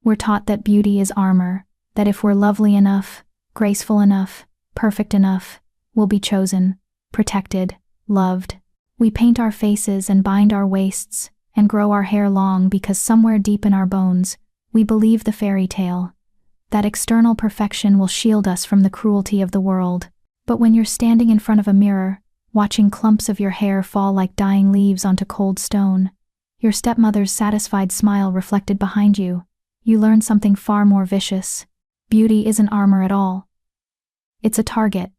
We're taught that beauty is armor, that if we're lovely enough, graceful enough, perfect enough, we'll be chosen, protected, loved. We paint our faces and bind our waists and grow our hair long because somewhere deep in our bones, we believe the fairy tale, that external perfection will shield us from the cruelty of the world. But when you're standing in front of a mirror, watching clumps of your hair fall like dying leaves onto cold stone, your stepmother's satisfied smile reflected behind you, you learn something far more vicious. Beauty isn't armor at all. It's a target.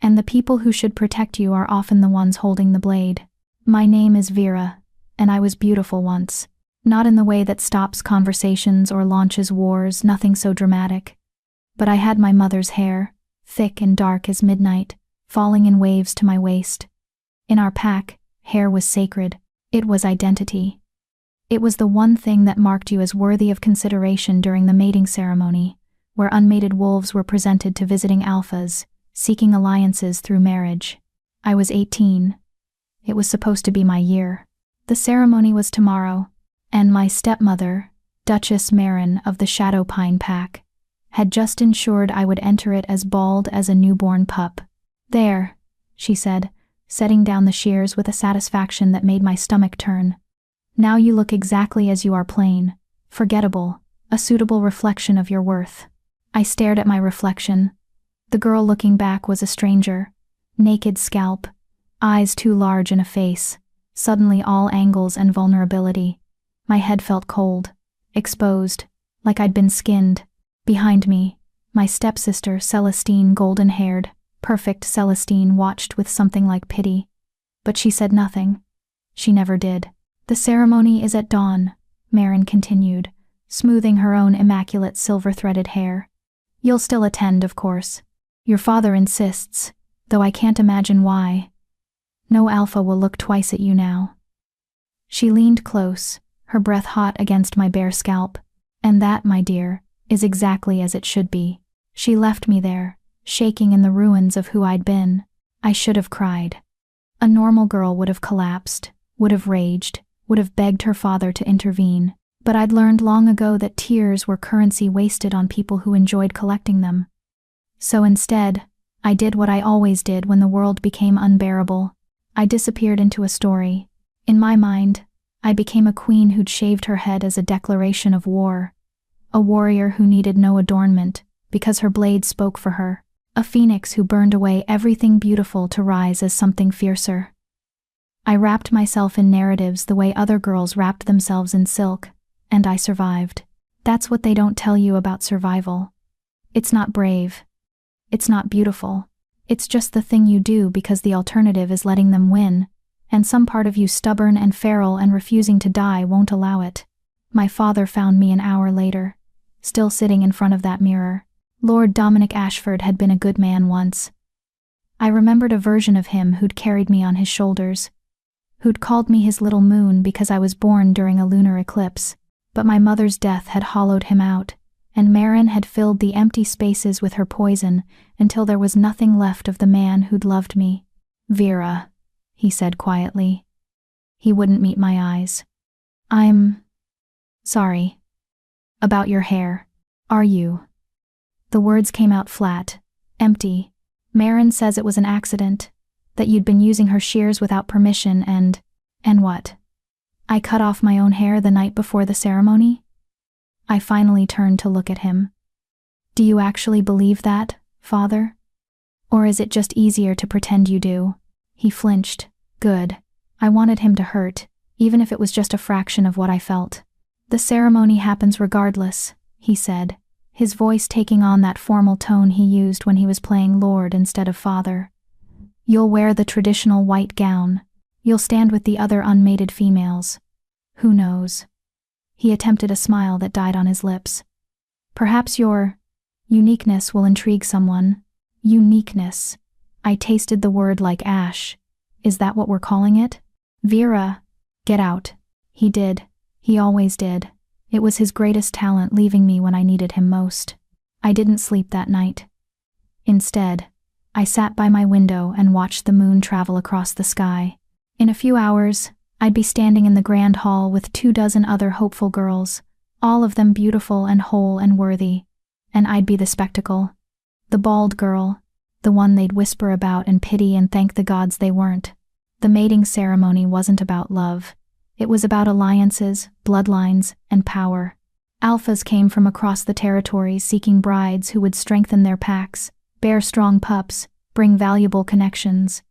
And the people who should protect you are often the ones holding the blade. My name is Vera, and I was beautiful once. Not in the way that stops conversations or launches wars, nothing so dramatic. But I had my mother's hair, thick and dark as midnight, falling in waves to my waist. In our pack, hair was sacred. It was identity. It was the one thing that marked you as worthy of consideration during the mating ceremony, where unmated wolves were presented to visiting alphas, seeking alliances through marriage. I was 18. It was supposed to be my year. The ceremony was tomorrow, and my stepmother, Duchess Marin of the Shadow Pine Pack, had just ensured I would enter it as bald as a newborn pup. "There," she said, setting down the shears with a satisfaction that made my stomach turn. "Now you look exactly as you are, plain, forgettable, a suitable reflection of your worth." I stared at my reflection. The girl looking back was a stranger. Naked scalp, eyes too large in a face, suddenly all angles and vulnerability. My head felt cold, exposed, like I'd been skinned. Behind me, my stepsister, Celestine, golden-haired, perfect Celestine, watched with something like pity. But she said nothing. She never did. "The ceremony is at dawn," Marin continued, smoothing her own immaculate silver-threaded hair. "You'll still attend, of course. Your father insists, though I can't imagine why. No alpha will look twice at you now." She leaned close, her breath hot against my bare scalp. "And that, my dear, is exactly as it should be." She left me there, shaking in the ruins of who I'd been. I should have cried. A normal girl would have collapsed, would have raged, would have begged her father to intervene. But I'd learned long ago that tears were currency wasted on people who enjoyed collecting them. So instead, I did what I always did when the world became unbearable. I disappeared into a story. In my mind, I became a queen who'd shaved her head as a declaration of war. A warrior who needed no adornment, because her blade spoke for her. A phoenix who burned away everything beautiful to rise as something fiercer. I wrapped myself in narratives the way other girls wrapped themselves in silk, and I survived. That's what they don't tell you about survival. It's not brave. It's not beautiful. It's just the thing you do because the alternative is letting them win, and some part of you, stubborn and feral and refusing to die, won't allow it. My father found me an hour later, still sitting in front of that mirror. Lord Dominic Ashford had been a good man once. I remembered a version of him who'd carried me on his shoulders, who'd called me his little moon because I was born during a lunar eclipse. But my mother's death had hollowed him out, and Marin had filled the empty spaces with her poison until there was nothing left of the man who'd loved me. "Vera," he said quietly. He wouldn't meet my eyes. "I'm sorry. About your hair. Are you?" The words came out flat, empty. "Marin says it was an accident, that you'd been using her shears without permission and what? I cut off my own hair the night before the ceremony?" I finally turned to look at him. "Do you actually believe that, father? Or is it just easier to pretend you do?" He flinched. Good. I wanted him to hurt, even if it was just a fraction of what I felt. "The ceremony happens regardless," he said, his voice taking on that formal tone he used when he was playing Lord instead of father. "You'll wear the traditional white gown. You'll stand with the other unmated females. Who knows?" He attempted a smile that died on his lips. "Perhaps your uniqueness will intrigue someone." Uniqueness. I tasted the word like ash. Is that what we're calling it? "Vera, get out." He did. He always did. It was his greatest talent, leaving me when I needed him most. I didn't sleep that night. Instead, I sat by my window and watched the moon travel across the sky. In a few hours, I'd be standing in the grand hall with 24 other hopeful girls, All of them beautiful and whole and worthy. And I'd be the spectacle. The bald girl, the one they'd whisper about and pity and thank the gods they weren't. The mating ceremony wasn't about love. It was about alliances, bloodlines, and power. Alphas came from across the territories seeking brides who would strengthen their packs, bear strong pups, bring valuable connections.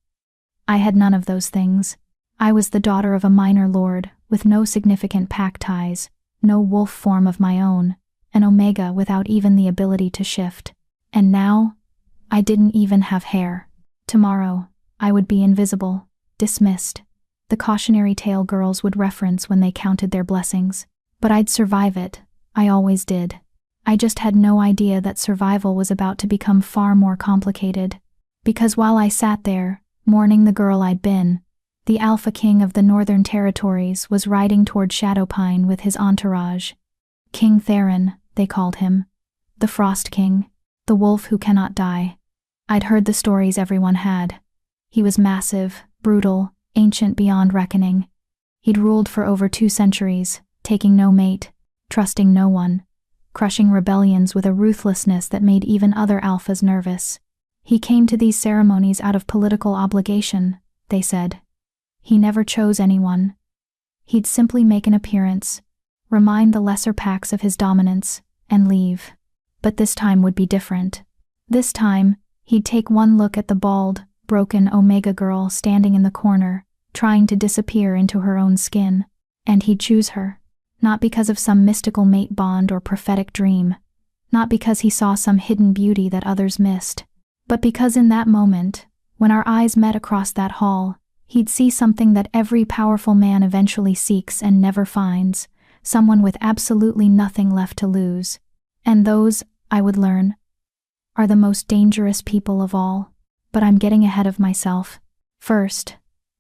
I had none of those things. I was the daughter of a minor lord, with no significant pack ties, no wolf form of my own, an omega without even the ability to shift. And now, I didn't even have hair. Tomorrow, I would be invisible, dismissed. The cautionary tale girls would reference when they counted their blessings. But I'd survive it. I always did. I just had no idea that survival was about to become far more complicated. Because while I sat there, mourning the girl I'd been, the Alpha King of the Northern Territories was riding toward Shadowpine with his entourage. King Theron, they called him. The Frost King. The wolf who cannot die. I'd heard the stories everyone had. He was massive, brutal, ancient beyond reckoning. He'd ruled for over 2 centuries, taking no mate, trusting no one, crushing rebellions with a ruthlessness that made even other alphas nervous. He came to these ceremonies out of political obligation, they said. He never chose anyone. He'd simply make an appearance, remind the lesser packs of his dominance, and leave. But this time would be different. This time, he'd take one look at the bald, broken Omega girl standing in the corner, trying to disappear into her own skin. And he'd choose her. Not because of some mystical mate bond or prophetic dream. Not because he saw some hidden beauty that others missed. But because in that moment, when our eyes met across that hall, he'd see something that every powerful man eventually seeks and never finds. Someone with absolutely nothing left to lose. And those, I would learn, are the most dangerous people of all. But I'm getting ahead of myself. First,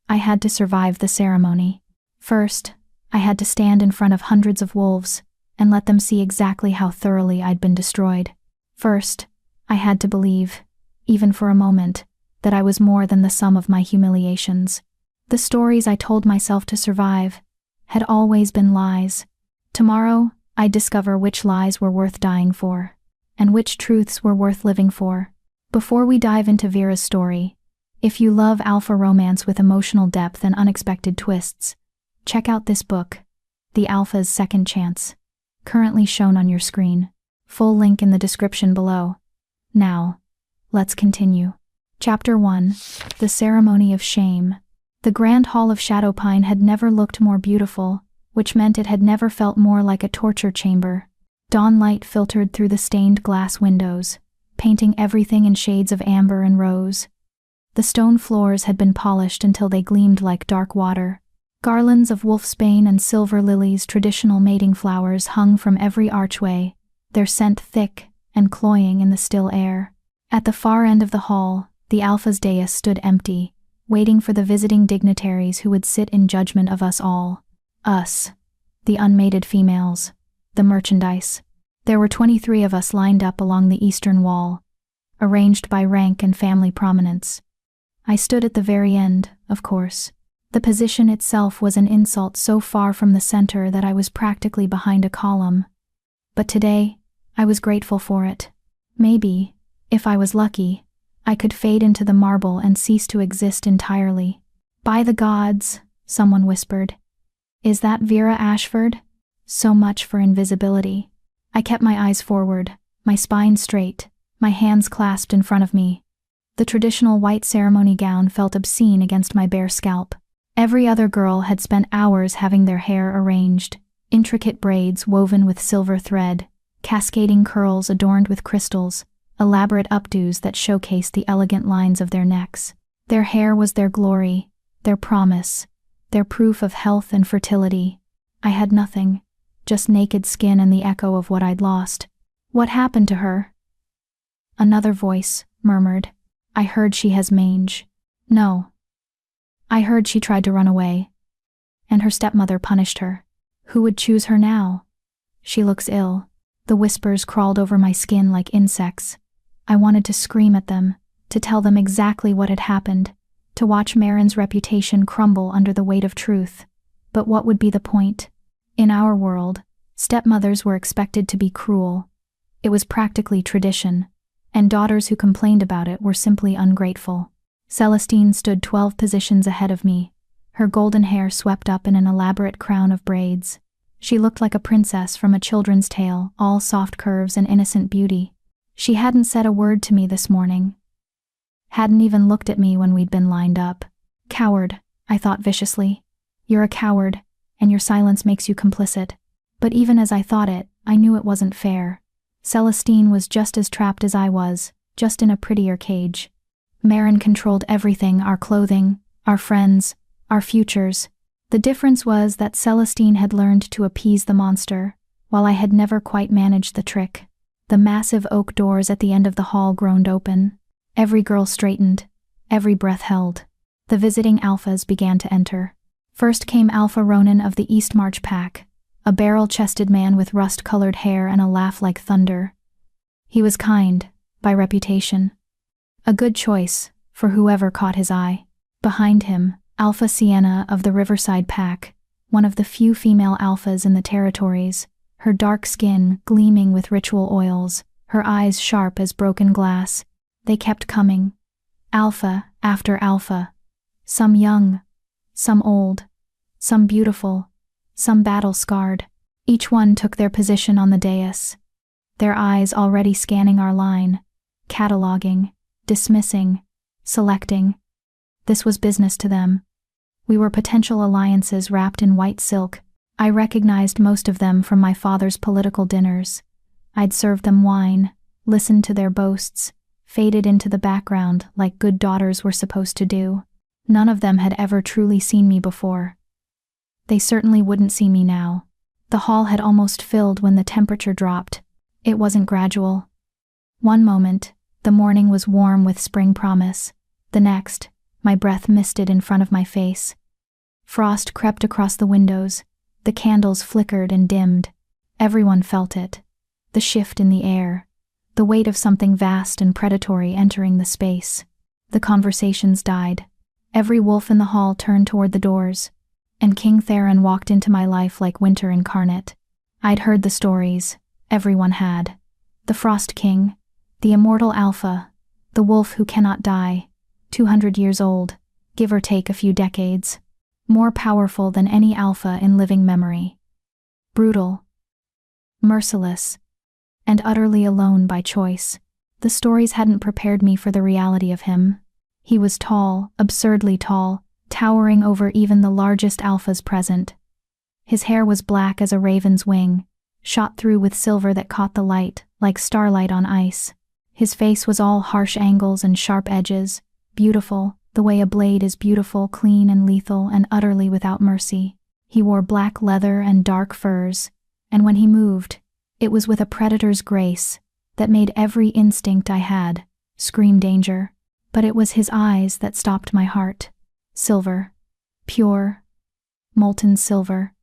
I had to survive the ceremony. First, I had to stand in front of hundreds of wolves and let them see exactly how thoroughly I'd been destroyed. First, I had to believe, even for a moment, that I was more than the sum of my humiliations. The stories I told myself to survive had always been lies. Tomorrow, I'd discover which lies were worth dying for, and which truths were worth living for. Before we dive into Vera's story, if you love alpha romance with emotional depth and unexpected twists, check out this book, The Alpha's Second Chance, currently shown on your screen. Full link in the description below. Now, let's continue. Chapter 1, The Ceremony of Shame. The Grand Hall of Shadowpine had never looked more beautiful, which meant it had never felt more like a torture chamber. Dawn light filtered through the stained glass windows, painting everything in shades of amber and rose. The stone floors had been polished until they gleamed like dark water. Garlands of wolfsbane and silver lilies, traditional mating flowers, hung from every archway, their scent thick and cloying in the still air. At the far end of the hall, the Alpha's dais stood empty, waiting for the visiting dignitaries who would sit in judgment of us all. Us, the unmated females, the merchandise. There were 23 of us lined up along the eastern wall, arranged by rank and family prominence. I stood at the very end, of course. The position itself was an insult so far from the center that I was practically behind a column. But today, I was grateful for it. Maybe, if I was lucky, I could fade into the marble and cease to exist entirely. By the gods, someone whispered. Is that Vera Ashford? So much for invisibility. I kept my eyes forward, my spine straight, my hands clasped in front of me. The traditional white ceremony gown felt obscene against my bare scalp. Every other girl had spent hours having their hair arranged, intricate braids woven with silver thread, cascading curls adorned with crystals, elaborate updos that showcased the elegant lines of their necks. Their hair was their glory, their promise, their proof of health and fertility. I had nothing, just naked skin and the echo of what I'd lost. What happened to her? Another voice murmured. I heard she has mange. No. I heard she tried to run away, and her stepmother punished her. Who would choose her now? She looks ill. The whispers crawled over my skin like insects. I wanted to scream at them, to tell them exactly what had happened, to watch Marin's reputation crumble under the weight of truth. But what would be the point? In our world, Stepmothers were expected to be cruel. It was practically tradition, and daughters who complained about it were simply ungrateful. Celestine stood 12 positions ahead of me, her golden hair swept up in an elaborate crown of braids. She looked like a princess from a children's tale, all soft curves and innocent beauty. She hadn't said a word to me this morning. Hadn't even looked at me when we'd been lined up. Coward, I thought viciously. You're a coward, and your silence makes you complicit. But even as I thought it, I knew it wasn't fair. Celestine was just as trapped as I was, just in a prettier cage. Marin controlled everything, our clothing, our friends, our futures. The difference was that Celestine had learned to appease the monster, while I had never quite managed the trick. The massive oak doors at the end of the hall groaned open. Every girl straightened, every breath held. The visiting alphas began to enter. First came Alpha Ronan of the East March pack, a barrel-chested man with rust-colored hair and a laugh like thunder. He was kind, by reputation. A good choice, for whoever caught his eye. Behind him, Alpha Sienna of the Riverside pack, one of the few female alphas in the territories, her dark skin gleaming with ritual oils, her eyes sharp as broken glass. They kept coming. Alpha after alpha. Some young, some old, some beautiful, some battle-scarred. Each one took their position on the dais, their eyes already scanning our line, cataloging, dismissing, selecting. This was business to them. We were potential alliances wrapped in white silk. I recognized most of them from my father's political dinners. I'd served them wine, listened to their boasts, faded into the background like good daughters were supposed to do. None of them had ever truly seen me before. They certainly wouldn't see me now. The hall had almost filled when the temperature dropped. It wasn't gradual. One moment, the morning was warm with spring promise. The next, my breath misted in front of my face. Frost crept across the windows. The candles flickered and dimmed. Everyone felt it. The shift in the air. The weight of something vast and predatory entering the space. The conversations died. Every wolf in the hall turned toward the doors, and King Theron walked into my life like winter incarnate. I'd heard the stories. Everyone had. The Frost King, the immortal Alpha, the wolf who cannot die, 200 years old, give or take a few decades. More powerful than any alpha in living memory. Brutal, merciless, and utterly alone by choice. The stories hadn't prepared me for the reality of him. He was tall, absurdly tall, towering over even the largest alphas present. His hair was black as a raven's wing, shot through with silver that caught the light, like starlight on ice. His face was all harsh angles and sharp edges, beautiful, the way a blade is beautiful, clean and lethal, and utterly without mercy. He wore black leather and dark furs, and when he moved, it was with a predator's grace that made every instinct I had scream danger. But it was his eyes that stopped my heart. Silver. Pure. Molten silver.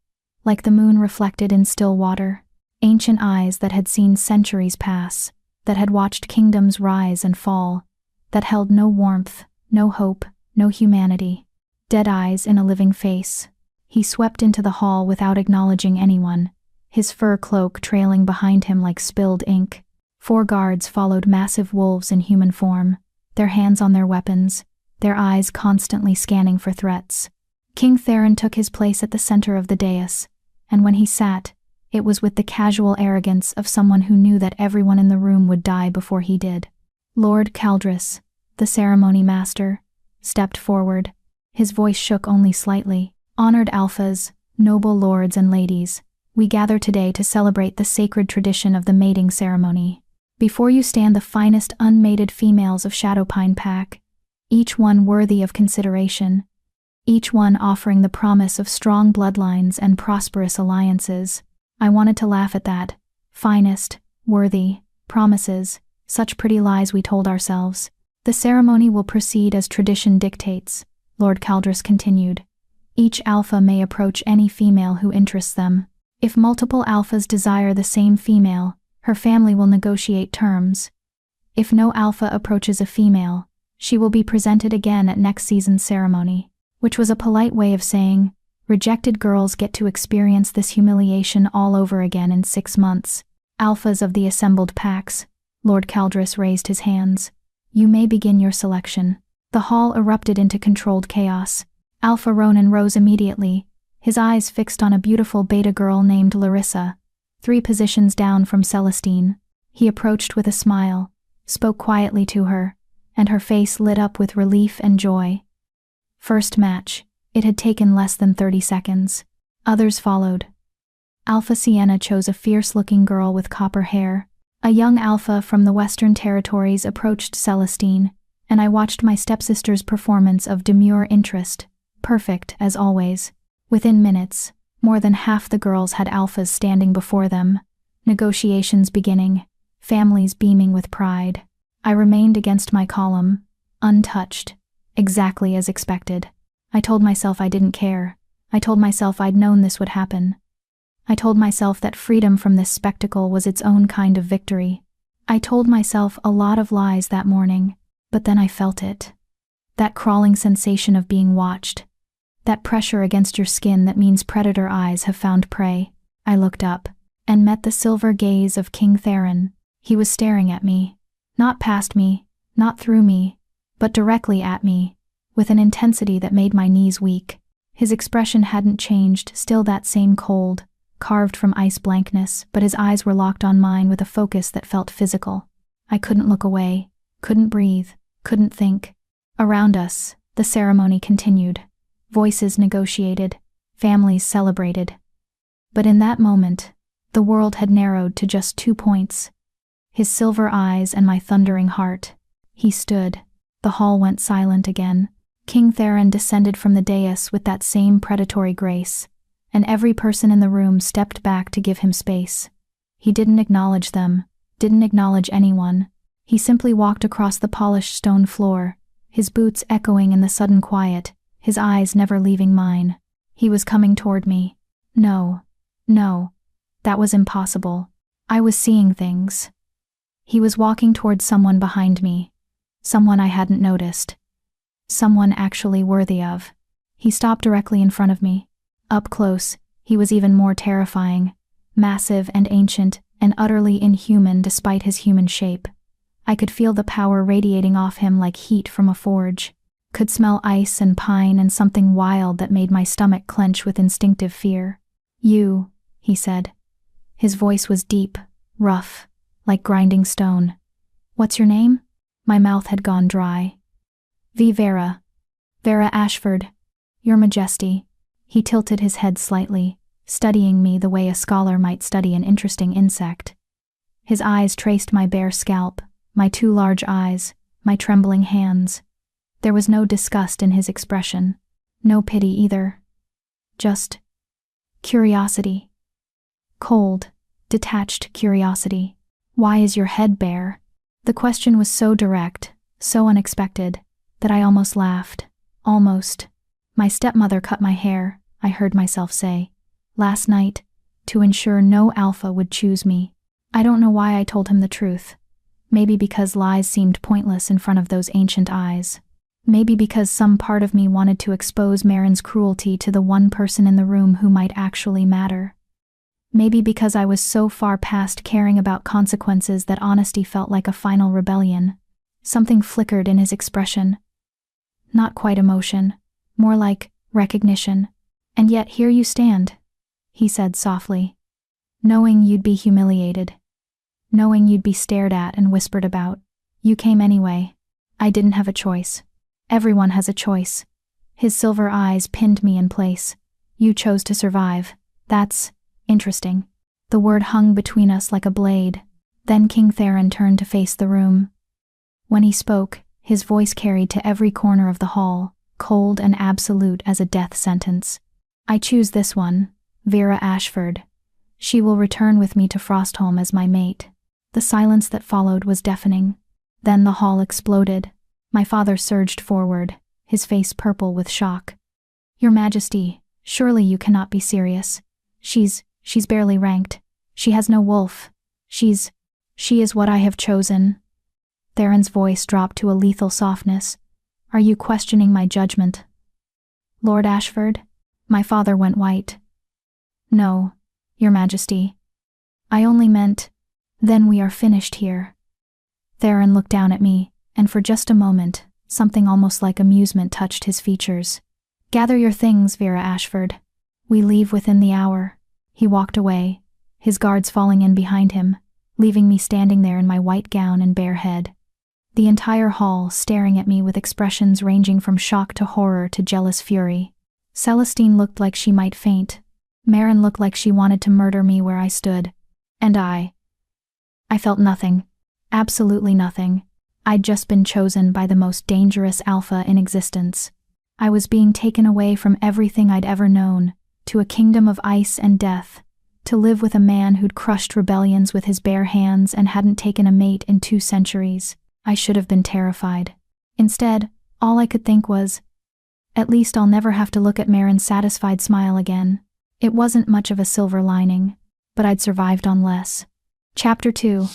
Like the moon reflected in still water. Ancient eyes that had seen centuries pass, that had watched kingdoms rise and fall, that held no warmth, no hope, no humanity. Dead eyes in a living face. He swept into the hall without acknowledging anyone, his fur cloak trailing behind him like spilled ink. 4 guards followed massive wolves in human form, their hands on their weapons, their eyes constantly scanning for threats. King Theron took his place at the center of the dais, and when he sat, it was with the casual arrogance of someone who knew that everyone in the room would die before he did. Lord Caldris, the ceremony master, stepped forward. His voice shook only slightly. Honored alphas, noble lords and ladies, we gather today to celebrate the sacred tradition of the mating ceremony. Before you stand the finest unmated females of Shadowpine Pack, each one worthy of consideration, each one offering the promise of strong bloodlines and prosperous alliances. I wanted to laugh at that. Finest, worthy, promises, such pretty lies we told ourselves. The ceremony will proceed as tradition dictates, Lord Caldris continued. Each alpha may approach any female who interests them. If multiple alphas desire the same female, her family will negotiate terms. If no alpha approaches a female, she will be presented again at next season's ceremony, which was a polite way of saying, Rejected girls get to experience this humiliation all over again in 6 months. Alphas of the assembled packs. Lord Caldris raised his hands. You may begin your selection. The hall erupted into controlled chaos. Alpha Ronan rose immediately, his eyes fixed on a beautiful beta girl named Larissa, 3 positions down from Celestine. He approached with a smile, spoke quietly to her, and her face lit up with relief and joy. First match. It had taken less than 30 seconds. Others followed. Alpha Sienna chose a fierce-looking girl with copper hair. A young alpha from the Western Territories approached Celestine, and I watched my stepsister's performance of demure interest, perfect as always. Within minutes, more than half the girls had alphas standing before them, negotiations beginning, families beaming with pride. I remained against my column, untouched, exactly as expected. I told myself I didn't care. I told myself I'd known this would happen. I told myself that freedom from this spectacle was its own kind of victory. I told myself a lot of lies that morning, but then I felt it. That crawling sensation of being watched. That pressure against your skin that means predator eyes have found prey. I looked up, and met the silver gaze of King Theron. He was staring at me. Not past me, not through me, but directly at me, with an intensity that made my knees weak. His expression hadn't changed, still that same cold, carved from ice blankness, but his eyes were locked on mine with a focus that felt physical. I couldn't look away, couldn't breathe, couldn't think. Around us, the ceremony continued. Voices negotiated, families celebrated. But in that moment, the world had narrowed to just 2 points. His silver eyes and my thundering heart. He stood. The hall went silent again. King Theron descended from the dais with that same predatory grace, and every person in the room stepped back to give him space. He didn't acknowledge them, didn't acknowledge anyone. He simply walked across the polished stone floor, his boots echoing in the sudden quiet, his eyes never leaving mine. He was coming toward me. No, that was impossible. I was seeing things. He was walking toward someone behind me, someone I hadn't noticed, someone actually worthy of. He stopped directly in front of me. Up close, he was even more terrifying, massive and ancient, and utterly inhuman despite his human shape. I could feel the power radiating off him like heat from a forge, could smell ice and pine and something wild that made my stomach clench with instinctive fear. You, he said. His voice was deep, rough, like grinding stone. What's your name? My mouth had gone dry. Vera Ashford, Your Majesty. He tilted his head slightly, studying me the way a scholar might study an interesting insect. His eyes traced my bare scalp, my 2 large eyes, my trembling hands. There was no disgust in his expression, no pity either. Just curiosity. Cold, detached curiosity. Why is your head bare? The question was so direct, so unexpected, that I almost laughed. Almost. My stepmother cut my hair, I heard myself say, last night, to ensure no alpha would choose me. I don't know why I told him the truth. Maybe because lies seemed pointless in front of those ancient eyes. Maybe because some part of me wanted to expose Marin's cruelty to the one person in the room who might actually matter. Maybe because I was so far past caring about consequences that honesty felt like a final rebellion. Something flickered in his expression. Not quite emotion, more like recognition. And yet here you stand, he said softly. Knowing you'd be humiliated. Knowing you'd be stared at and whispered about. You came anyway. I didn't have a choice. Everyone has a choice. His silver eyes pinned me in place. You chose to survive. That's interesting. The word hung between us like a blade. Then King Theron turned to face the room. When he spoke, his voice carried to every corner of the hall, cold and absolute as a death sentence. I choose this one, Vera Ashford. She will return with me to Frostholm as my mate. The silence that followed was deafening. Then the hall exploded. My father surged forward, his face purple with shock. Your Majesty, surely you cannot be serious. She's barely ranked. She has no wolf. She is what I have chosen. Theron's voice dropped to a lethal softness. Are you questioning my judgment? Lord Ashford? My father went white. No, Your Majesty. I only meant, then we are finished here. Theron looked down at me, and for just a moment, something almost like amusement touched his features. Gather your things, Vera Ashford. We leave within the hour. He walked away, his guards falling in behind him, leaving me standing there in my white gown and bare head. The entire hall staring at me with expressions ranging from shock to horror to jealous fury. Celestine looked like she might faint. Marin looked like she wanted to murder me where I stood. And I felt nothing. Absolutely nothing. I'd just been chosen by the most dangerous alpha in existence. I was being taken away from everything I'd ever known, to a kingdom of ice and death, to live with a man who'd crushed rebellions with his bare hands and hadn't taken a mate in 2 centuries. I should have been terrified. Instead, all I could think was, at least I'll never have to look at Marin's satisfied smile again. It wasn't much of a silver lining, but I'd survived on less. Chapter 2.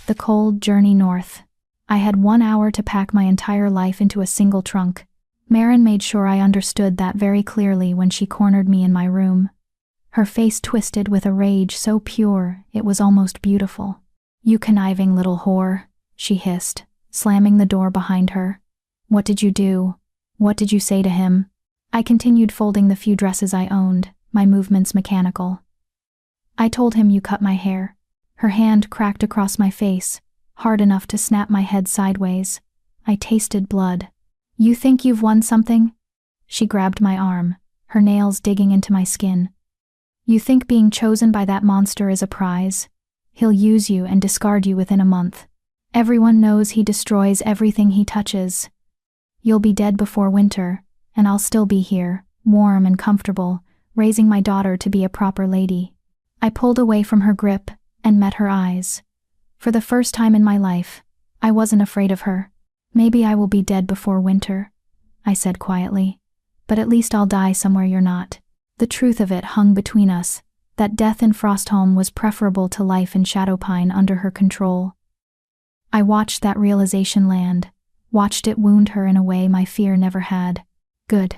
The Cold Journey North. I had 1 hour to pack my entire life into a single trunk. Marin made sure I understood that very clearly when she cornered me in my room. Her face twisted with a rage so pure it was almost beautiful. You conniving little whore, she hissed, slamming the door behind her. What did you do? What did you say to him? I continued folding the few dresses I owned, my movements mechanical. I told him you cut my hair. Her hand cracked across my face, hard enough to snap my head sideways. I tasted blood. You think you've won something? She grabbed my arm, her nails digging into my skin. You think being chosen by that monster is a prize? He'll use you and discard you within a month. Everyone knows he destroys everything he touches. You'll be dead before winter, and I'll still be here, warm and comfortable, raising my daughter to be a proper lady. I pulled away from her grip and met her eyes. For the first time in my life, I wasn't afraid of her. Maybe I will be dead before winter, I said quietly, but at least I'll die somewhere you're not. The truth of it hung between us, that death in Frostholm was preferable to life in Shadowpine under her control. I watched that realization land, watched it wound her in a way my fear never had. Good.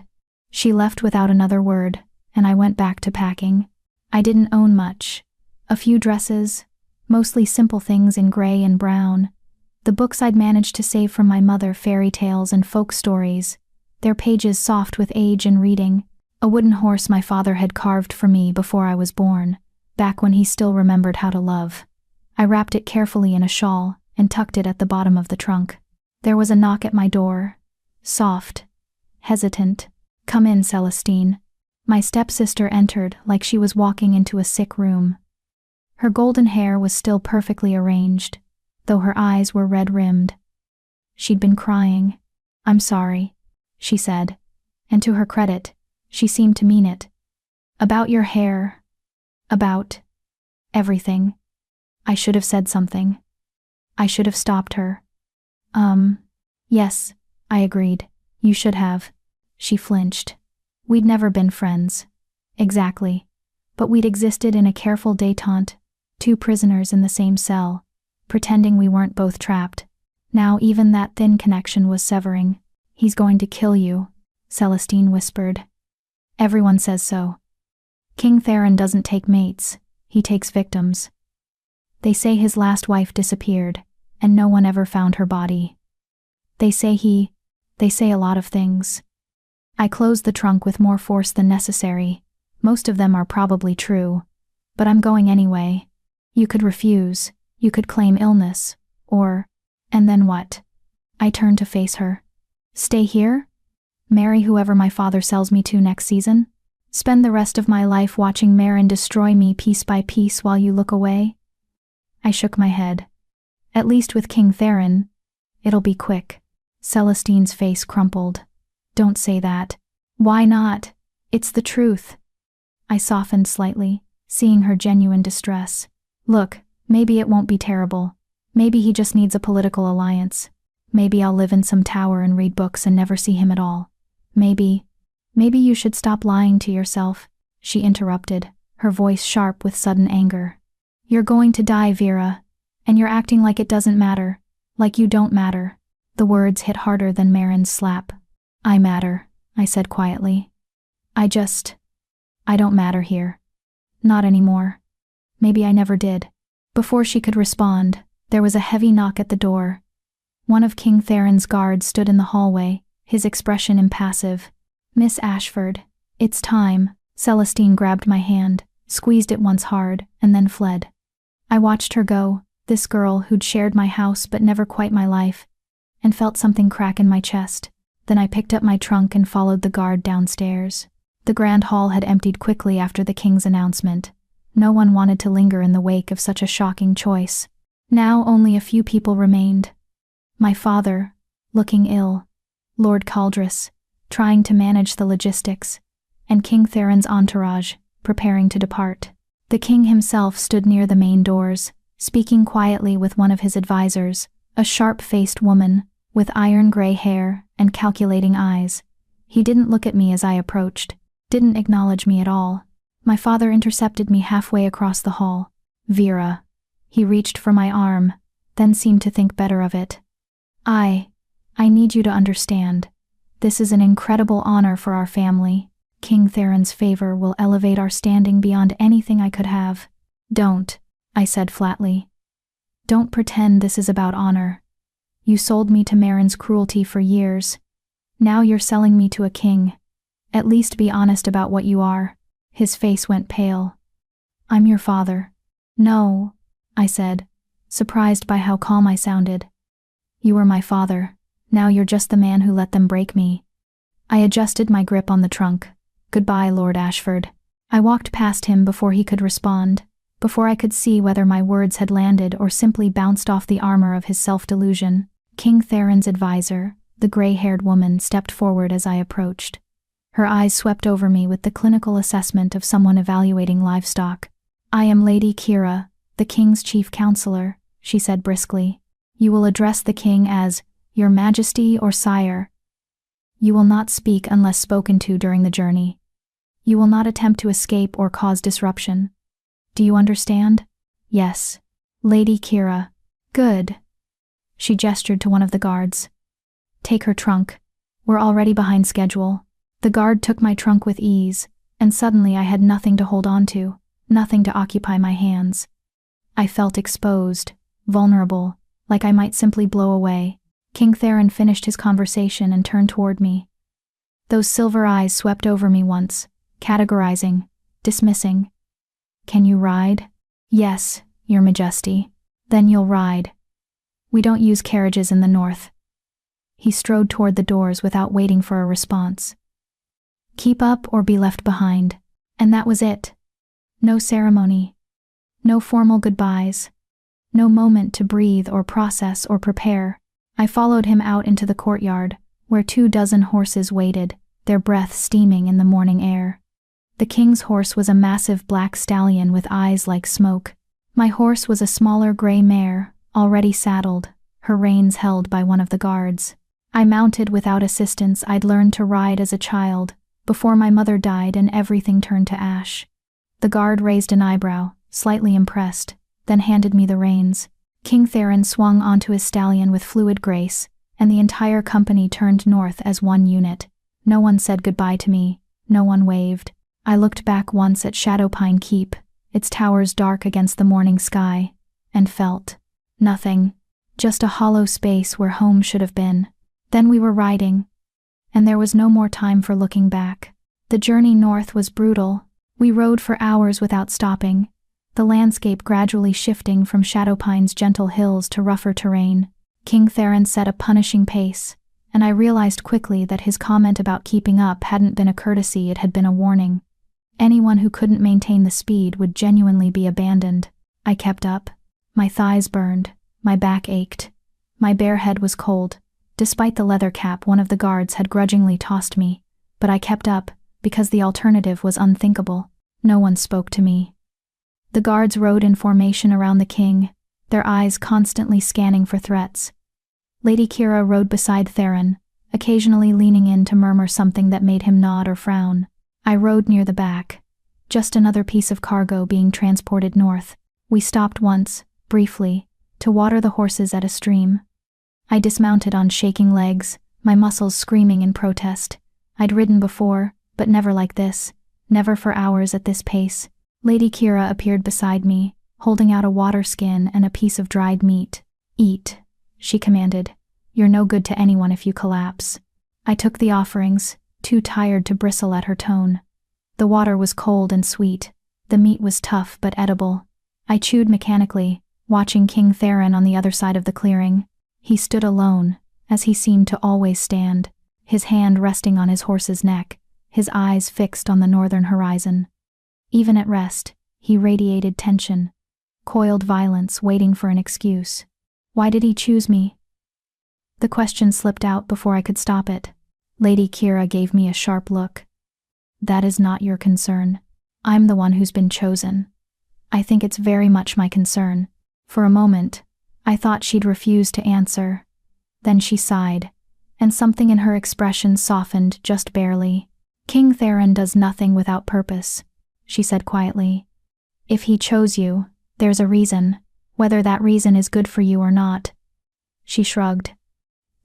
She left without another word, and I went back to packing. I didn't own much. A few dresses, mostly simple things in gray and brown. The books I'd managed to save from my mother, fairy tales and folk stories, their pages soft with age and reading. A wooden horse my father had carved for me before I was born, back when he still remembered how to love. I wrapped it carefully in a shawl and tucked it at the bottom of the trunk. There was a knock at my door. Soft. Hesitant. Come in, Celestine. My stepsister entered like she was walking into a sick room. Her golden hair was still perfectly arranged, though her eyes were red-rimmed. She'd been crying. I'm sorry, she said, and to her credit, she seemed to mean it. About your hair. About everything. I should have said something. I should have stopped her. Yes, I agreed. You should have. She flinched. We'd never been friends. Exactly. But we'd existed in a careful détente, 2 prisoners in the same cell, pretending we weren't both trapped. Now even that thin connection was severing. He's going to kill you, Celestine whispered. Everyone says so. King Theron doesn't take mates, he takes victims. They say his last wife disappeared, and no one ever found her body. They say a lot of things. I closed the trunk with more force than necessary. Most of them are probably true. But I'm going anyway. You could refuse, you could claim illness, and then what? I turned to face her. Stay here? Marry whoever my father sells me to next season? Spend the rest of my life watching Marin destroy me piece by piece while you look away? I shook my head. At least with King Theron, it'll be quick. Celestine's face crumpled. Don't say that. Why not? It's the truth. I softened slightly, seeing her genuine distress. Look, maybe it won't be terrible. Maybe he just needs a political alliance. Maybe I'll live in some tower and read books and never see him at all. Maybe you should stop lying to yourself, she interrupted, her voice sharp with sudden anger. You're going to die, Vera, and you're acting like it doesn't matter, like you don't matter. The words hit harder than Marin's slap. I matter, I said quietly. I don't matter here. Not anymore. Maybe I never did. Before she could respond, there was a heavy knock at the door. One of King Theron's guards stood in the hallway, his expression impassive. Miss Ashford, it's time. Celestine grabbed my hand, squeezed it once hard, and then fled. I watched her go, this girl who'd shared my house but never quite my life, and felt something crack in my chest. Then I picked up my trunk and followed the guard downstairs. The grand hall had emptied quickly after the king's announcement. No one wanted to linger in the wake of such a shocking choice. Now only a few people remained. My father, looking ill, Lord Caldris, trying to manage the logistics, and King Theron's entourage, preparing to depart. The king himself stood near the main doors, speaking quietly with one of his advisors, a sharp-faced woman, with iron-gray hair and calculating eyes. He didn't look at me as I approached, didn't acknowledge me at all. My father intercepted me halfway across the hall. Vera. He reached for my arm, then seemed to think better of it. I need you to understand. This is an incredible honor for our family. King Theron's favor will elevate our standing beyond anything I could have. Don't, I said flatly. Don't pretend this is about honor. You sold me to Marin's cruelty for years. Now you're selling me to a king. At least be honest about what you are. His face went pale. I'm your father. No, I said, surprised by how calm I sounded. You were my father. Now you're just the man who let them break me. I adjusted my grip on the trunk. Goodbye, Lord Ashford. I walked past him before he could respond, before I could see whether my words had landed or simply bounced off the armor of his self-delusion. King Theron's advisor, the gray-haired woman, stepped forward as I approached. Her eyes swept over me with the clinical assessment of someone evaluating livestock. I am Lady Kira, the king's chief counselor, she said briskly. You will address the king as Your Majesty or Sire. You will not speak unless spoken to during the journey. You will not attempt to escape or cause disruption. Do you understand? Yes. Lady Kira. Good. She gestured to one of the guards. Take her trunk. We're already behind schedule. The guard took my trunk with ease, and suddenly I had nothing to hold on to, nothing to occupy my hands. I felt exposed, vulnerable, like I might simply blow away. King Theron finished his conversation and turned toward me. Those silver eyes swept over me once, categorizing, dismissing. Can you ride? Yes, Your Majesty. Then you'll ride. We don't use carriages in the north. He strode toward the doors without waiting for a response. Keep up or be left behind. And that was it. No ceremony. No formal goodbyes. No moment to breathe or process or prepare. I followed him out into the courtyard, where 24 horses waited, their breath steaming in the morning air. The king's horse was a massive black stallion with eyes like smoke. My horse was a smaller gray mare, already saddled, her reins held by one of the guards. I mounted without assistance. I'd learned to ride as a child, before my mother died and everything turned to ash. The guard raised an eyebrow, slightly impressed, then handed me the reins. King Theron swung onto his stallion with fluid grace, and the entire company turned north as one unit. No one said goodbye to me, no one waved. I looked back once at Shadowpine Keep, its towers dark against the morning sky, and felt nothing, just a hollow space where home should have been. Then we were riding, and there was no more time for looking back. The journey north was brutal. We rode for hours without stopping, the landscape gradually shifting from Shadowpine's gentle hills to rougher terrain. King Theron set a punishing pace, and I realized quickly that his comment about keeping up hadn't been a courtesy, it had been a warning. Anyone who couldn't maintain the speed would genuinely be abandoned. I kept up. My thighs burned, my back ached. My bare head was cold, despite the leather cap one of the guards had grudgingly tossed me, but I kept up, because the alternative was unthinkable. No one spoke to me. The guards rode in formation around the king, their eyes constantly scanning for threats. Lady Kira rode beside Theron, occasionally leaning in to murmur something that made him nod or frown. I rode near the back, just another piece of cargo being transported north. We stopped once, briefly, to water the horses at a stream. I dismounted on shaking legs, my muscles screaming in protest. I'd ridden before, but never like this, Never for hours at this pace. Lady Kira appeared beside me, holding out a water skin and a piece of dried meat. "Eat," she commanded. "You're no good to anyone if you collapse." I took the offerings, too tired to bristle at her tone. The water was cold and sweet. The meat was tough but edible. I chewed mechanically, watching King Theron on the other side of the clearing. He stood alone, as he seemed to always stand, his hand resting on his horse's neck, his eyes fixed on the northern horizon. Even at rest, he radiated tension, coiled violence waiting for an excuse. Why did he choose me? The question slipped out before I could stop it. Lady Kira gave me a sharp look. "That is not your concern. I'm the one who's been chosen. I think it's very much my concern." For a moment, I thought she'd refuse to answer. Then she sighed, and something in her expression softened just barely. "King Theron does nothing without purpose," she said quietly. "If he chose you, there's a reason, whether that reason is good for you or not." She shrugged.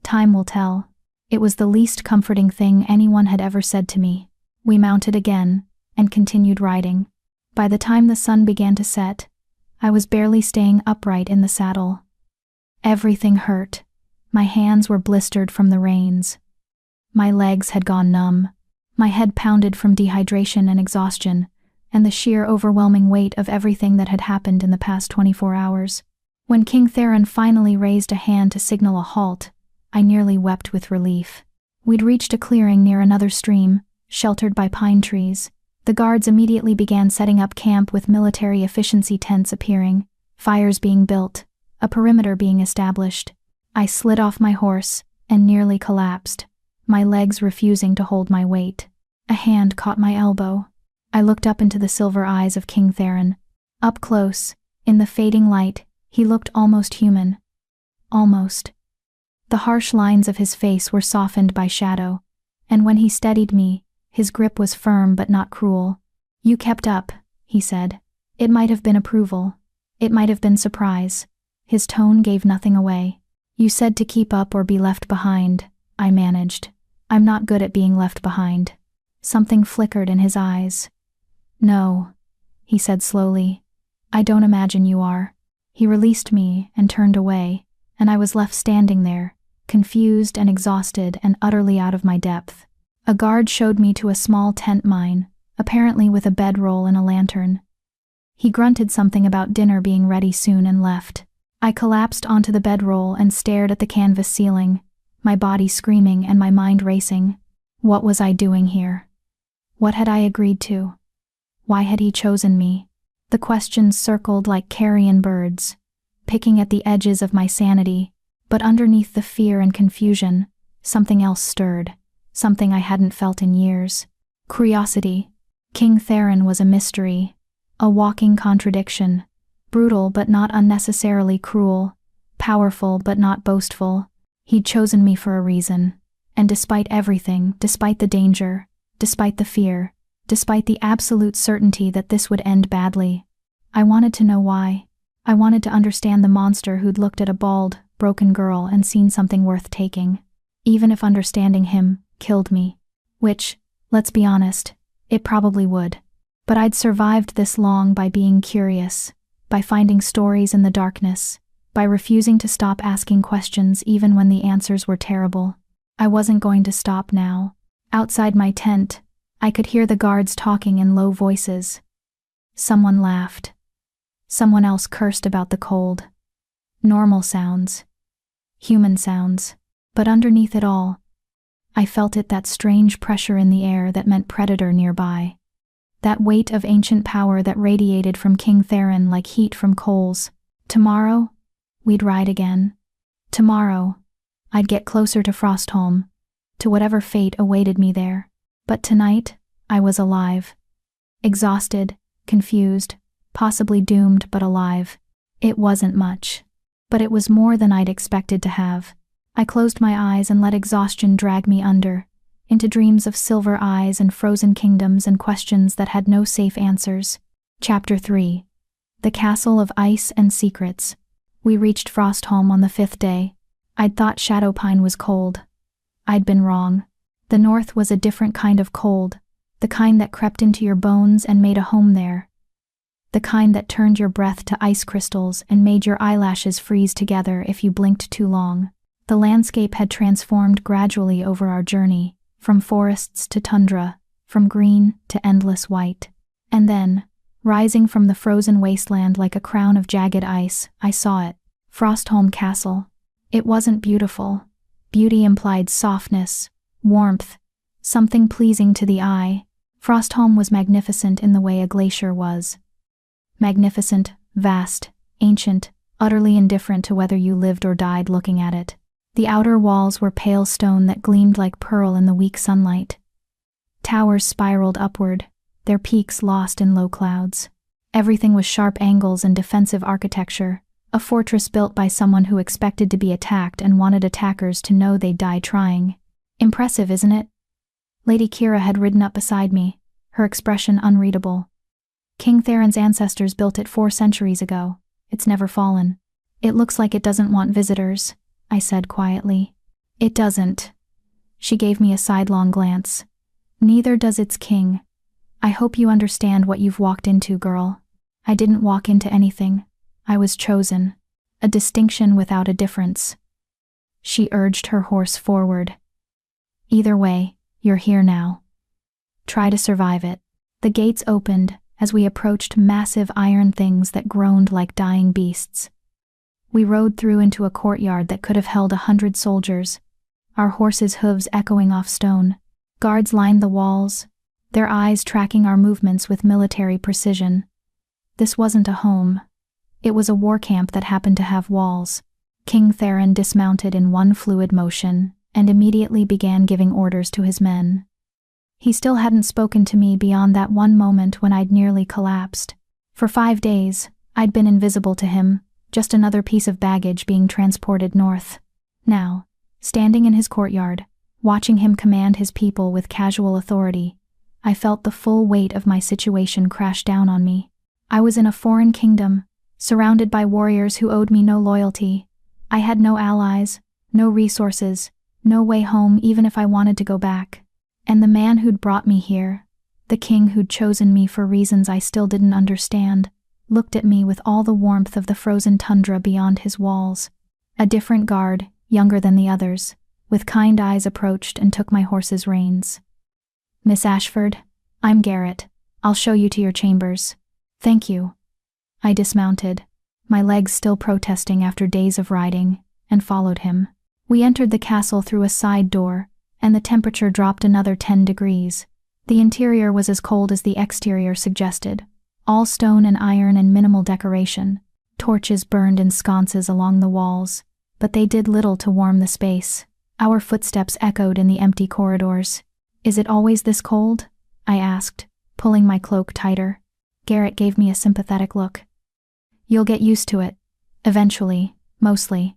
"Time will tell." It was the least comforting thing anyone had ever said to me. We mounted again, and continued riding. By the time the sun began to set, I was barely staying upright in the saddle. Everything hurt. My hands were blistered from the reins. My legs had gone numb. My head pounded from dehydration and exhaustion, and the sheer overwhelming weight of everything that had happened in the past 24 hours. When King Theron finally raised a hand to signal a halt, I nearly wept with relief. We'd reached a clearing near another stream, sheltered by pine trees. The guards immediately began setting up camp with military efficiency tents appearing, fires being built, a perimeter being established. I slid off my horse and nearly collapsed, my legs refusing to hold my weight. A hand caught my elbow. I looked up into the silver eyes of King Theron. Up close, in the fading light, he looked almost human. Almost. The harsh lines of his face were softened by shadow, and when he steadied me, his grip was firm but not cruel. "You kept up," he said. It might have been approval. It might have been surprise. His tone gave nothing away. "You said to keep up or be left behind," I managed. "I'm not good at being left behind." Something flickered in his eyes. "No," he said slowly. "I don't imagine you are." He released me and turned away, and I was left standing there, confused and exhausted and utterly out of my depth. A guard showed me to a small tent mine, apparently with a bedroll and a lantern. He grunted something about dinner being ready soon and left. I collapsed onto the bedroll and stared at the canvas ceiling, my body screaming and my mind racing. What was I doing here? What had I agreed to? Why had he chosen me? The questions circled like carrion birds, picking at the edges of my sanity, but underneath the fear and confusion, something else stirred, something I hadn't felt in years. Curiosity. King Theron was a mystery, a walking contradiction, brutal but not unnecessarily cruel, powerful but not boastful. He'd chosen me for a reason, and despite everything, despite the danger, despite the fear, despite the absolute certainty that this would end badly, I wanted to know why. I wanted to understand the monster who'd looked at a bald, broken girl and seen something worth taking, even if understanding him killed me. Which, let's be honest, it probably would. But I'd survived this long by being curious, by finding stories in the darkness, by refusing to stop asking questions even when the answers were terrible. I wasn't going to stop now. Outside my tent, I could hear the guards talking in low voices. Someone laughed. Someone else cursed about the cold. Normal sounds. Human sounds. But underneath it all, I felt that strange pressure in the air that meant predator nearby. That weight of ancient power that radiated from King Theron like heat from coals. Tomorrow, we'd ride again. Tomorrow, I'd get closer to Frostholm, to whatever fate awaited me there. But tonight, I was alive. Exhausted, confused, possibly doomed but alive. It wasn't much, but it was more than I'd expected to have. I closed my eyes and let exhaustion drag me under, into dreams of silver eyes and frozen kingdoms and questions that had no safe answers. Chapter 3. The Castle of Ice and Secrets. We reached Frostholm on the 5th day. I'd thought Shadowpine was cold. I'd been wrong. The north was a different kind of cold, The kind that crept into your bones and made a home there. The kind that turned your breath to ice crystals and made your eyelashes freeze together if you blinked too long. The landscape had transformed gradually over our journey, from forests to tundra, from green to endless white. And then, rising from the frozen wasteland like a crown of jagged ice, I saw it. Frostholm Castle. It wasn't beautiful. Beauty implied softness, warmth, something pleasing to the eye. Frostholm was magnificent in the way a glacier was. Magnificent, vast, ancient, utterly indifferent to whether you lived or died looking at it. The outer walls were pale stone that gleamed like pearl in the weak sunlight. Towers spiraled upward, their peaks lost in low clouds. Everything was sharp angles and defensive architecture, a fortress built by someone who expected to be attacked and wanted attackers to know they'd die trying. Impressive, isn't it? Lady Kira had ridden up beside me, her expression unreadable. King Theron's ancestors built it 4 centuries ago. It's never fallen. It looks like it doesn't want visitors, I said quietly. It doesn't. She gave me a sidelong glance. Neither does its king. I hope you understand what you've walked into, girl. I didn't walk into anything. I was chosen. A distinction without a difference. She urged her horse forward. Either way, you're here now. Try to survive it. The gates opened as we approached massive iron things that groaned like dying beasts. We rode through into a courtyard that could have held 100 soldiers, our horses' hooves echoing off stone. Guards lined the walls, their eyes tracking our movements with military precision. This wasn't a home. It was a war camp that happened to have walls. King Theron dismounted in one fluid motion and immediately began giving orders to his men. He still hadn't spoken to me beyond that one moment when I'd nearly collapsed. For 5 days, I'd been invisible to him, just another piece of baggage being transported north. Now, standing in his courtyard, watching him command his people with casual authority, I felt the full weight of my situation crash down on me. I was in a foreign kingdom, surrounded by warriors who owed me no loyalty. I had no allies, no resources, no way home even if I wanted to go back. And the man who'd brought me here, the king who'd chosen me for reasons I still didn't understand, looked at me with all the warmth of the frozen tundra beyond his walls. A different guard, younger than the others, with kind eyes approached and took my horse's reins. "Miss Ashford, I'm Garrett. I'll show you to your chambers." "Thank you." I dismounted, my legs still protesting after days of riding, and followed him. We entered the castle through a side door, and the temperature dropped another 10 degrees. The interior was as cold as the exterior suggested, all stone and iron and minimal decoration. Torches burned in sconces along the walls, but they did little to warm the space. Our footsteps echoed in the empty corridors. "Is it always this cold?" I asked, pulling my cloak tighter. Garrett gave me a sympathetic look. "You'll get used to it. Eventually, mostly."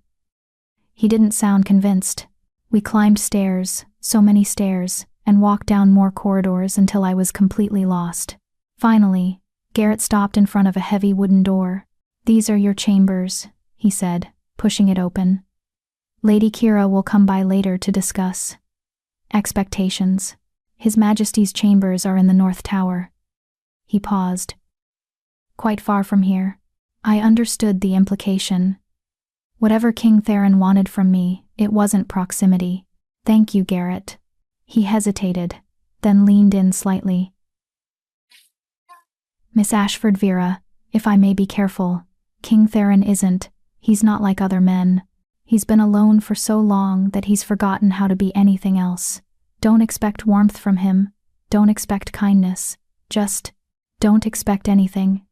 He didn't sound convinced. We climbed stairs, so many stairs, and walked down more corridors until I was completely lost. Finally, Garrett stopped in front of a heavy wooden door. "These are your chambers," he said, pushing it open. "Lady Kira will come by later to discuss expectations. His Majesty's chambers are in the North Tower." He paused. "Quite far from here." I understood the implication. Whatever King Theron wanted from me, it wasn't proximity. "Thank you, Garrett." He hesitated, then leaned in slightly. "Miss Ashford Vera, if I may be careful, King Theron isn't. He's not like other men. He's been alone for so long that he's forgotten how to be anything else. Don't expect warmth from him. Don't expect kindness. Just don't expect anything.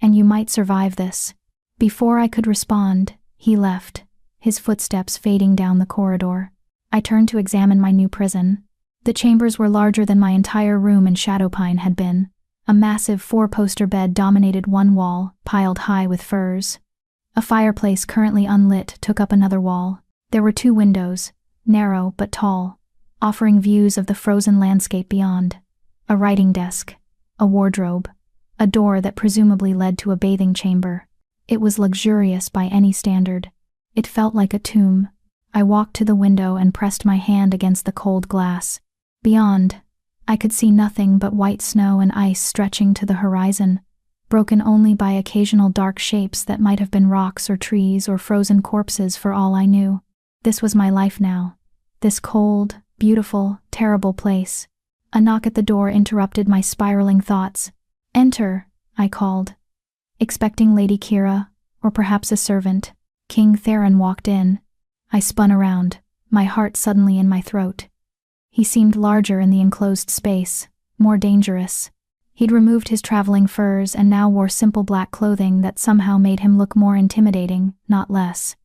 And you might survive this." Before I could respond, he left, his footsteps fading down the corridor. I turned to examine my new prison. The chambers were larger than my entire room in Shadowpine had been. A massive 4-poster bed dominated one wall, piled high with furs. A fireplace currently unlit took up another wall. There were 2 windows, narrow but tall, offering views of the frozen landscape beyond. A writing desk, a wardrobe, a door that presumably led to a bathing chamber. It was luxurious by any standard. It felt like a tomb. I walked to the window and pressed my hand against the cold glass. Beyond, I could see nothing but white snow and ice stretching to the horizon, broken only by occasional dark shapes that might have been rocks or trees or frozen corpses for all I knew. This was my life now. This cold, beautiful, terrible place. A knock at the door interrupted my spiraling thoughts. "Enter," I called, expecting Lady Kira, or perhaps a servant. King Theron walked in. I spun around, my heart suddenly in my throat. He seemed larger in the enclosed space, more dangerous. He'd removed his traveling furs and now wore simple black clothing that somehow made him look more intimidating, not less.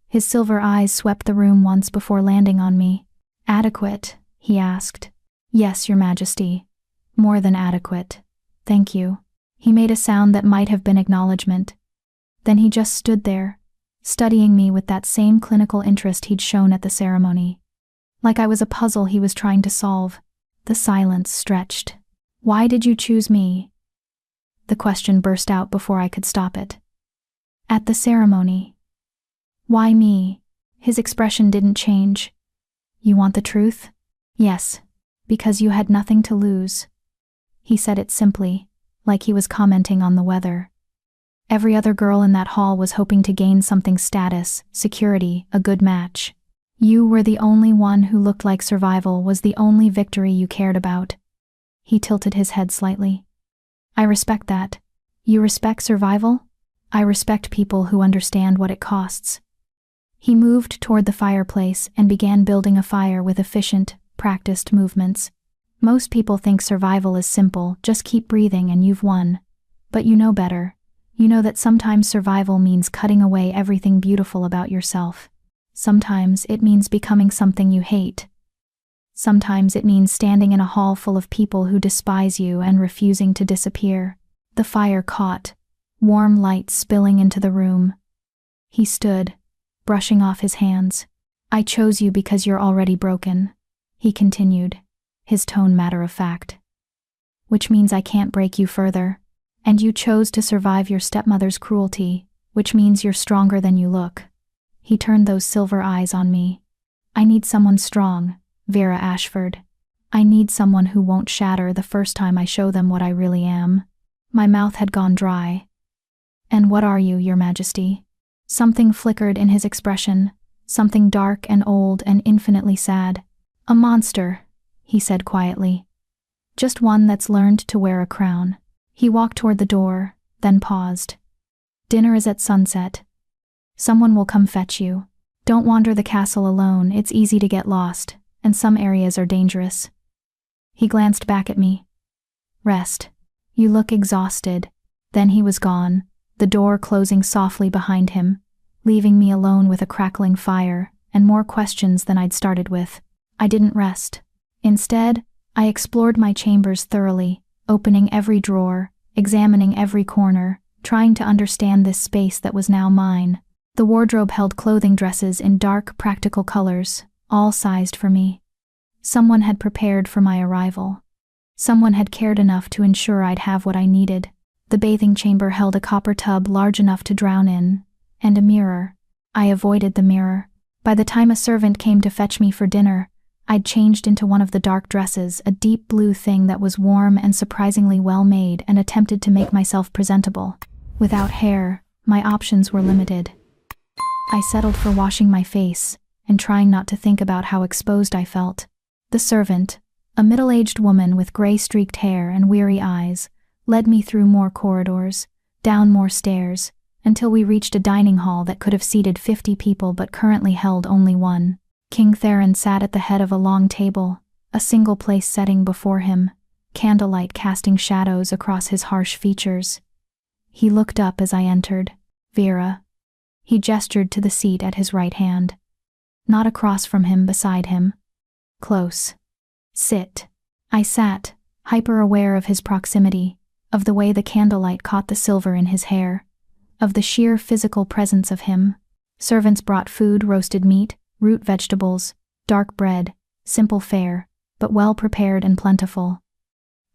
His silver eyes swept the room once before landing on me. "Adequate?" he asked. "Yes, Your Majesty. More than adequate. Thank you." He made a sound that might have been acknowledgement. Then he just stood there, studying me with that same clinical interest he'd shown at the ceremony. Like I was a puzzle he was trying to solve. The silence stretched. "Why did you choose me?" The question burst out before I could stop it. "At the ceremony." "Why me?" His expression didn't change. "You want the truth?" "Yes, because you had nothing to lose." He said it simply, like he was commenting on the weather. Every other girl in that hall was hoping to gain something: status, security, a good match. You were the only one who looked like survival was the only victory you cared about. He tilted his head slightly. "I respect that. You respect survival? I respect people who understand what it costs." He moved toward the fireplace and began building a fire with efficient, practiced movements. "Most people think survival is simple, just keep breathing and you've won. But you know better. You know that sometimes survival means cutting away everything beautiful about yourself. Sometimes it means becoming something you hate. Sometimes it means standing in a hall full of people who despise you and refusing to disappear." The fire caught, warm light spilling into the room. He stood, brushing off his hands. "I chose you because you're already broken," he continued, his tone matter-of-fact. "Which means I can't break you further. And you chose to survive your stepmother's cruelty, which means you're stronger than you look." He turned those silver eyes on me. "I need someone strong, Vera Ashford. I need someone who won't shatter the first time I show them what I really am." My mouth had gone dry. "And what are you, Your Majesty?" Something flickered in his expression, something dark and old and infinitely sad. "A monster," he said quietly. "Just one that's learned to wear a crown." He walked toward the door, then paused. "Dinner is at sunset. Someone will come fetch you. Don't wander the castle alone, it's easy to get lost, and some areas are dangerous." He glanced back at me. "Rest. You look exhausted." Then he was gone, the door closing softly behind him, leaving me alone with a crackling fire and more questions than I'd started with. I didn't rest. Instead, I explored my chambers thoroughly, opening every drawer, examining every corner, trying to understand this space that was now mine. The wardrobe held clothing dresses in dark, practical colors, all sized for me. Someone had prepared for my arrival. Someone had cared enough to ensure I'd have what I needed. The bathing chamber held a copper tub large enough to drown in, and a mirror. I avoided the mirror. By the time a servant came to fetch me for dinner, I'd changed into one of the dark dresses, a deep blue thing that was warm and surprisingly well made, and attempted to make myself presentable. Without hair, my options were limited. I settled for washing my face and trying not to think about how exposed I felt. The servant, a middle-aged woman with gray-streaked hair and weary eyes, led me through more corridors, down more stairs, until we reached a dining hall that could have seated 50 people but currently held only one. King Theron sat at the head of a long table, a single place setting before him, candlelight casting shadows across his harsh features. He looked up as I entered. "Vera." He gestured to the seat at his right hand. Not across from him, beside him. "Close. Sit." I sat, hyper-aware of his proximity, of the way the candlelight caught the silver in his hair, of the sheer physical presence of him. Servants brought food: roasted meat, root vegetables, dark bread, simple fare, but well prepared and plentiful.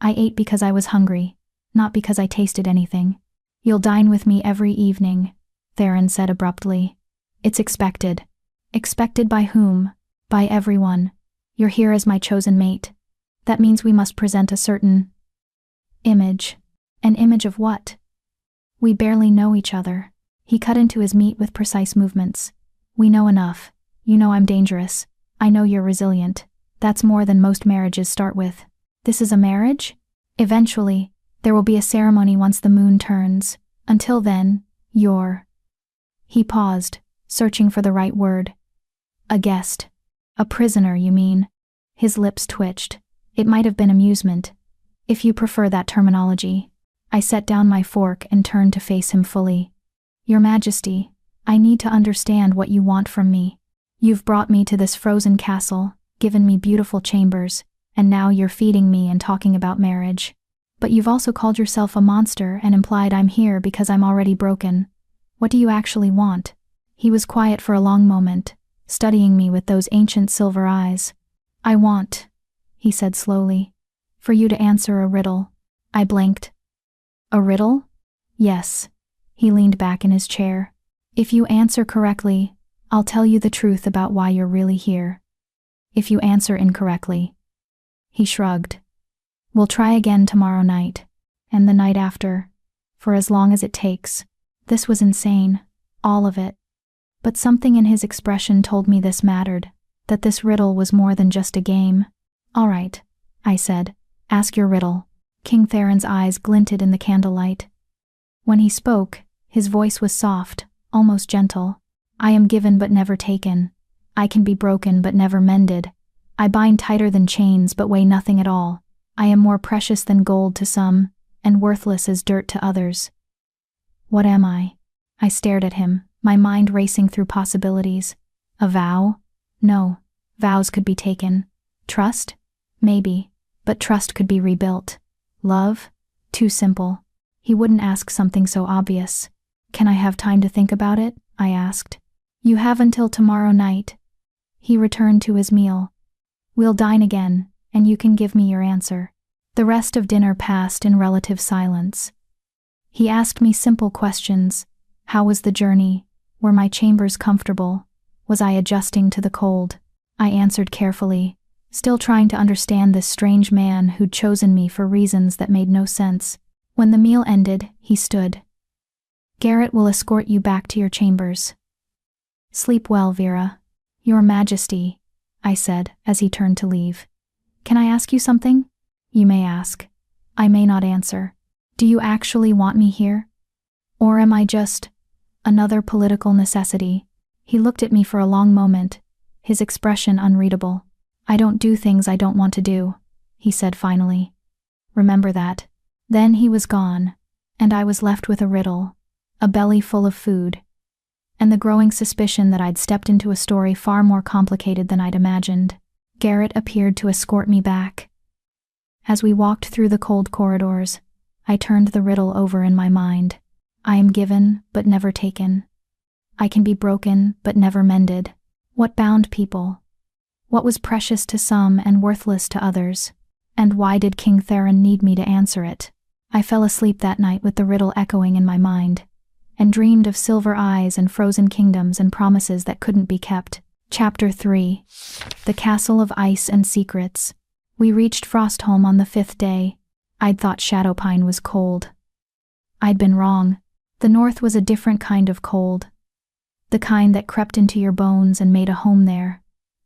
I ate because I was hungry, not because I tasted anything. "You'll dine with me every evening," Theron said abruptly. "It's expected." Expected by whom? By everyone. You're here as my chosen mate. That means we must present a certain image. An image of what? We barely know each other. He cut into his meat with precise movements. We know enough. You know I'm dangerous. I know you're resilient. That's more than most marriages start with. This is a marriage? Eventually, there will be a ceremony once the moon turns. Until then, you're... He paused, searching for the right word. A guest. A prisoner, you mean? His lips twitched. It might have been amusement, if you prefer that terminology. I set down my fork and turned to face him fully. Your Majesty, I need to understand what you want from me. You've brought me to this frozen castle, given me beautiful chambers, and now you're feeding me and talking about marriage. But you've also called yourself a monster and implied I'm here because I'm already broken. What do you actually want? He was quiet for a long moment, studying me with those ancient silver eyes. I want, he said slowly, for you to answer a riddle. I blinked. A riddle? Yes. He leaned back in his chair. If you answer correctly, I'll tell you the truth about why you're really here. If you answer incorrectly. He shrugged. We'll try again tomorrow night, and the night after, for as long as it takes. This was insane, all of it. But something in his expression told me this mattered, that this riddle was more than just a game. All right, I said, ask your riddle. King Theron's eyes glinted in the candlelight. When he spoke, his voice was soft, almost gentle. I am given but never taken. I can be broken but never mended. I bind tighter than chains but weigh nothing at all. I am more precious than gold to some, and worthless as dirt to others. What am I? I stared at him, my mind racing through possibilities. A vow? No, vows could be taken. Trust? Maybe, but trust could be rebuilt. Love? Too simple. He wouldn't ask something so obvious. Can I have time to think about it? I asked. You have until tomorrow night. He returned to his meal. We'll dine again, and you can give me your answer. The rest of dinner passed in relative silence. He asked me simple questions. How was the journey? Were my chambers comfortable? Was I adjusting to the cold? I answered carefully, still trying to understand this strange man who'd chosen me for reasons that made no sense. When the meal ended, he stood. Garrett will escort you back to your chambers. Sleep well, Vera. Your Majesty, I said as he turned to leave. Can I ask you something? You may ask. I may not answer. Do you actually want me here? Or am I just another political necessity? He looked at me for a long moment, his expression unreadable. I don't do things I don't want to do, he said finally. Remember that. Then he was gone, and I was left with a riddle, a belly full of food, and the growing suspicion that I'd stepped into a story far more complicated than I'd imagined. Garrett appeared to escort me back. As we walked through the cold corridors, I turned the riddle over in my mind. I am given, but never taken. I can be broken, but never mended. What bound people? What was precious to some and worthless to others? And why did King Theron need me to answer it? I fell asleep that night with the riddle echoing in my mind, and dreamed of silver eyes and frozen kingdoms and promises that couldn't be kept. Chapter 3. The Castle of Ice and Secrets. We reached Frostholm on the 5th day. I'd thought Shadowpine was cold. I'd been wrong. The north was a different kind of cold. The kind that crept into your bones and made a home there.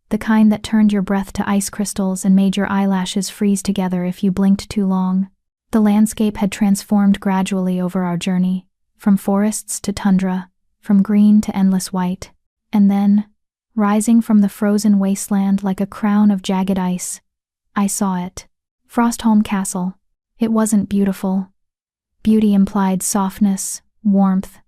The kind that turned your breath to ice crystals and made your eyelashes freeze together if you blinked too long. The landscape had transformed gradually over our journey, from forests to tundra, from green to endless white, and then, rising from the frozen wasteland like a crown of jagged ice, I saw it. Frostholm Castle. It wasn't beautiful. Beauty implied softness, warmth,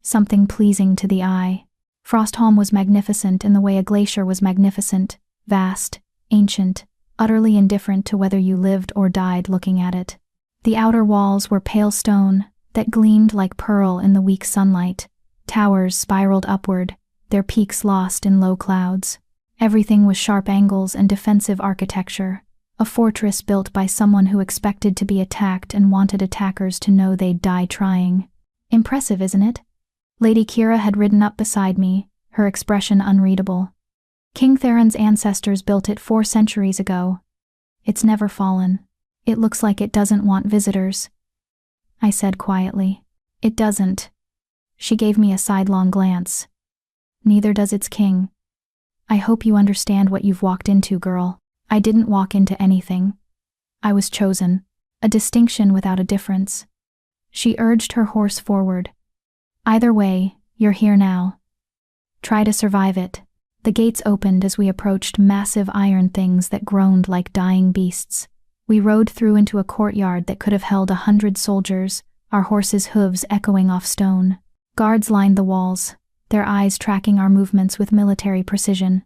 something pleasing to the eye. Frostholm was magnificent in the way a glacier was magnificent, vast, ancient, utterly indifferent to whether you lived or died looking at it. The outer walls were pale stone that gleamed like pearl in the weak sunlight. Towers spiraled upward, their peaks lost in low clouds. Everything was sharp angles and defensive architecture, a fortress built by someone who expected to be attacked and wanted attackers to know they'd die trying. Impressive, isn't it? Lady Kira had ridden up beside me, her expression unreadable. King Theron's ancestors built it 4 centuries ago. It's never fallen. It looks like it doesn't want visitors," I said quietly. "It doesn't." She gave me a sidelong glance. "Neither does its king. I hope you understand what you've walked into, girl. I didn't walk into anything. I was chosen. A distinction without a difference." She urged her horse forward. "Either way, you're here now. Try to survive it." The gates opened as we approached massive iron things that groaned like dying beasts. We rode through into a courtyard that could have held 100 soldiers, our horses' hooves echoing off stone. Guards lined the walls, their eyes tracking our movements with military precision.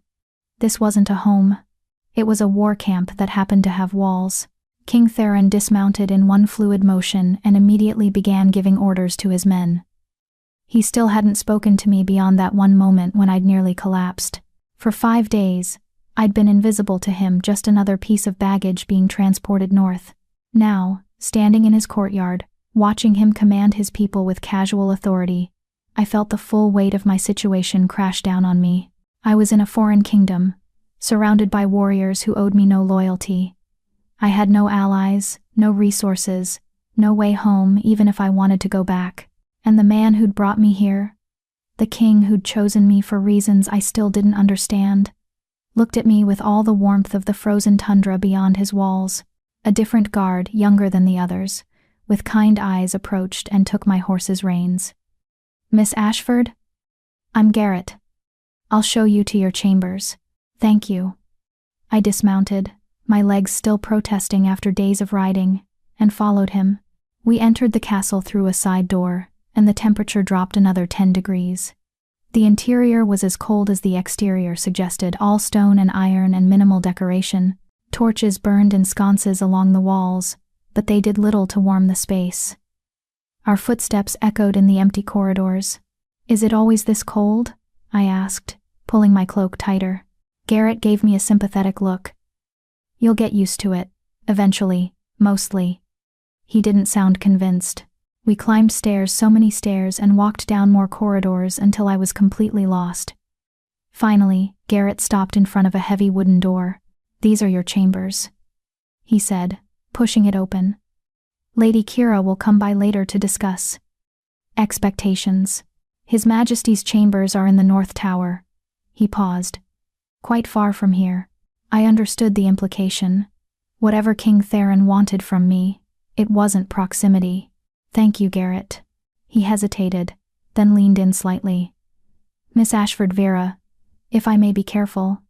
This wasn't a home. It was a war camp that happened to have walls. King Theron dismounted in one fluid motion and immediately began giving orders to his men. He still hadn't spoken to me beyond that one moment when I'd nearly collapsed. For 5 days, I'd been invisible to him, just another piece of baggage being transported north. Now, standing in his courtyard, watching him command his people with casual authority, I felt the full weight of my situation crash down on me. I was in a foreign kingdom, surrounded by warriors who owed me no loyalty. I had no allies, no resources, no way home even if I wanted to go back. And the man who'd brought me here, the king who'd chosen me for reasons I still didn't understand, looked at me with all the warmth of the frozen tundra beyond his walls. A different guard, younger than the others, with kind eyes approached and took my horse's reins. "Miss Ashford? I'm Garrett. I'll show you to your chambers." "Thank you." I dismounted, my legs still protesting after days of riding, and followed him. We entered the castle through a side door, and the temperature dropped another 10 degrees. The interior was as cold as the exterior suggested, all stone and iron and minimal decoration. Torches burned in sconces along the walls, but they did little to warm the space. Our footsteps echoed in the empty corridors. "Is it always this cold?" I asked, pulling my cloak tighter. Garrett gave me a sympathetic look. "You'll get used to it, eventually, mostly." He didn't sound convinced. We climbed stairs, so many stairs, and walked down more corridors until I was completely lost. Finally, Garrett stopped in front of a heavy wooden door. "These are your chambers," he said, pushing it open. "Lady Kira will come by later to discuss expectations. His Majesty's chambers are in the North Tower." He paused. "Quite far from here." I understood the implication. Whatever King Theron wanted from me, it wasn't proximity. "Thank you, Garrett." He hesitated, then leaned in slightly. "Miss Ashford Vera, if I may be careful,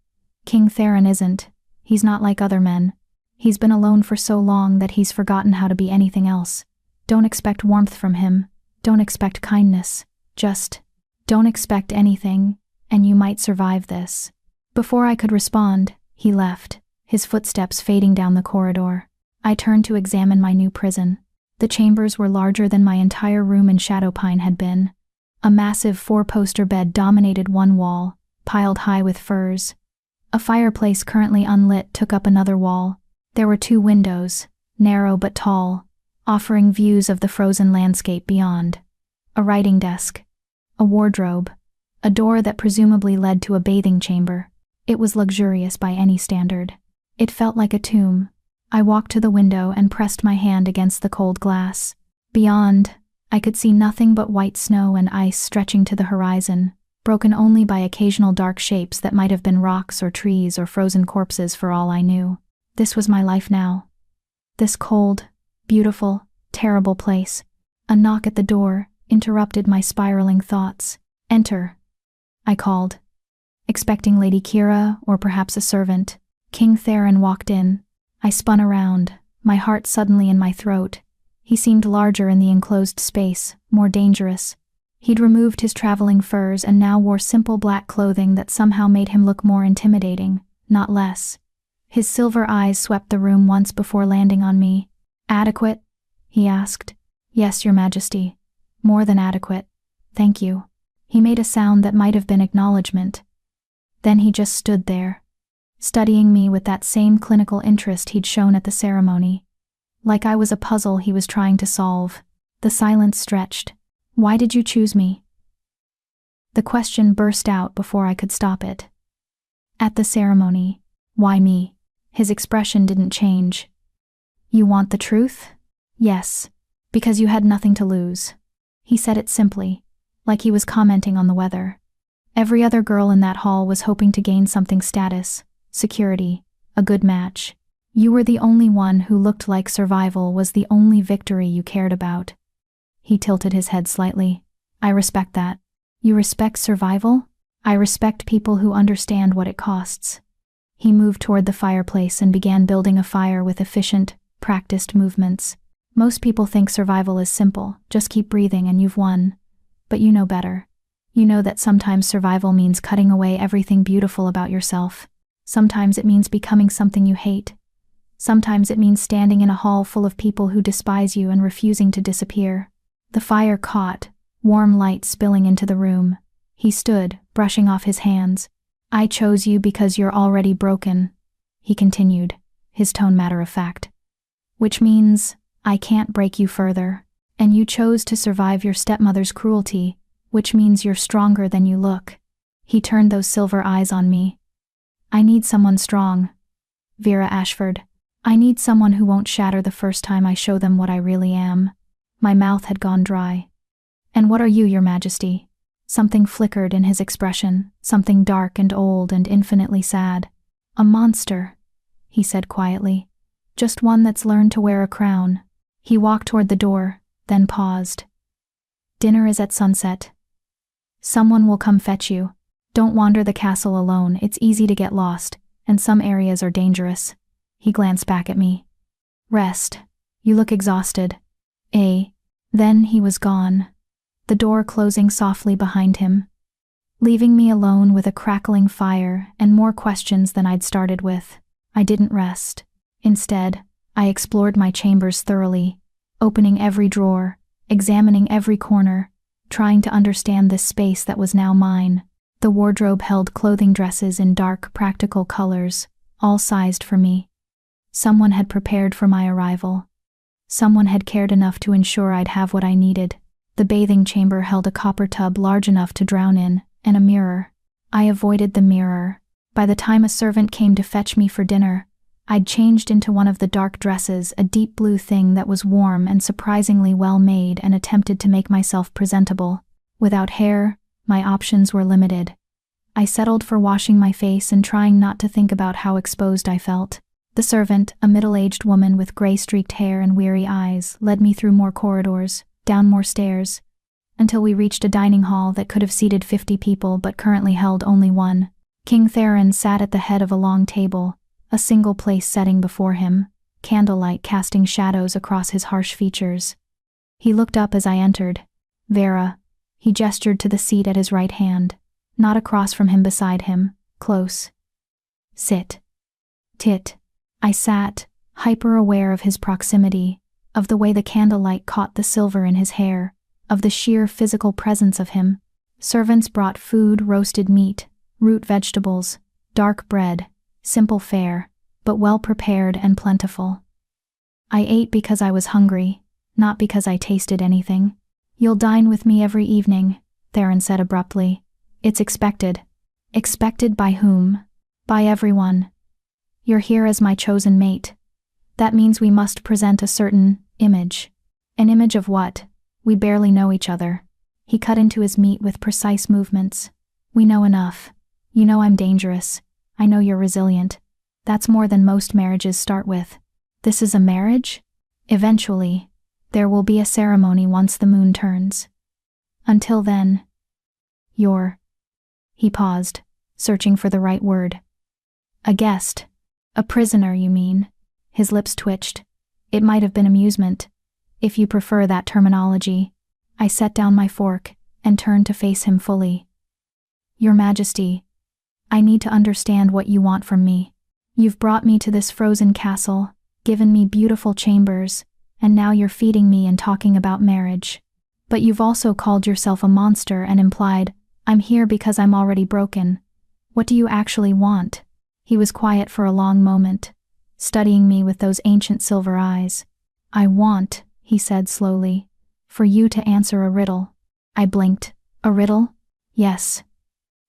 King Theron isn't. He's not like other men. He's been alone for so long that he's forgotten how to be anything else. Don't expect warmth from him. Don't expect kindness. Just don't expect anything, and you might survive this." Before I could respond, he left, his footsteps fading down the corridor. I turned to examine my new prison. The chambers were larger than my entire room in Shadowpine had been. A massive 4-poster bed dominated one wall, piled high with furs. A fireplace currently unlit took up another wall. There were 2 windows, narrow but tall, offering views of the frozen landscape beyond. A writing desk, a wardrobe, a door that presumably led to a bathing chamber. It was luxurious by any standard. It felt like a tomb. I walked to the window and pressed my hand against the cold glass. Beyond, I could see nothing but white snow and ice stretching to the horizon, broken only by occasional dark shapes that might have been rocks or trees or frozen corpses for all I knew. This was my life now. This cold, beautiful, terrible place. A knock at the door interrupted my spiraling thoughts. "Enter," I called, expecting Lady Kira or perhaps a servant. King Theron walked in. I spun around, my heart suddenly in my throat. He seemed larger in the enclosed space, more dangerous. He'd removed his traveling furs and now wore simple black clothing that somehow made him look more intimidating, not less. His silver eyes swept the room once before landing on me. "Adequate?" he asked. "Yes, Your Majesty. More than adequate. Thank you." He made a sound that might have been acknowledgement. Then he just stood there, studying me with that same clinical interest he'd shown at the ceremony. Like I was a puzzle he was trying to solve. The silence stretched. "Why did you choose me?" The question burst out before I could stop it. "At the ceremony. Why me?" His expression didn't change. You want the truth? Yes. Because you had nothing to lose. He said it simply, like he was commenting on the weather. Every other girl in that hall was hoping to gain something: status, security, a good match. You were the only one who looked like survival was the only victory you cared about. He tilted his head slightly. I respect that. You respect survival? I respect people who understand what it costs. He moved toward the fireplace and began building a fire with efficient, practiced movements. Most people think survival is simple, just keep breathing and you've won. But you know better. You know that sometimes survival means cutting away everything beautiful about yourself. Sometimes it means becoming something you hate. Sometimes it means standing in a hall full of people who despise you and refusing to disappear. The fire caught, warm light spilling into the room. He stood, brushing off his hands. I chose you because you're already broken, he continued, his tone matter-of-fact. Which means I can't break you further. And you chose to survive your stepmother's cruelty, which means you're stronger than you look. He turned those silver eyes on me. I need someone strong. Vera Ashford. I need someone who won't shatter the first time I show them what I really am. My mouth had gone dry. And what are you, Your Majesty? Something flickered in his expression, something dark and old and infinitely sad. A monster, he said quietly. Just one that's learned to wear a crown. He walked toward the door, then paused. Dinner is at sunset. Someone will come fetch you. Don't wander the castle alone, it's easy to get lost, and some areas are dangerous. He glanced back at me. Rest. You look exhausted. Then he was gone, the door closing softly behind him, leaving me alone with a crackling fire and more questions than I'd started with. I didn't rest. Instead, I explored my chambers thoroughly, opening every drawer, examining every corner, trying to understand this space that was now mine. The wardrobe held clothing dresses in dark, practical colors, all sized for me. Someone had prepared for my arrival. Someone had cared enough to ensure I'd have what I needed. The bathing chamber held a copper tub large enough to drown in, and a mirror. I avoided the mirror. By the time a servant came to fetch me for dinner, I'd changed into one of the dark dresses, a deep blue thing that was warm and surprisingly well made, and attempted to make myself presentable. Without hair, my options were limited. I settled for washing my face and trying not to think about how exposed I felt. The servant, a middle-aged woman with gray-streaked hair and weary eyes, led me through more corridors, down more stairs, until we reached a dining hall that could have seated 50 people but currently held only one. King Theron sat at the head of a long table, a single place setting before him, candlelight casting shadows across his harsh features. He looked up as I entered. Vera. He gestured to the seat at his right hand, not across from him, beside him, close. Sit. Tit. I sat, hyper-aware of his proximity, of the way the candlelight caught the silver in his hair, of the sheer physical presence of him. Servants brought food, roasted meat, root vegetables, dark bread, simple fare, but well-prepared and plentiful. I ate because I was hungry, not because I tasted anything. You'll dine with me every evening, Theron said abruptly. It's expected. Expected by whom? By everyone. You're here as my chosen mate. That means we must present a certain image. An image of what? We barely know each other. He cut into his meat with precise movements. We know enough. You know I'm dangerous. I know you're resilient. That's more than most marriages start with. This is a marriage? Eventually. There will be a ceremony once the moon turns. Until then, you're... He paused, searching for the right word. A guest. A prisoner, you mean? His lips twitched. It might have been amusement, if you prefer that terminology. I set down my fork and turned to face him fully. Your Majesty, I need to understand what you want from me. You've brought me to this frozen castle, given me beautiful chambers, and now you're feeding me and talking about marriage. But you've also called yourself a monster and implied, I'm here because I'm already broken. What do you actually want? He was quiet for a long moment, studying me with those ancient silver eyes. I want, he said slowly, for you to answer a riddle. I blinked. A riddle? Yes.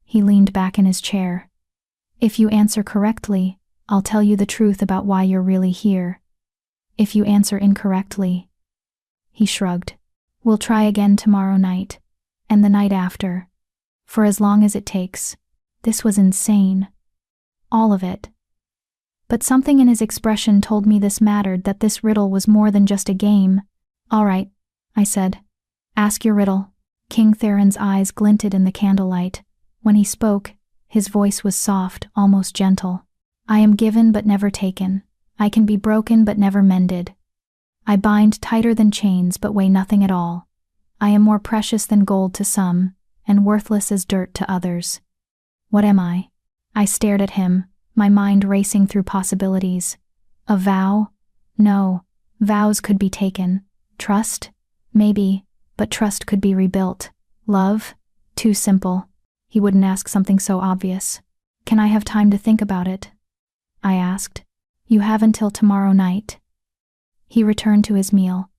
He leaned back in his chair. If you answer correctly, I'll tell you the truth about why you're really here. If you answer incorrectly." He shrugged. "We'll try again tomorrow night, and the night after. For as long as it takes." This was insane. All of it. But something in his expression told me this mattered, that this riddle was more than just a game. "All right," I said. "Ask your riddle." King Theron's eyes glinted in the candlelight. When he spoke, his voice was soft, almost gentle. "I am given but never taken. I can be broken but never mended. I bind tighter than chains but weigh nothing at all. I am more precious than gold to some, and worthless as dirt to others. What am I?" I stared at him, my mind racing through possibilities. A vow? No, vows could be taken. Trust? Maybe, but trust could be rebuilt. Love? Too simple. He wouldn't ask something so obvious. "Can I have time to think about it?" I asked. "You have until tomorrow night." He returned to his meal.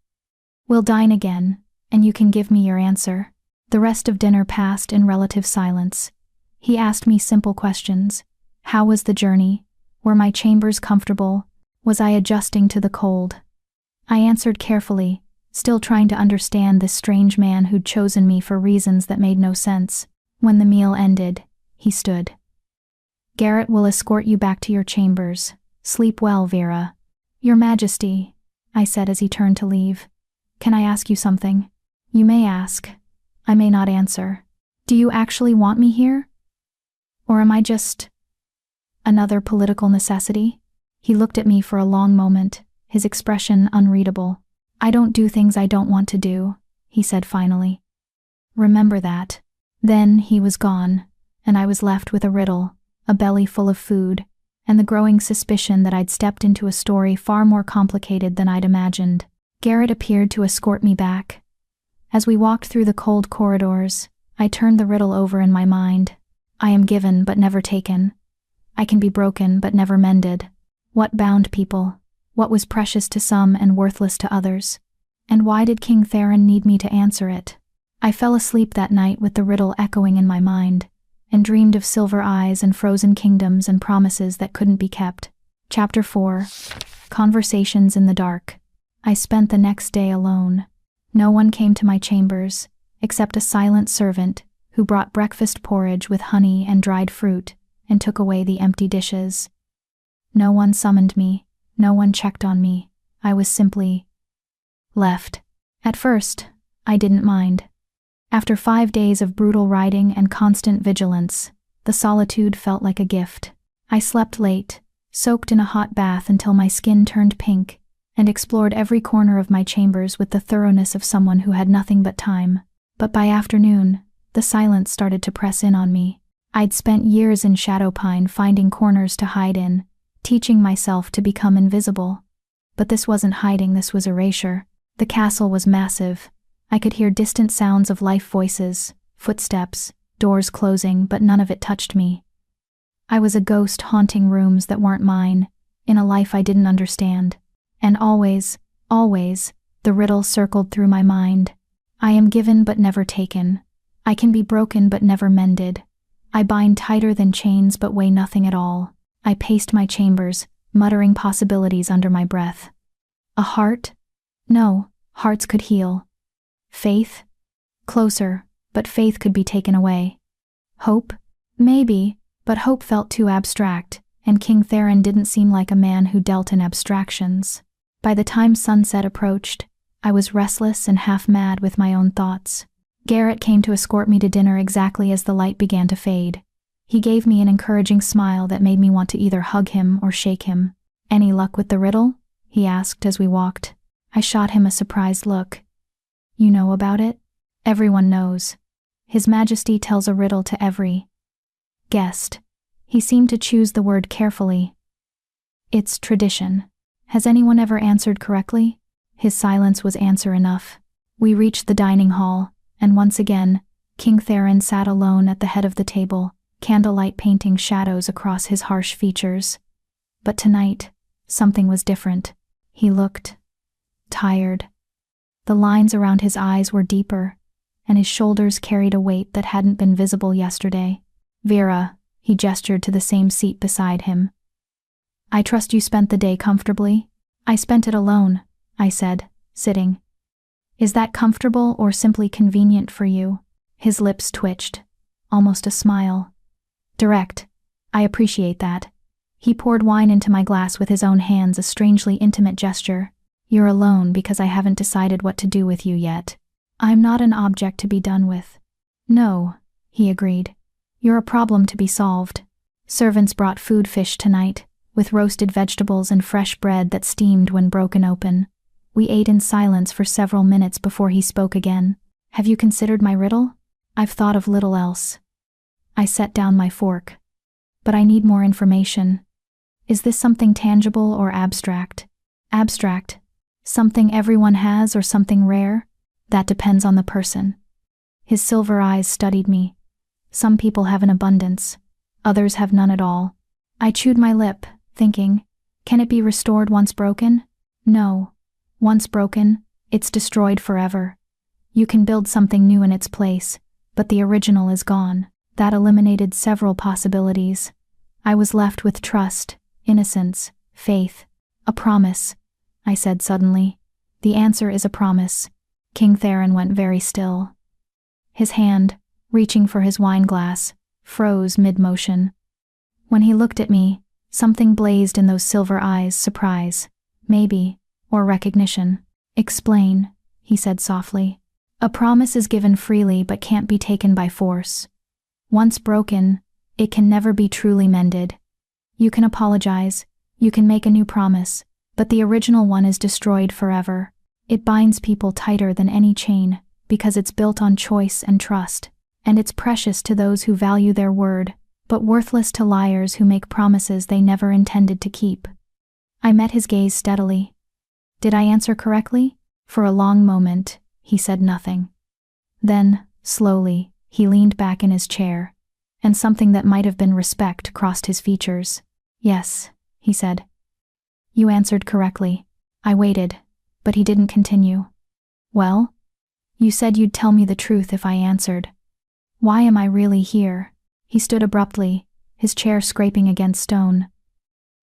"We'll dine again, and you can give me your answer." The rest of dinner passed in relative silence. He asked me simple questions. How was the journey? Were my chambers comfortable? Was I adjusting to the cold? I answered carefully, still trying to understand this strange man who'd chosen me for reasons that made no sense. When the meal ended, he stood. "Garrett will escort you back to your chambers. Sleep well, Vera." "Your Majesty," I said as he turned to leave. "Can I ask you something?" "You may ask. I may not answer." "Do you actually want me here? Or am I just another political necessity?" He looked at me for a long moment, his expression unreadable. "I don't do things I don't want to do," he said finally. "Remember that." Then he was gone, and I was left with a riddle, a belly full of food, and the growing suspicion that I'd stepped into a story far more complicated than I'd imagined. Garrett appeared to escort me back. As we walked through the cold corridors, I turned the riddle over in my mind. I am given but never taken. I can be broken but never mended. What bound people? What was precious to some and worthless to others? And why did King Theron need me to answer it? I fell asleep that night with the riddle echoing in my mind, and dreamed of silver eyes and frozen kingdoms and promises that couldn't be kept. Chapter 4. Conversations in the Dark. I spent the next day alone. No one came to my chambers, except a silent servant who brought breakfast porridge with honey and dried fruit, and took away the empty dishes. No one summoned me, no one checked on me. I was simply left. At first, I didn't mind. After 5 days of brutal riding and constant vigilance, the solitude felt like a gift. I slept late, soaked in a hot bath until my skin turned pink, and explored every corner of my chambers with the thoroughness of someone who had nothing but time. But by afternoon, the silence started to press in on me. I'd spent years in Shadowpine finding corners to hide in, teaching myself to become invisible. But this wasn't hiding, this was erasure. The castle was massive. I could hear distant sounds of life voices, footsteps, doors closing, but none of it touched me. I was a ghost haunting rooms that weren't mine, in a life I didn't understand. And always, the riddle circled through my mind. I am given but never taken. I can be broken but never mended. I bind tighter than chains but weigh nothing at all. I paced my chambers, muttering possibilities under my breath. A heart? No, hearts could heal. Faith? Closer, but faith could be taken away. Hope? Maybe, but hope felt too abstract, and King Theron didn't seem like a man who dealt in abstractions. By the time sunset approached, I was restless and half mad with my own thoughts. Garrett came to escort me to dinner exactly as the light began to fade. He gave me an encouraging smile that made me want to either hug him or shake him. "Any luck with the riddle?" he asked as we walked. I shot him a surprised look. "You know about it?" "Everyone knows. His Majesty tells a riddle to every guest." He seemed to choose the word carefully. "It's tradition. Has anyone ever answered correctly?" His silence was answer enough. We reached the dining hall, and once again, King Theron sat alone at the head of the table, candlelight painting shadows across his harsh features. But tonight, something was different. He looked tired. The lines around his eyes were deeper, and his shoulders carried a weight that hadn't been visible yesterday. "Vera," he gestured to the same seat beside him. I trust you spent the day comfortably? I spent it alone, I said, sitting. Is that comfortable or simply convenient for you? His lips twitched, almost a smile. Direct. I appreciate that. He poured wine into my glass with his own hands, a strangely intimate gesture. You're alone because I haven't decided what to do with you yet. I'm not an object to be done with. No, he agreed. You're a problem to be solved. Servants brought fish tonight, with roasted vegetables and fresh bread that steamed when broken open. We ate in silence for several minutes before he spoke again. Have you considered my riddle? I've thought of little else. I set down my fork. But I need more information. Is this something tangible or abstract? Abstract. Something everyone has or something rare? That depends on the person. His silver eyes studied me. Some people have an abundance. Others have none at all. I chewed my lip, thinking, can it be restored once broken? No. Once broken, it's destroyed forever. You can build something new in its place, but the original is gone. That eliminated several possibilities. I was left with trust, innocence, faith, a promise, I said suddenly. The answer is a promise. King Theron went very still. His hand, reaching for his wine glass, froze mid-motion. When he looked at me, something blazed in those silver eyes, surprise, maybe, or recognition. Explain, he said softly. A promise is given freely but can't be taken by force. Once broken, it can never be truly mended. You can apologize, you can make a new promise, but the original one is destroyed forever. It binds people tighter than any chain, because it's built on choice and trust, and it's precious to those who value their word, but worthless to liars who make promises they never intended to keep. I met his gaze steadily. Did I answer correctly? For a long moment, he said nothing. Then, slowly, he leaned back in his chair, and something that might have been respect crossed his features. Yes, he said. You answered correctly. I waited, but he didn't continue. Well? You said you'd tell me the truth if I answered. Why am I really here? He stood abruptly, his chair scraping against stone.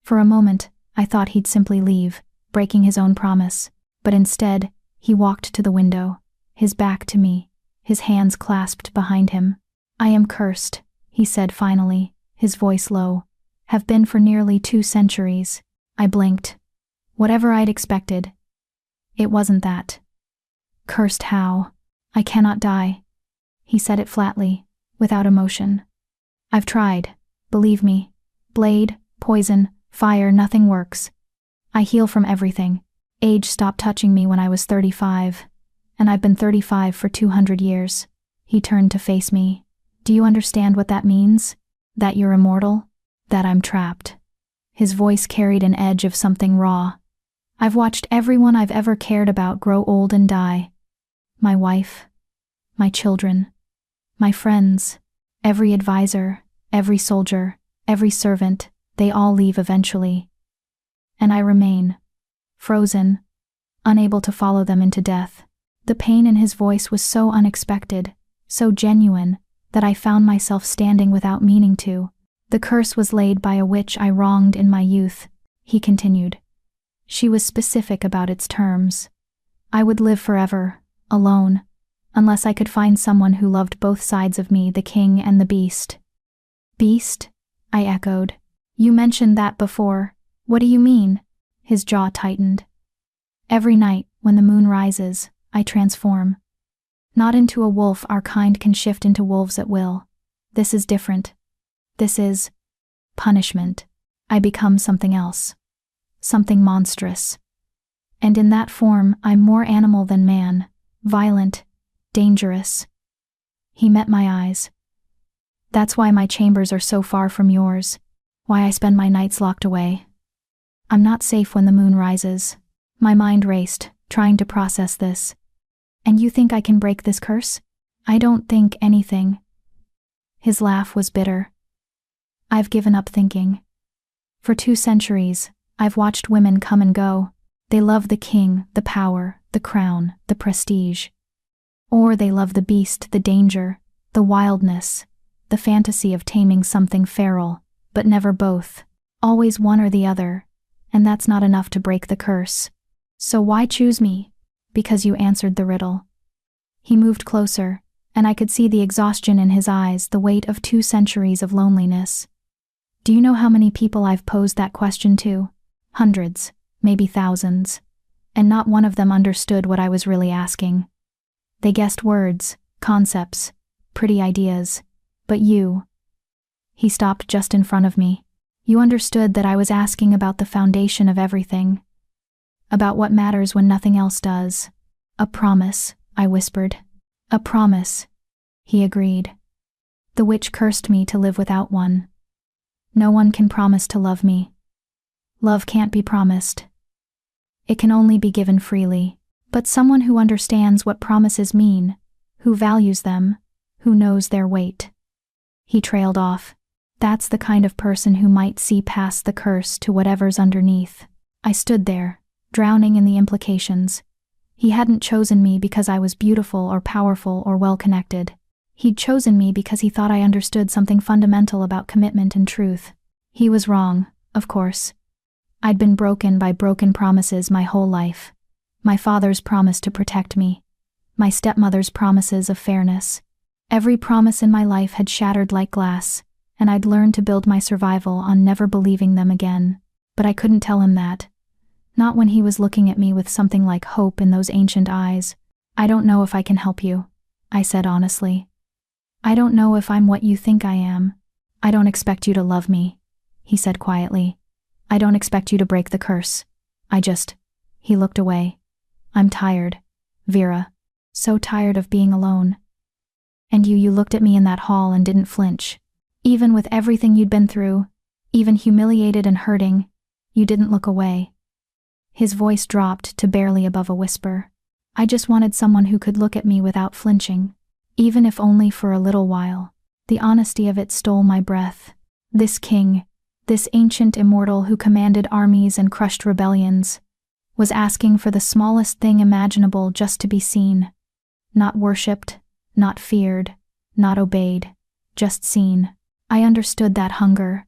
For a moment, I thought he'd simply leave, breaking his own promise, but instead, he walked to the window, his back to me, his hands clasped behind him. I am cursed, he said finally, his voice low. Have been for nearly 2 centuries. I blinked. Whatever I'd expected. It wasn't that. Cursed how? I cannot die. He said it flatly, without emotion. I've tried, believe me. Blade, poison, fire, nothing works. I heal from everything. Age stopped touching me when I was 35, and I've been 35 for 200 years. He turned to face me. Do you understand what that means? That you're immortal? That I'm trapped. His voice carried an edge of something raw. I've watched everyone I've ever cared about grow old and die. My wife, my children, my friends, every advisor, every soldier, every servant, they all leave eventually. And I remain, frozen, unable to follow them into death. The pain in his voice was so unexpected, so genuine, that I found myself standing without meaning to. The curse was laid by a witch I wronged in my youth, he continued. She was specific about its terms. I would live forever, alone, unless I could find someone who loved both sides of me, the king and the beast. Beast? I echoed. You mentioned that before. What do you mean? His jaw tightened. Every night, when the moon rises, I transform. Not into a wolf, our kind can shift into wolves at will. This is different. This is punishment. I become something else. Something monstrous. And in that form, I'm more animal than man, violent, dangerous. He met my eyes. That's why my chambers are so far from yours, why I spend my nights locked away. I'm not safe when the moon rises. My mind raced, trying to process this. And you think I can break this curse? I don't think anything. His laugh was bitter. I've given up thinking. For 2 centuries, I've watched women come and go. They love the king, the power, the crown, the prestige. Or they love the beast, the danger, the wildness, the fantasy of taming something feral, but never both. Always one or the other, and that's not enough to break the curse. So why choose me? Because you answered the riddle. He moved closer, and I could see the exhaustion in his eyes, the weight of 2 centuries of loneliness. Do you know how many people I've posed that question to? Hundreds, maybe thousands. And not one of them understood what I was really asking. They guessed words, concepts, pretty ideas. But you. He stopped just in front of me. You understood that I was asking about the foundation of everything. About what matters when nothing else does. A promise, I whispered. A promise. He agreed. The witch cursed me to live without one. No one can promise to love me. Love can't be promised. It can only be given freely. But someone who understands what promises mean, who values them, who knows their weight. He trailed off. That's the kind of person who might see past the curse to whatever's underneath. I stood there, drowning in the implications. He hadn't chosen me because I was beautiful or powerful or well-connected. He'd chosen me because he thought I understood something fundamental about commitment and truth. He was wrong, of course. I'd been broken by broken promises my whole life. My father's promise to protect me. My stepmother's promises of fairness. Every promise in my life had shattered like glass, and I'd learned to build my survival on never believing them again. But I couldn't tell him that. Not when he was looking at me with something like hope in those ancient eyes. I don't know if I can help you, I said honestly. I don't know if I'm what you think I am. I don't expect you to love me, he said quietly. I don't expect you to break the curse. He looked away. I'm tired, Vera. So tired of being alone. And you looked at me in that hall and didn't flinch. Even with everything you'd been through, even humiliated and hurting, you didn't look away. His voice dropped to barely above a whisper. I just wanted someone who could look at me without flinching, even if only for a little while. The honesty of it stole my breath. This king, this ancient immortal who commanded armies and crushed rebellions, was asking for the smallest thing imaginable just to be seen. Not worshipped, not feared, not obeyed, just seen. I understood that hunger,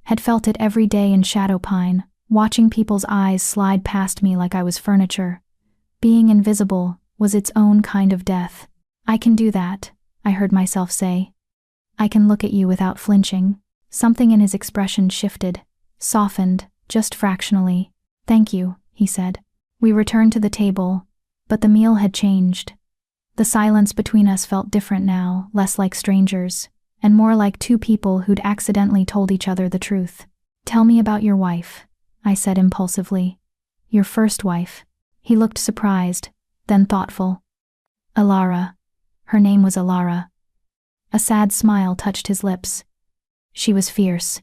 had felt it every day in Shadowpine, watching people's eyes slide past me like I was furniture. Being invisible was its own kind of death. I can do that, I heard myself say. I can look at you without flinching. Something in his expression shifted, softened, just fractionally. Thank you, he said. We returned to the table, but the meal had changed. The silence between us felt different now, less like strangers, and more like 2 people who'd accidentally told each other the truth. Tell me about your wife, I said impulsively. Your first wife. He looked surprised, then thoughtful. Alara. Her name was Alara. A sad smile touched his lips. She was fierce.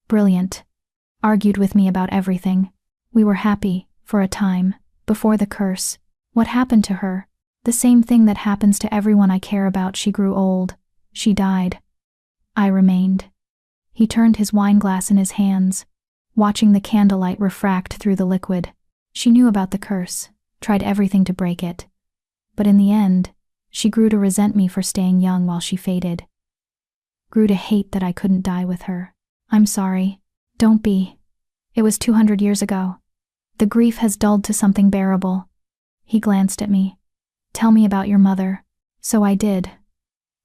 Brilliant. Argued with me about everything. We were happy, for a time, before the curse. What happened to her? The same thing that happens to everyone I care about. She grew old. She died. I remained. He turned his wineglass in his hands, watching the candlelight refract through the liquid. She knew about the curse, tried everything to break it. But in the end, she grew to resent me for staying young while she faded. Grew to hate that I couldn't die with her. I'm sorry. Don't be. It was 200 years ago. The grief has dulled to something bearable. He glanced at me. Tell me about your mother. So I did.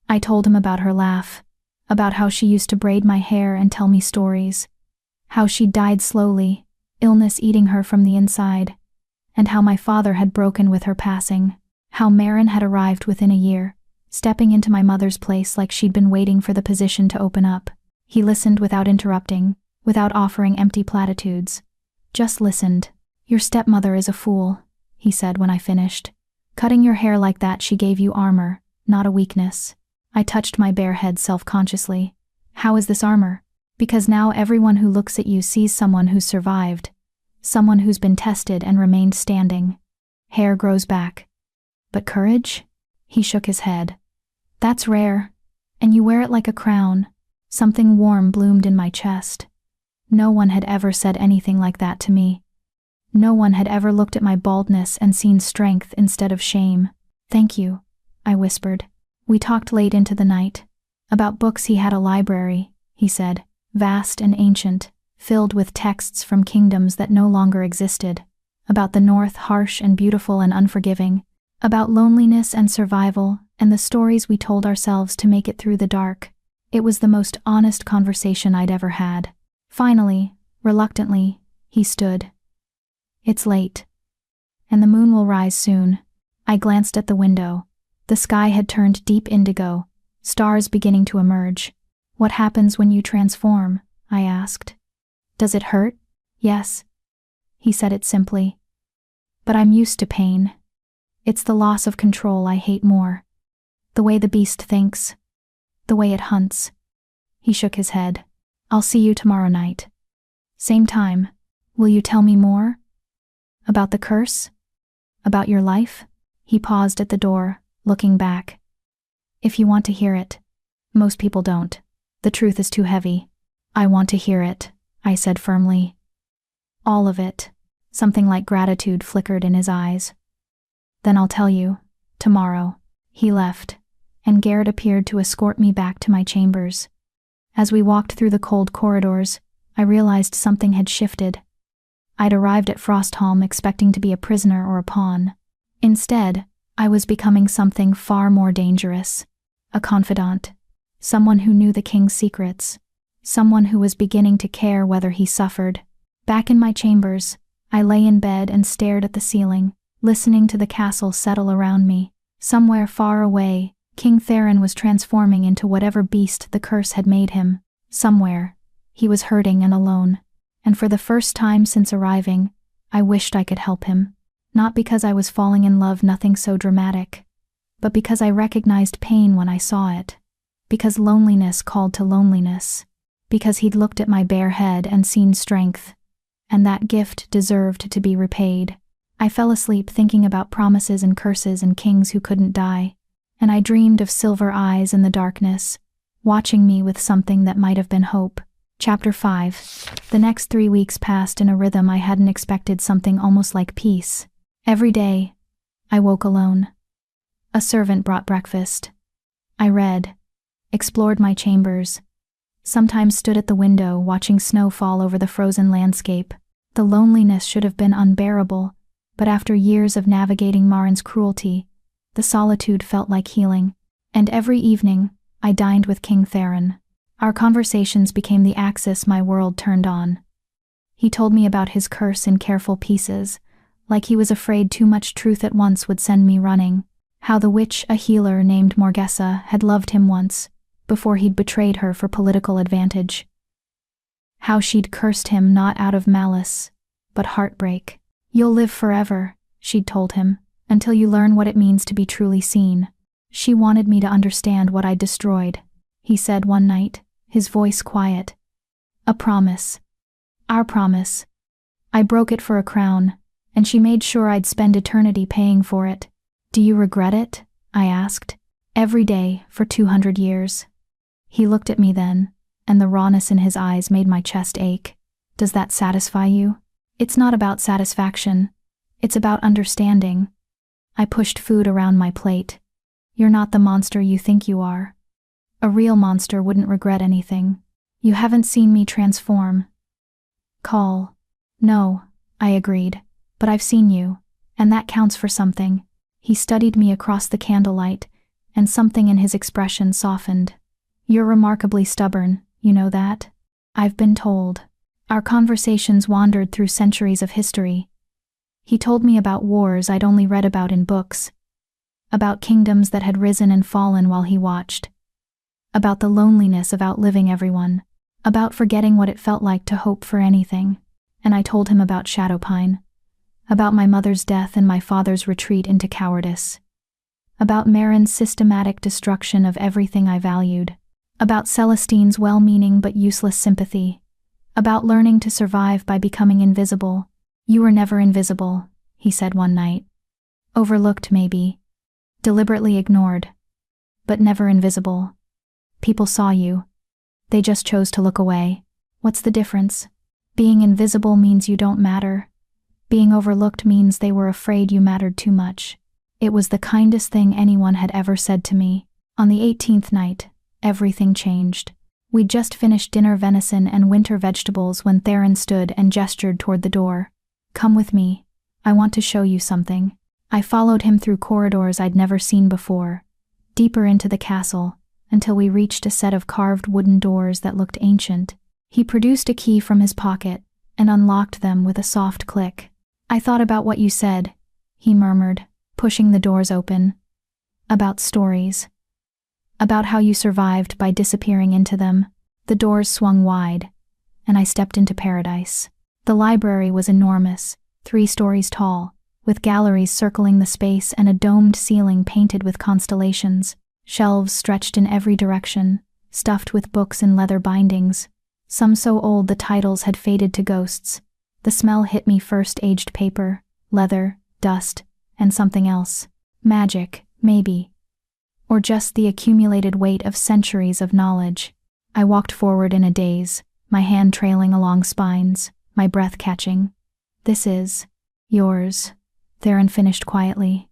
I told him about her laugh, about how she used to braid my hair and tell me stories, how she died slowly, illness eating her from the inside, and how my father had broken with her passing, how Marin had arrived within a year, stepping into my mother's place like she'd been waiting for the position to open up. He listened without interrupting, without offering empty platitudes. Just listened. Your stepmother is a fool, he said when I finished. Cutting your hair like that, she gave you armor, not a weakness. I touched my bare head self-consciously. How is this armor? Because now everyone who looks at you sees someone who's survived, someone who's been tested and remained standing. Hair grows back. But courage? He shook his head. That's rare, and you wear it like a crown. Something warm bloomed in my chest. No one had ever said anything like that to me. No one had ever looked at my baldness and seen strength instead of shame. Thank you, I whispered. We talked late into the night. About books. He had a library, he said, vast and ancient, filled with texts from kingdoms that no longer existed, about the north harsh and beautiful and unforgiving, about loneliness and survival, and the stories we told ourselves to make it through the dark. It was the most honest conversation I'd ever had. Finally, reluctantly, he stood. It's late. And the moon will rise soon. I glanced at the window. The sky had turned deep indigo, stars beginning to emerge. What happens when you transform? I asked. Does it hurt? Yes. He said it simply. But I'm used to pain. It's the loss of control I hate more. The way the beast thinks. The way it hunts. He shook his head. I'll see you tomorrow night. Same time. Will you tell me more? About the curse? About your life? He paused at the door, looking back. If you want to hear it. Most people don't. The truth is too heavy. I want to hear it, I said firmly. All of it. Something like gratitude flickered in his eyes. Then I'll tell you. Tomorrow. He left, and Garrett appeared to escort me back to my chambers. As we walked through the cold corridors, I realized something had shifted. I'd arrived at Frostholm expecting to be a prisoner or a pawn. Instead, I was becoming something far more dangerous. A confidant. Someone who knew the king's secrets. Someone who was beginning to care whether he suffered. Back in my chambers, I lay in bed and stared at the ceiling, listening to the castle settle around me. Somewhere far away, King Theron was transforming into whatever beast the curse had made him. Somewhere, he was hurting and alone. And for the first time since arriving, I wished I could help him. Not because I was falling in love, nothing so dramatic, but because I recognized pain when I saw it. Because loneliness called to loneliness. Because he'd looked at my bare head and seen strength. And that gift deserved to be repaid. I fell asleep thinking about promises and curses and kings who couldn't die. And I dreamed of silver eyes in the darkness, watching me with something that might have been hope. Chapter 5. The next 3 weeks passed in a rhythm I hadn't expected, something almost like peace. Every day, I woke alone. A servant brought breakfast. I read, explored my chambers, sometimes stood at the window watching snow fall over the frozen landscape. The loneliness should have been unbearable, but after years of navigating Marin's cruelty, the solitude felt like healing. And every evening, I dined with King Theron. Our conversations became the axis my world turned on. He told me about his curse in careful pieces, like he was afraid too much truth at once would send me running. How the witch, a healer named Morueala, had loved him once, before he'd betrayed her for political advantage. How she'd cursed him not out of malice, but heartbreak. You'll live forever, she'd told him, until you learn what it means to be truly seen. She wanted me to understand what I'd destroyed, he said one night, his voice quiet. A promise. Our promise. I broke it for a crown, and she made sure I'd spend eternity paying for it. Do you regret it? I asked. Every day, for 200 years. He looked at me then, and the rawness in his eyes made my chest ache. Does that satisfy you? It's not about satisfaction. It's about understanding. I pushed food around my plate. You're not the monster you think you are. A real monster wouldn't regret anything. You haven't seen me transform. Call. No, I agreed, but I've seen you, and that counts for something. He studied me across the candlelight, and something in his expression softened. You're remarkably stubborn, you know that? I've been told. Our conversations wandered through centuries of history. He told me about wars I'd only read about in books, about kingdoms that had risen and fallen while he watched, about the loneliness of outliving everyone, about forgetting what it felt like to hope for anything. And I told him about Shadowpine, about my mother's death and my father's retreat into cowardice, about Marin's systematic destruction of everything I valued, about Celestine's well-meaning but useless sympathy, about learning to survive by becoming invisible. You were never invisible, he said one night. Overlooked maybe, deliberately ignored, but never invisible. People saw you. They just chose to look away. What's the difference? Being invisible means you don't matter. Being overlooked means they were afraid you mattered too much. It was the kindest thing anyone had ever said to me. On the 18th night, everything changed. We'd just finished dinner venison and winter vegetables when Theron stood and gestured toward the door. "Come with me. I want to show you something." I followed him through corridors I'd never seen before, deeper into the castle, until we reached a set of carved wooden doors that looked ancient. He produced a key from his pocket and unlocked them with a soft click. "I thought about what you said," he murmured, pushing the doors open. "About stories. About how you survived by disappearing into them." The doors swung wide, and I stepped into paradise. The library was enormous, 3 stories tall, with galleries circling the space and a domed ceiling painted with constellations. Shelves stretched in every direction, stuffed with books in leather bindings, some so old the titles had faded to ghosts. The smell hit me first: aged paper, leather, dust, and something else. Magic, maybe. Or just the accumulated weight of centuries of knowledge. I walked forward in a daze, my hand trailing along spines, my breath catching. "This is yours," Theron finished quietly.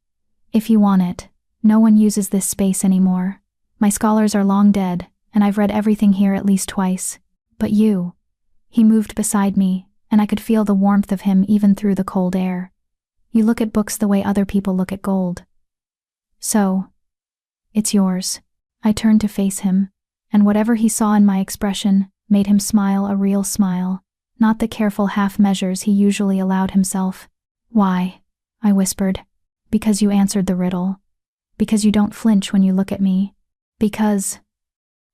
"If you want it. No one uses this space anymore. My scholars are long dead, and I've read everything here at least twice. But you." He moved beside me, and I could feel the warmth of him even through the cold air. "You look at books the way other people look at gold. So, it's yours." I turned to face him, and whatever he saw in my expression made him smile a real smile, not the careful half measures he usually allowed himself. "Why?" I whispered. "Because you answered the riddle. Because you don't flinch when you look at me. Because—"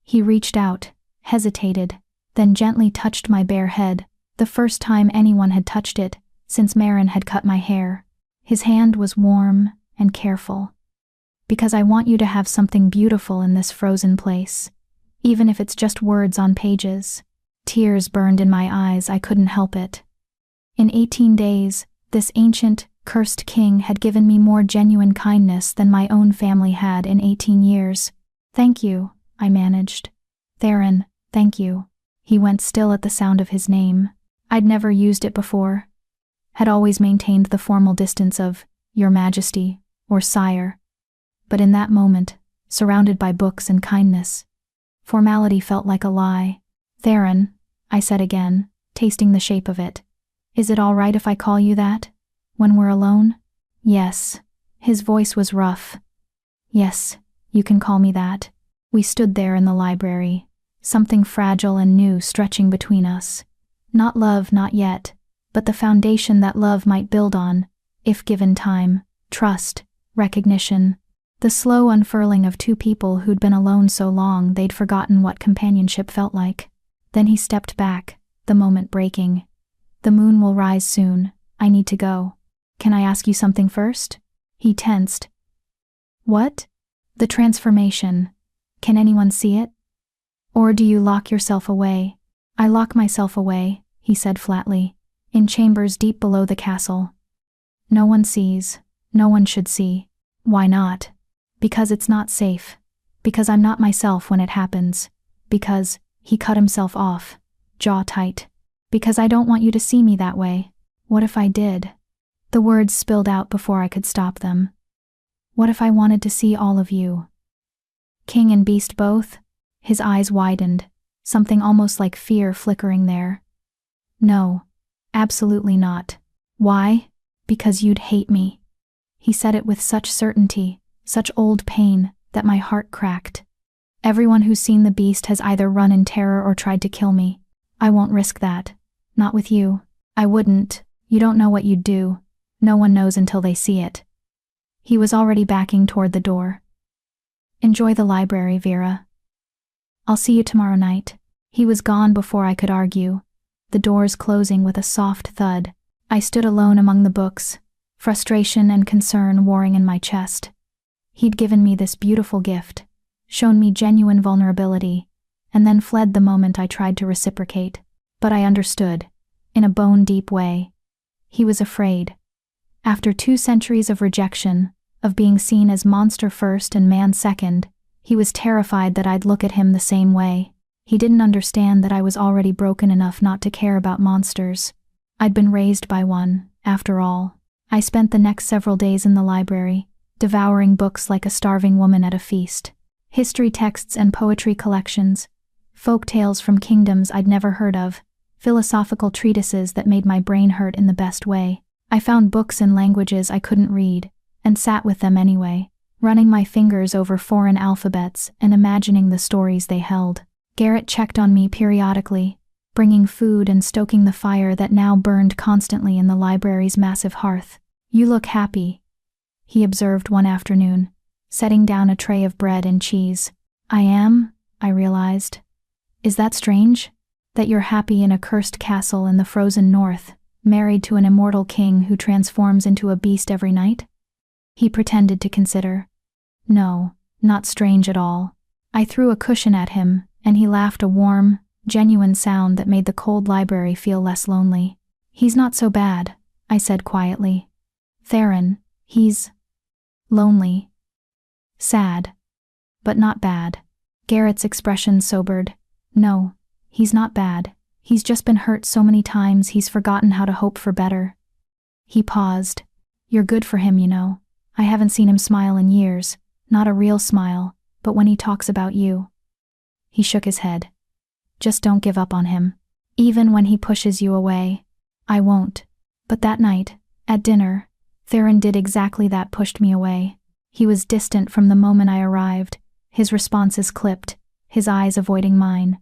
He reached out, hesitated, then gently touched my bare head, the first time anyone had touched it since Marin had cut my hair. His hand was warm and careful. "Because I want you to have something beautiful in this frozen place, even if it's just words on pages." Tears burned in my eyes, I couldn't help it. In 18 days, this ancient, cursed king had given me more genuine kindness than my own family had in 18 years. "Thank you," I managed. "Theron, thank you." He went still at the sound of his name. I'd never used it before. Had always maintained the formal distance of "Your Majesty" or "Sire." But in that moment, surrounded by books and kindness, formality felt like a lie. "Theron," I said again, tasting the shape of it. "Is it all right if I call you that? When we're alone?" "Yes." His voice was rough. "Yes, you can call me that." We stood there in the library, something fragile and new stretching between us. Not love, not yet, but the foundation that love might build on, if given time, trust, recognition. The slow unfurling of 2 people who'd been alone so long they'd forgotten what companionship felt like. Then he stepped back, the moment breaking. "The moon will rise soon. I need to go. Can I ask you something first?" He tensed. "What?" "The transformation. Can anyone see it? Or do you lock yourself away?" "I lock myself away," he said flatly, "in chambers deep below the castle. No one sees. No one should see." "Why not?" "Because it's not safe. Because I'm not myself when it happens. Because—" he cut himself off, jaw tight. "Because I don't want you to see me that way." What if I did? The words spilled out before I could stop them. What if I wanted to see all of you? King and beast both? His eyes widened, something almost like fear flickering there. "No, absolutely not." "Why?" "Because you'd hate me." He said it with such certainty, such old pain, that my heart cracked. "Everyone who's seen the beast has either run in terror or tried to kill me. I won't risk that. Not with you. I wouldn't. You don't know what you'd do. No one knows until they see it." He was already backing toward the door. "Enjoy the library, Vera. I'll see you tomorrow night." He was gone before I could argue, the doors closing with a soft thud. I stood alone among the books, frustration and concern warring in my chest. He'd given me this beautiful gift, shown me genuine vulnerability, and then fled the moment I tried to reciprocate. But I understood, in a bone-deep way. He was afraid. After 2 centuries of rejection, of being seen as monster first and man second, he was terrified that I'd look at him the same way. He didn't understand that I was already broken enough not to care about monsters. I'd been raised by one, after all. I spent the next several days in the library, devouring books like a starving woman at a feast. History texts and poetry collections, folk tales from kingdoms I'd never heard of, philosophical treatises that made my brain hurt in the best way. I found books in languages I couldn't read, and sat with them anyway, running my fingers over foreign alphabets and imagining the stories they held. Garrett checked on me periodically, bringing food and stoking the fire that now burned constantly in the library's massive hearth. "You look happy," he observed one afternoon, setting down a tray of bread and cheese. "I am," I realized. "Is that strange? That you're happy in a cursed castle in the frozen north, married to an immortal king who transforms into a beast every night?" He pretended to consider. "No, not strange at all." I threw a cushion at him, and he laughed, a warm, genuine sound that made the cold library feel less lonely. "He's not so bad," I said quietly. "Theron, he's lonely. Sad. But not bad." Garrett's expression sobered. "No, he's not bad. He's just been hurt so many times he's forgotten how to hope for better." He paused. "You're good for him, you know. I haven't seen him smile in years, not a real smile, but when he talks about you." He shook his head. "Just don't give up on him. Even when he pushes you away." "I won't." But that night, at dinner, Theron did exactly that, pushed me away. He was distant from the moment I arrived, his responses clipped, his eyes avoiding mine.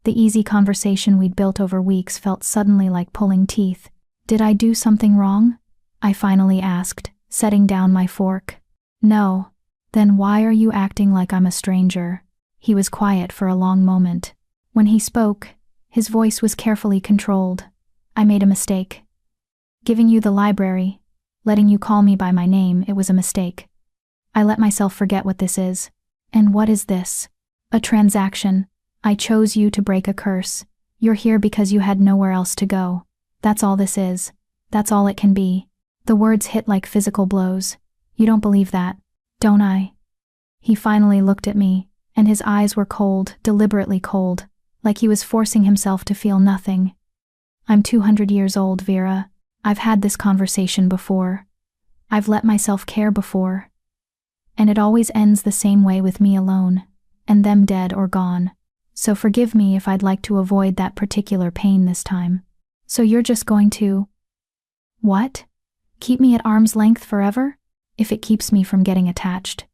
The easy conversation we'd built over weeks felt suddenly like pulling teeth. "Did I do something wrong?" I finally asked, setting down my fork. "No." "Then why are you acting like I'm a stranger?" He was quiet for a long moment. When he spoke, his voice was carefully controlled. "I made a mistake. Giving you the library, letting you call me by my name, it was a mistake. I let myself forget what this is." "And what is this?" "A transaction. I chose you to break a curse. You're here because you had nowhere else to go. That's all this is. That's all it can be." The words hit like physical blows. "You don't believe that, don't I?" He finally looked at me, and his eyes were cold, deliberately cold, like he was forcing himself to feel nothing. "I'm 200 years old, Vera. I've had this conversation before. I've let myself care before. And it always ends the same way with me alone, and them dead or gone. So forgive me if I'd like to avoid that particular pain this time." "So you're just going to—" "What? Keep me at arm's length forever?" "If it keeps me from getting attached."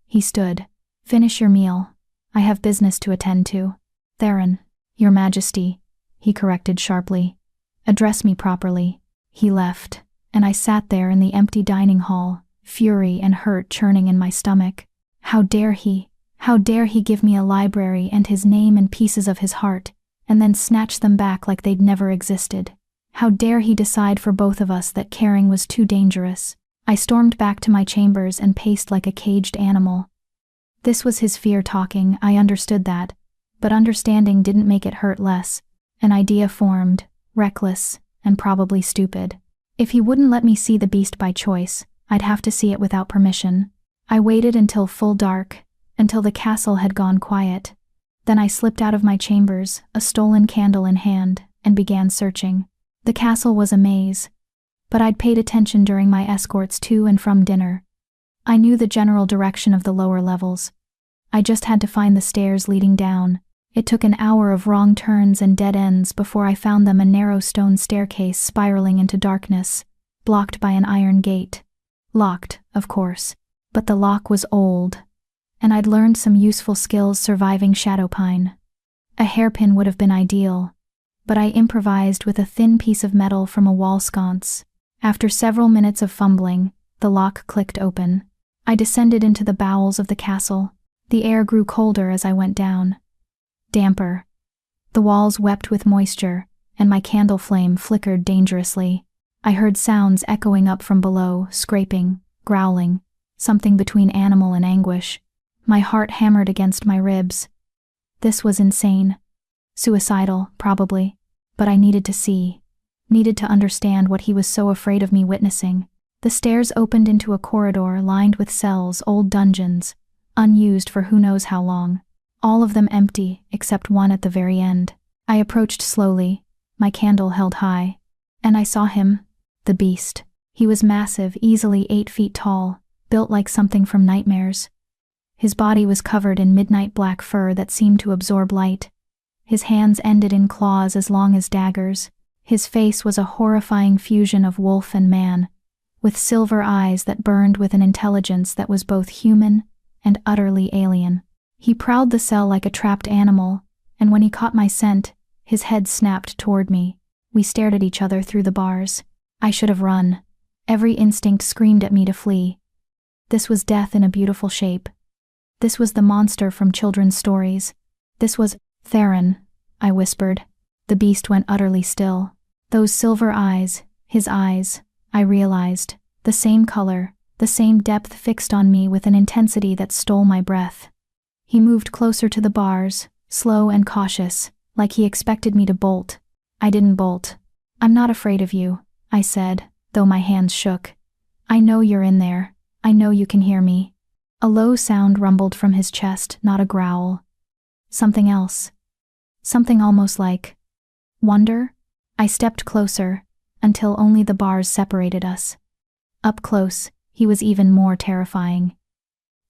He stood. "Finish your meal. I have business to attend to." "Theron." "Your Majesty," he corrected sharply. "Address me properly." He left, and I sat there in the empty dining hall, fury and hurt churning in my stomach. How dare he? How dare he give me a library and his name and pieces of his heart, and then snatch them back like they'd never existed? How dare he decide for both of us that caring was too dangerous? I stormed back to my chambers and paced like a caged animal. This was his fear talking, I understood that, but understanding didn't make it hurt less. An idea formed, reckless, and probably stupid. If he wouldn't let me see the beast by choice, I'd have to see it without permission. I waited until full dark, until the castle had gone quiet. Then I slipped out of my chambers, a stolen candle in hand, and began searching. The castle was a maze, but I'd paid attention during my escorts to and from dinner. I knew the general direction of the lower levels. I just had to find the stairs leading down. It took an hour of wrong turns and dead ends before I found them, a narrow stone staircase spiraling into darkness, blocked by an iron gate. Locked, of course, but the lock was old, and I'd learned some useful skills surviving Shadowpine. A hairpin would have been ideal, but I improvised with a thin piece of metal from a wall sconce. After several minutes of fumbling, the lock clicked open. I descended into the bowels of the castle. The air grew colder as I went down. Damper. The walls wept with moisture, and my candle flame flickered dangerously. I heard sounds echoing up from below, scraping, growling, something between animal and anguish. My heart hammered against my ribs. This was insane. Suicidal, probably, but I needed to see, needed to understand what he was so afraid of me witnessing. The stairs opened into a corridor lined with cells, old dungeons, unused for who knows how long. All of them empty, except one at the very end. I approached slowly, my candle held high, and I saw him, the beast. He was massive, easily 8 feet tall, built like something from nightmares. His body was covered in midnight black fur that seemed to absorb light, His hands ended in claws as long as daggers. His face was a horrifying fusion of wolf and man, with silver eyes that burned with an intelligence that was both human and utterly alien. He prowled the cell like a trapped animal, and when he caught my scent, his head snapped toward me. We stared at each other through the bars. I should have run. Every instinct screamed at me to flee. This was death in a beautiful shape. This was the monster from children's stories. This was Theron, I whispered. The beast went utterly still. Those silver eyes, his eyes, I realized, the same color, the same depth fixed on me with an intensity that stole my breath. He moved closer to the bars, slow and cautious, like he expected me to bolt. I didn't bolt. "I'm not afraid of you," I said, though my hands shook. "I know you're in there. I know you can hear me." A low sound rumbled from his chest, not a growl. Something else. Something almost like wonder? I stepped closer, until only the bars separated us. Up close, he was even more terrifying.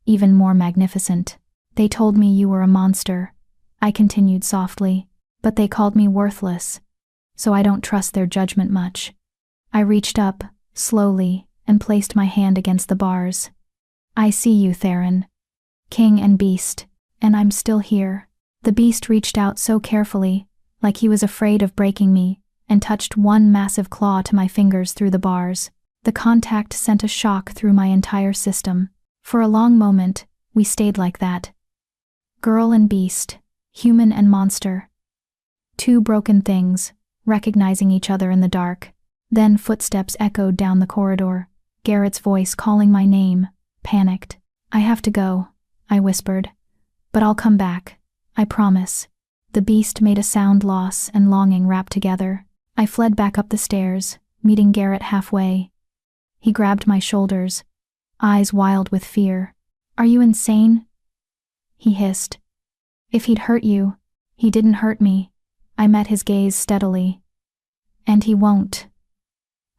Even more magnificent. "They told me you were a monster," I continued softly, "but they called me worthless, so I don't trust their judgment much." I reached up, slowly, and placed my hand against the bars. "I see you, Theron. King and beast, and I'm still here." The beast reached out so carefully, like he was afraid of breaking me, and touched one massive claw to my fingers through the bars. The contact sent a shock through my entire system. For a long moment, we stayed like that. Girl and beast, human and monster. Two broken things, recognizing each other in the dark. Then footsteps echoed down the corridor, Garrett's voice calling my name, panicked. "I have to go," I whispered. "But I'll come back, I promise." The beast made a sound loss and longing wrapped together. I fled back up the stairs, meeting Garrett halfway. He grabbed my shoulders, eyes wild with fear. "Are you insane?" he hissed. "If he'd hurt you, he didn't hurt me." I met his gaze steadily. "And he won't."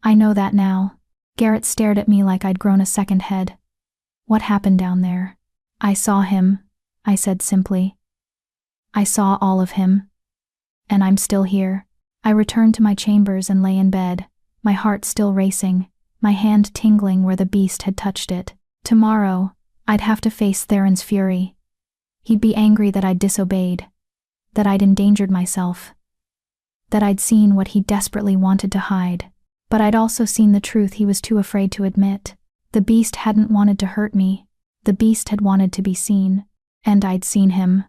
"I know that now." Garrett stared at me like I'd grown a second head. "What happened down there?" "I saw him," I said simply. "I saw all of him. And I'm still here." I returned to my chambers and lay in bed, my heart still racing, my hand tingling where the beast had touched it. Tomorrow, I'd have to face Theron's fury. He'd be angry that I'd disobeyed, that I'd endangered myself, that I'd seen what he desperately wanted to hide. But I'd also seen the truth he was too afraid to admit. The beast hadn't wanted to hurt me. The beast had wanted to be seen. And I'd seen him.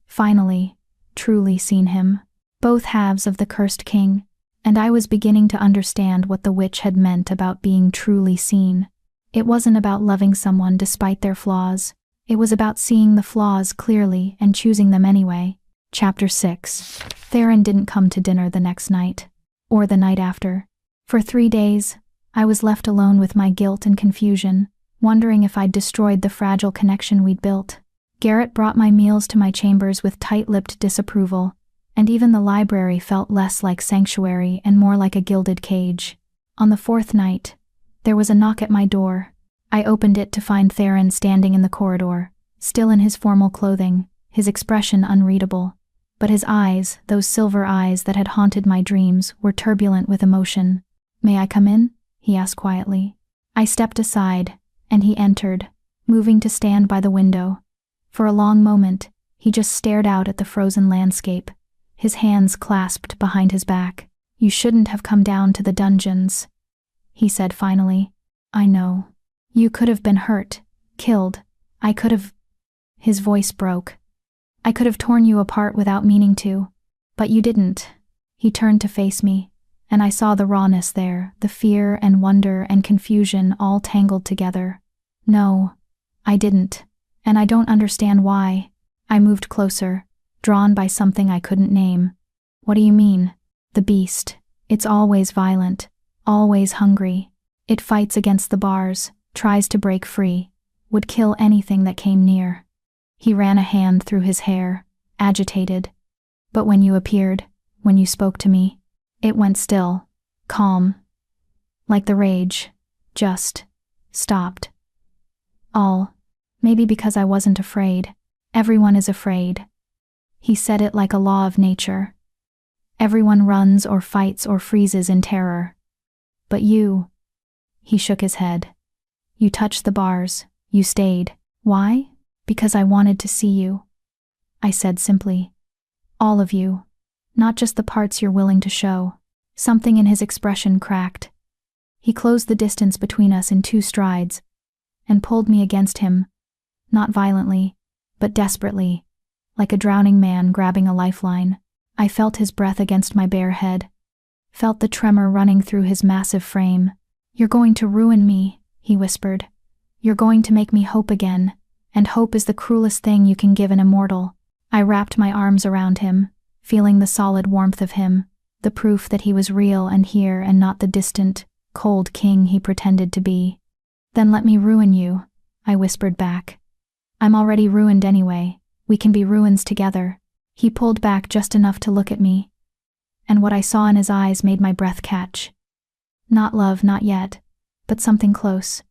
Finally, truly seen him. Both halves of the cursed king, and I was beginning to understand what the witch had meant about being truly seen. It wasn't about loving someone despite their flaws. It was about seeing the flaws clearly and choosing them anyway. Chapter 6. Theron didn't come to dinner the next night, or the night after. For 3 days, I was left alone with my guilt and confusion, wondering if I'd destroyed the fragile connection we'd built. Garrett brought my meals to my chambers with tight-lipped disapproval, and even the library felt less like sanctuary and more like a gilded cage. On the 4th night, there was a knock at my door. I opened it to find Theron standing in the corridor, still in his formal clothing, his expression unreadable. But his eyes, those silver eyes that had haunted my dreams, were turbulent with emotion. "May I come in?" he asked quietly. I stepped aside, and he entered, moving to stand by the window. For a long moment, he just stared out at the frozen landscape, his hands clasped behind his back. "You shouldn't have come down to the dungeons," he said finally. "I know. You could have been hurt, killed. I could have..." His voice broke. "I could have torn you apart without meaning to. But you didn't." He turned to face me, and I saw the rawness there, the fear and wonder and confusion all tangled together. "No, I didn't. And I don't understand why." I moved closer, drawn by something I couldn't name. "What do you mean?" "The beast. It's always violent, always hungry. It fights against the bars, tries to break free, would kill anything that came near." He ran a hand through his hair, agitated. "But when you appeared, when you spoke to me, it went still, calm. Like the rage, just stopped. All. Maybe because I wasn't afraid. Everyone is afraid." He said it like a law of nature. Everyone runs or fights or freezes in terror. But you, he shook his head. You touched the bars, you stayed. Why? Because I wanted to see you. I said simply. All of you. Not just the parts you're willing to show. Something in his expression cracked. He closed the distance between us in 2 strides, and pulled me against him, not violently, but desperately, like a drowning man grabbing a lifeline. I felt his breath against my bare head, felt the tremor running through his massive frame. You're going to ruin me, he whispered. You're going to make me hope again, and hope is the cruelest thing you can give an immortal. I wrapped my arms around him, feeling the solid warmth of him, the proof that he was real and here and not the distant, cold king he pretended to be. Then let me ruin you, I whispered back. I'm already ruined anyway. We can be ruins together. He pulled back just enough to look at me, and what I saw in his eyes made my breath catch. Not love, not yet, but something close.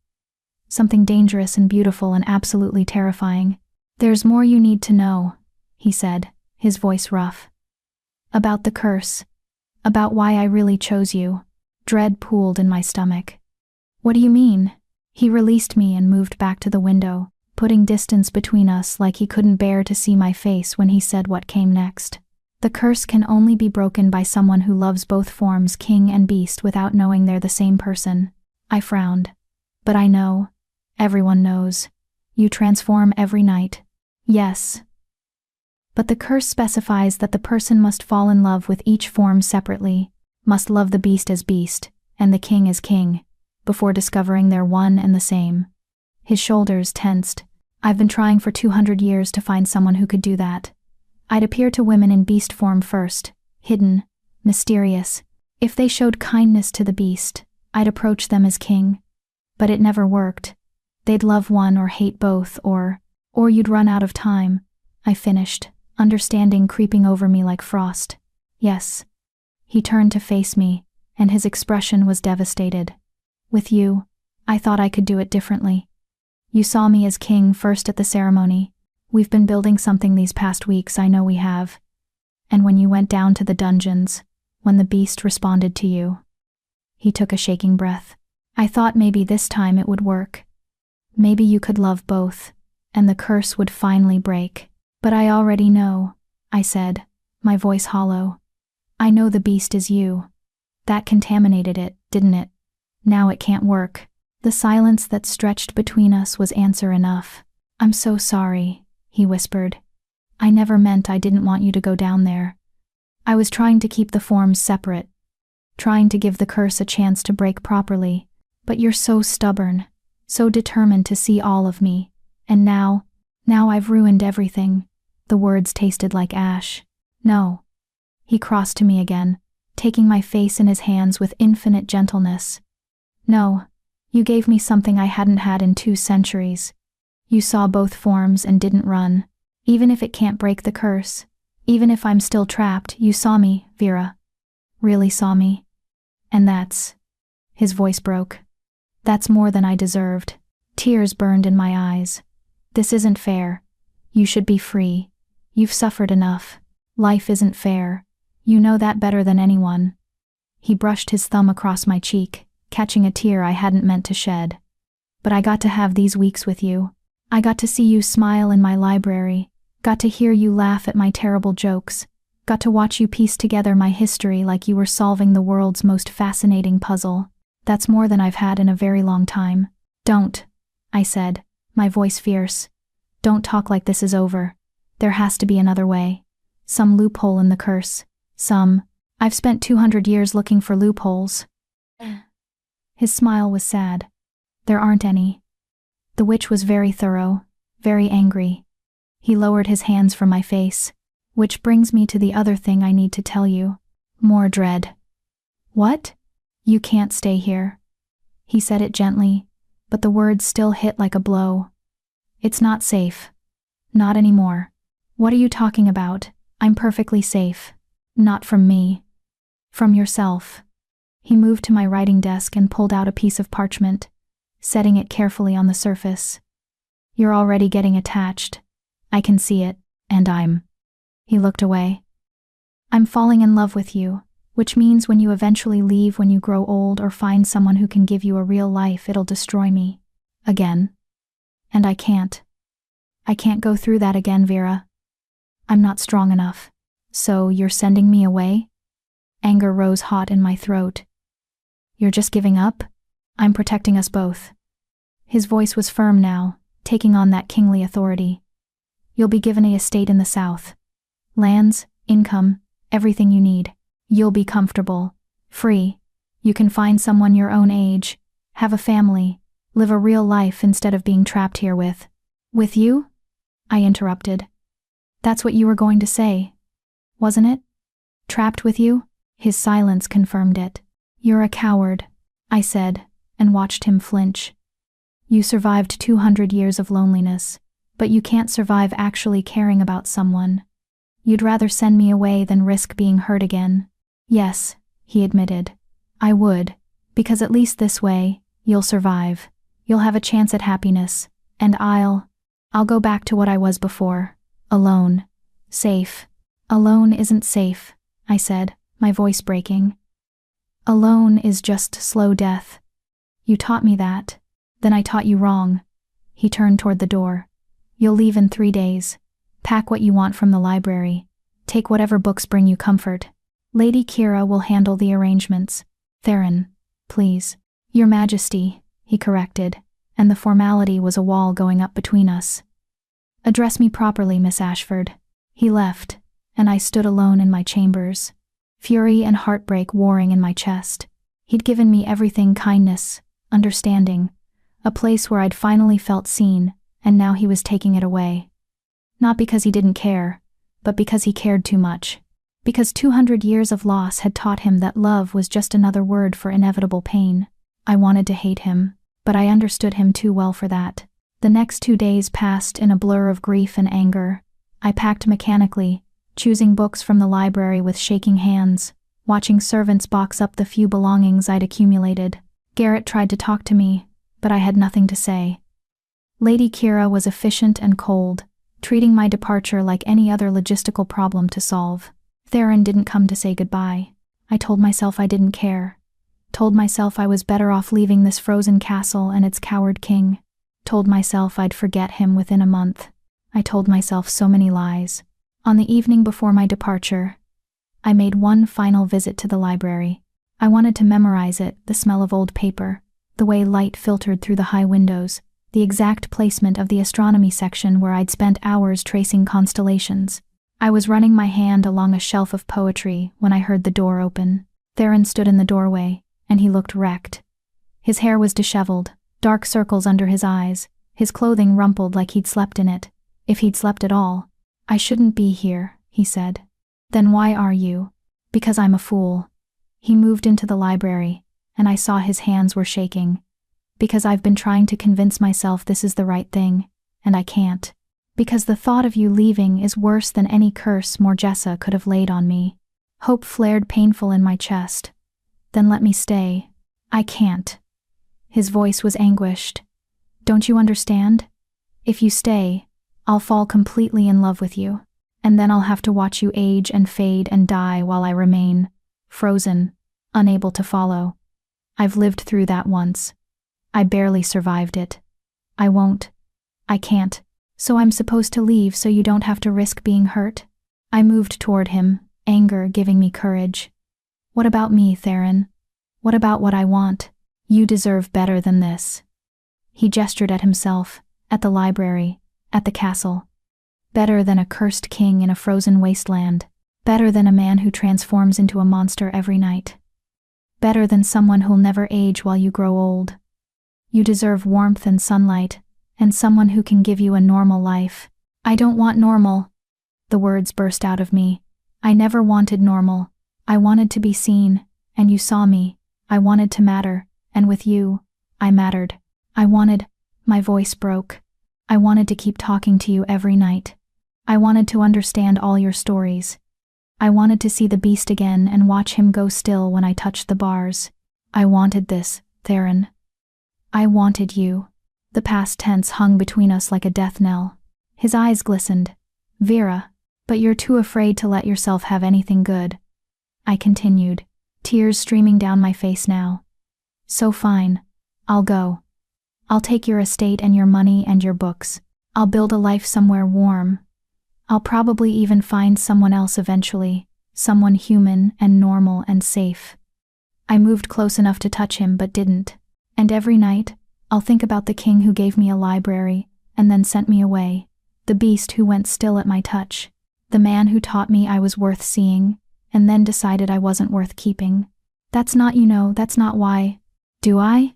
Something dangerous and beautiful and absolutely terrifying. There's more you need to know, he said, his voice rough. About the curse. About why I really chose you. Dread pooled in my stomach. What do you mean? He released me and moved back to the window, putting distance between us like he couldn't bear to see my face when he said what came next. The curse can only be broken by someone who loves both forms, king and beast, without knowing they're the same person. I frowned. But I know. Everyone knows. You transform every night. Yes. But the curse specifies that the person must fall in love with each form separately, must love the beast as beast, and the king as king, before discovering they're one and the same. His shoulders tensed. I've been trying for 200 years to find someone who could do that. I'd appear to women in beast form first, hidden, mysterious. If they showed kindness to the beast, I'd approach them as king. But it never worked. They'd love one or hate both, or you'd run out of time. I finished, understanding creeping over me like frost. Yes. He turned to face me, and his expression was devastated. With you, I thought I could do it differently. You saw me as king first at the ceremony. We've been building something these past weeks, I know we have. And when you went down to the dungeons, when the beast responded to you. He took a shaking breath. I thought maybe this time it would work. Maybe you could love both, and the curse would finally break. But I already know, I said, my voice hollow. I know the beast is you. That contaminated it, didn't it? Now it can't work. The silence that stretched between us was answer enough. I'm so sorry, he whispered. I never meant I didn't want you to go down there. I was trying to keep the forms separate, trying to give the curse a chance to break properly. But you're so stubborn, so determined to see all of me. And now I've ruined everything. The words tasted like ash. No. He crossed to me again, taking my face in his hands with infinite gentleness. No. You gave me something I hadn't had in 2 centuries. You saw both forms and didn't run. Even if it can't break the curse, even if I'm still trapped, you saw me, Vera. Really saw me. And that's... His voice broke. That's more than I deserved. Tears burned in my eyes. This isn't fair. You should be free. You've suffered enough. Life isn't fair. You know that better than anyone. He brushed his thumb across my cheek, catching a tear I hadn't meant to shed. But I got to have these weeks with you. I got to see you smile in my library, got to hear you laugh at my terrible jokes, got to watch you piece together my history like you were solving the world's most fascinating puzzle. That's more than I've had in a very long time. Don't, I said, my voice fierce. Don't talk like this is over. There has to be another way. Some loophole in the curse. I've spent 200 years looking for loopholes. His smile was sad. There aren't any. The witch was very thorough, very angry. He lowered his hands from my face. Which brings me to the other thing I need to tell you. More dread. What? You can't stay here. He said it gently, but the words still hit like a blow. It's not safe. Not anymore. What are you talking about? I'm perfectly safe. Not from me. From yourself. He moved to my writing desk and pulled out a piece of parchment, setting it carefully on the surface. You're already getting attached. I can see it, and I'm He looked away. I'm falling in love with you, which means when you eventually leave, when you grow old or find someone who can give you a real life, it'll destroy me. Again. And I can't. I can't go through that again, Vera. I'm not strong enough. So you're sending me away? Anger rose hot in my throat. You're just giving up? I'm protecting us both. His voice was firm now, taking on that kingly authority. You'll be given an estate in the south. Lands, income, everything you need. You'll be comfortable, free. You can find someone your own age, have a family, live a real life instead of being trapped here with you? I interrupted. That's what you were going to say, wasn't it? Trapped with you? His silence confirmed it. You're a coward, I said, and watched him flinch. You survived 200 years of loneliness, but you can't survive actually caring about someone. You'd rather send me away than risk being hurt again. Yes, he admitted. I would, because at least this way, you'll survive. You'll have a chance at happiness, and I'll go back to what I was before. Alone. Safe. Alone isn't safe, I said, my voice breaking. Alone is just slow death. You taught me that. Then I taught you wrong. He turned toward the door. You'll leave in 3 days. Pack what you want from the library. Take whatever books bring you comfort. Lady Kira will handle the arrangements. Theron, please. Your Majesty, he corrected, and the formality was a wall going up between us. Address me properly, Miss Ashford. He left, and I stood alone in my chambers. Fury and heartbreak warring in my chest. He'd given me everything: kindness, understanding, a place where I'd finally felt seen, and now he was taking it away. Not because he didn't care, but because he cared too much. Because 200 years of loss had taught him that love was just another word for inevitable pain. I wanted to hate him, but I understood him too well for that. The next 2 days passed in a blur of grief and anger. I packed mechanically, choosing books from the library with shaking hands, watching servants box up the few belongings I'd accumulated. Garrett tried to talk to me, but I had nothing to say. Lady Kira was efficient and cold, treating my departure like any other logistical problem to solve. Theron didn't come to say goodbye. I told myself I didn't care. Told myself I was better off leaving this frozen castle and its coward king. Told myself I'd forget him within a month. I told myself so many lies. On the evening before my departure, I made one final visit to the library. I wanted to memorize it, the smell of old paper, the way light filtered through the high windows, the exact placement of the astronomy section where I'd spent hours tracing constellations. I was running my hand along a shelf of poetry when I heard the door open. Theron stood in the doorway, and he looked wrecked. His hair was disheveled, dark circles under his eyes, his clothing rumpled like he'd slept in it, if he'd slept at all. I shouldn't be here, he said. Then why are you? Because I'm a fool. He moved into the library, and I saw his hands were shaking. Because I've been trying to convince myself this is the right thing, and I can't. Because the thought of you leaving is worse than any curse Morgessa could have laid on me. Hope flared painful in my chest. Then let me stay. I can't. His voice was anguished. Don't you understand? If you stay, I'll fall completely in love with you, and then I'll have to watch you age and fade and die while I remain frozen, unable to follow. I've lived through that once. I barely survived it. I won't. I can't. So I'm supposed to leave so you don't have to risk being hurt? I moved toward him, anger giving me courage. What about me, Theron? What about what I want? You deserve better than this. He gestured at himself, at the library, at the castle. Better than a cursed king in a frozen wasteland. Better than a man who transforms into a monster every night. Better than someone who'll never age while you grow old. You deserve warmth and sunlight, and someone who can give you a normal life. I don't want normal. The words burst out of me. I never wanted normal. I wanted to be seen, and you saw me. I wanted to matter, and with you, I mattered. My voice broke. I wanted to keep talking to you every night. I wanted to understand all your stories. I wanted to see the beast again and watch him go still when I touched the bars. I wanted this, Theron. I wanted you. The past tense hung between us like a death knell. His eyes glistened. Vera, But you're too afraid to let yourself have anything good. I continued, tears streaming down my face now. So fine. I'll go. I'll take your estate and your money and your books. I'll build a life somewhere warm. I'll probably even find someone else eventually, someone human and normal and safe. I moved close enough to touch him but didn't. And every night, I'll think about the king who gave me a library and then sent me away, the beast who went still at my touch, the man who taught me I was worth seeing and then decided I wasn't worth keeping. That's not why. Do I?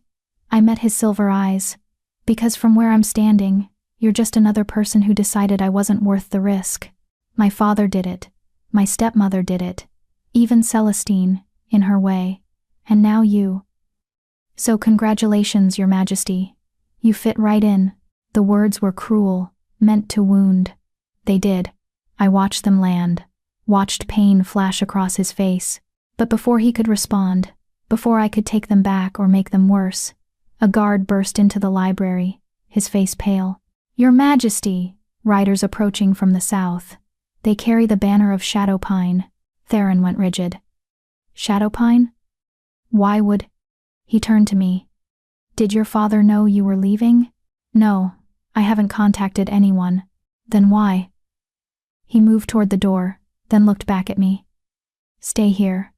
I met his silver eyes. Because from where I'm standing, you're just another person who decided I wasn't worth the risk. My father did it. My stepmother did it. Even Celestine, in her way. And now you. So congratulations, Your Majesty. You fit right in. The words were cruel, meant to wound. They did. I watched them land, watched pain flash across his face. But before he could respond, before I could take them back or make them worse, a guard burst into the library, his face pale. Your Majesty! Riders approaching from the south. They carry the banner of Shadowpine. Theron went rigid. Shadowpine? Why would... He turned to me. Did your father know you were leaving? No, I haven't contacted anyone. Then why? He moved toward the door, then looked back at me. Stay here.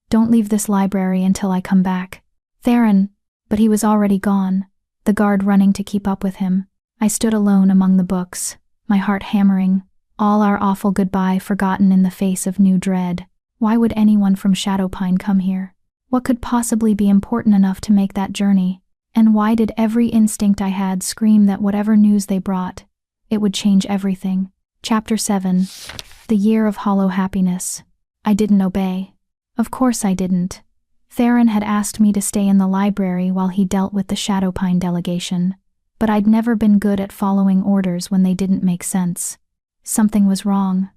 Don't leave this library until I come back. Theron, but he was already gone, the guard running to keep up with him. I stood alone among the books, my heart hammering, all our awful goodbye forgotten in the face of new dread. Why would anyone from Shadowpine come here? What could possibly be important enough to make that journey? And why did every instinct I had scream that whatever news they brought, it would change everything? Chapter 7. The Year of Hollow Happiness. I didn't obey. Of course I didn't. Theron had asked me to stay in the library while he dealt with the Shadowpine delegation, but I'd never been good at following orders when they didn't make sense. Something was wrong.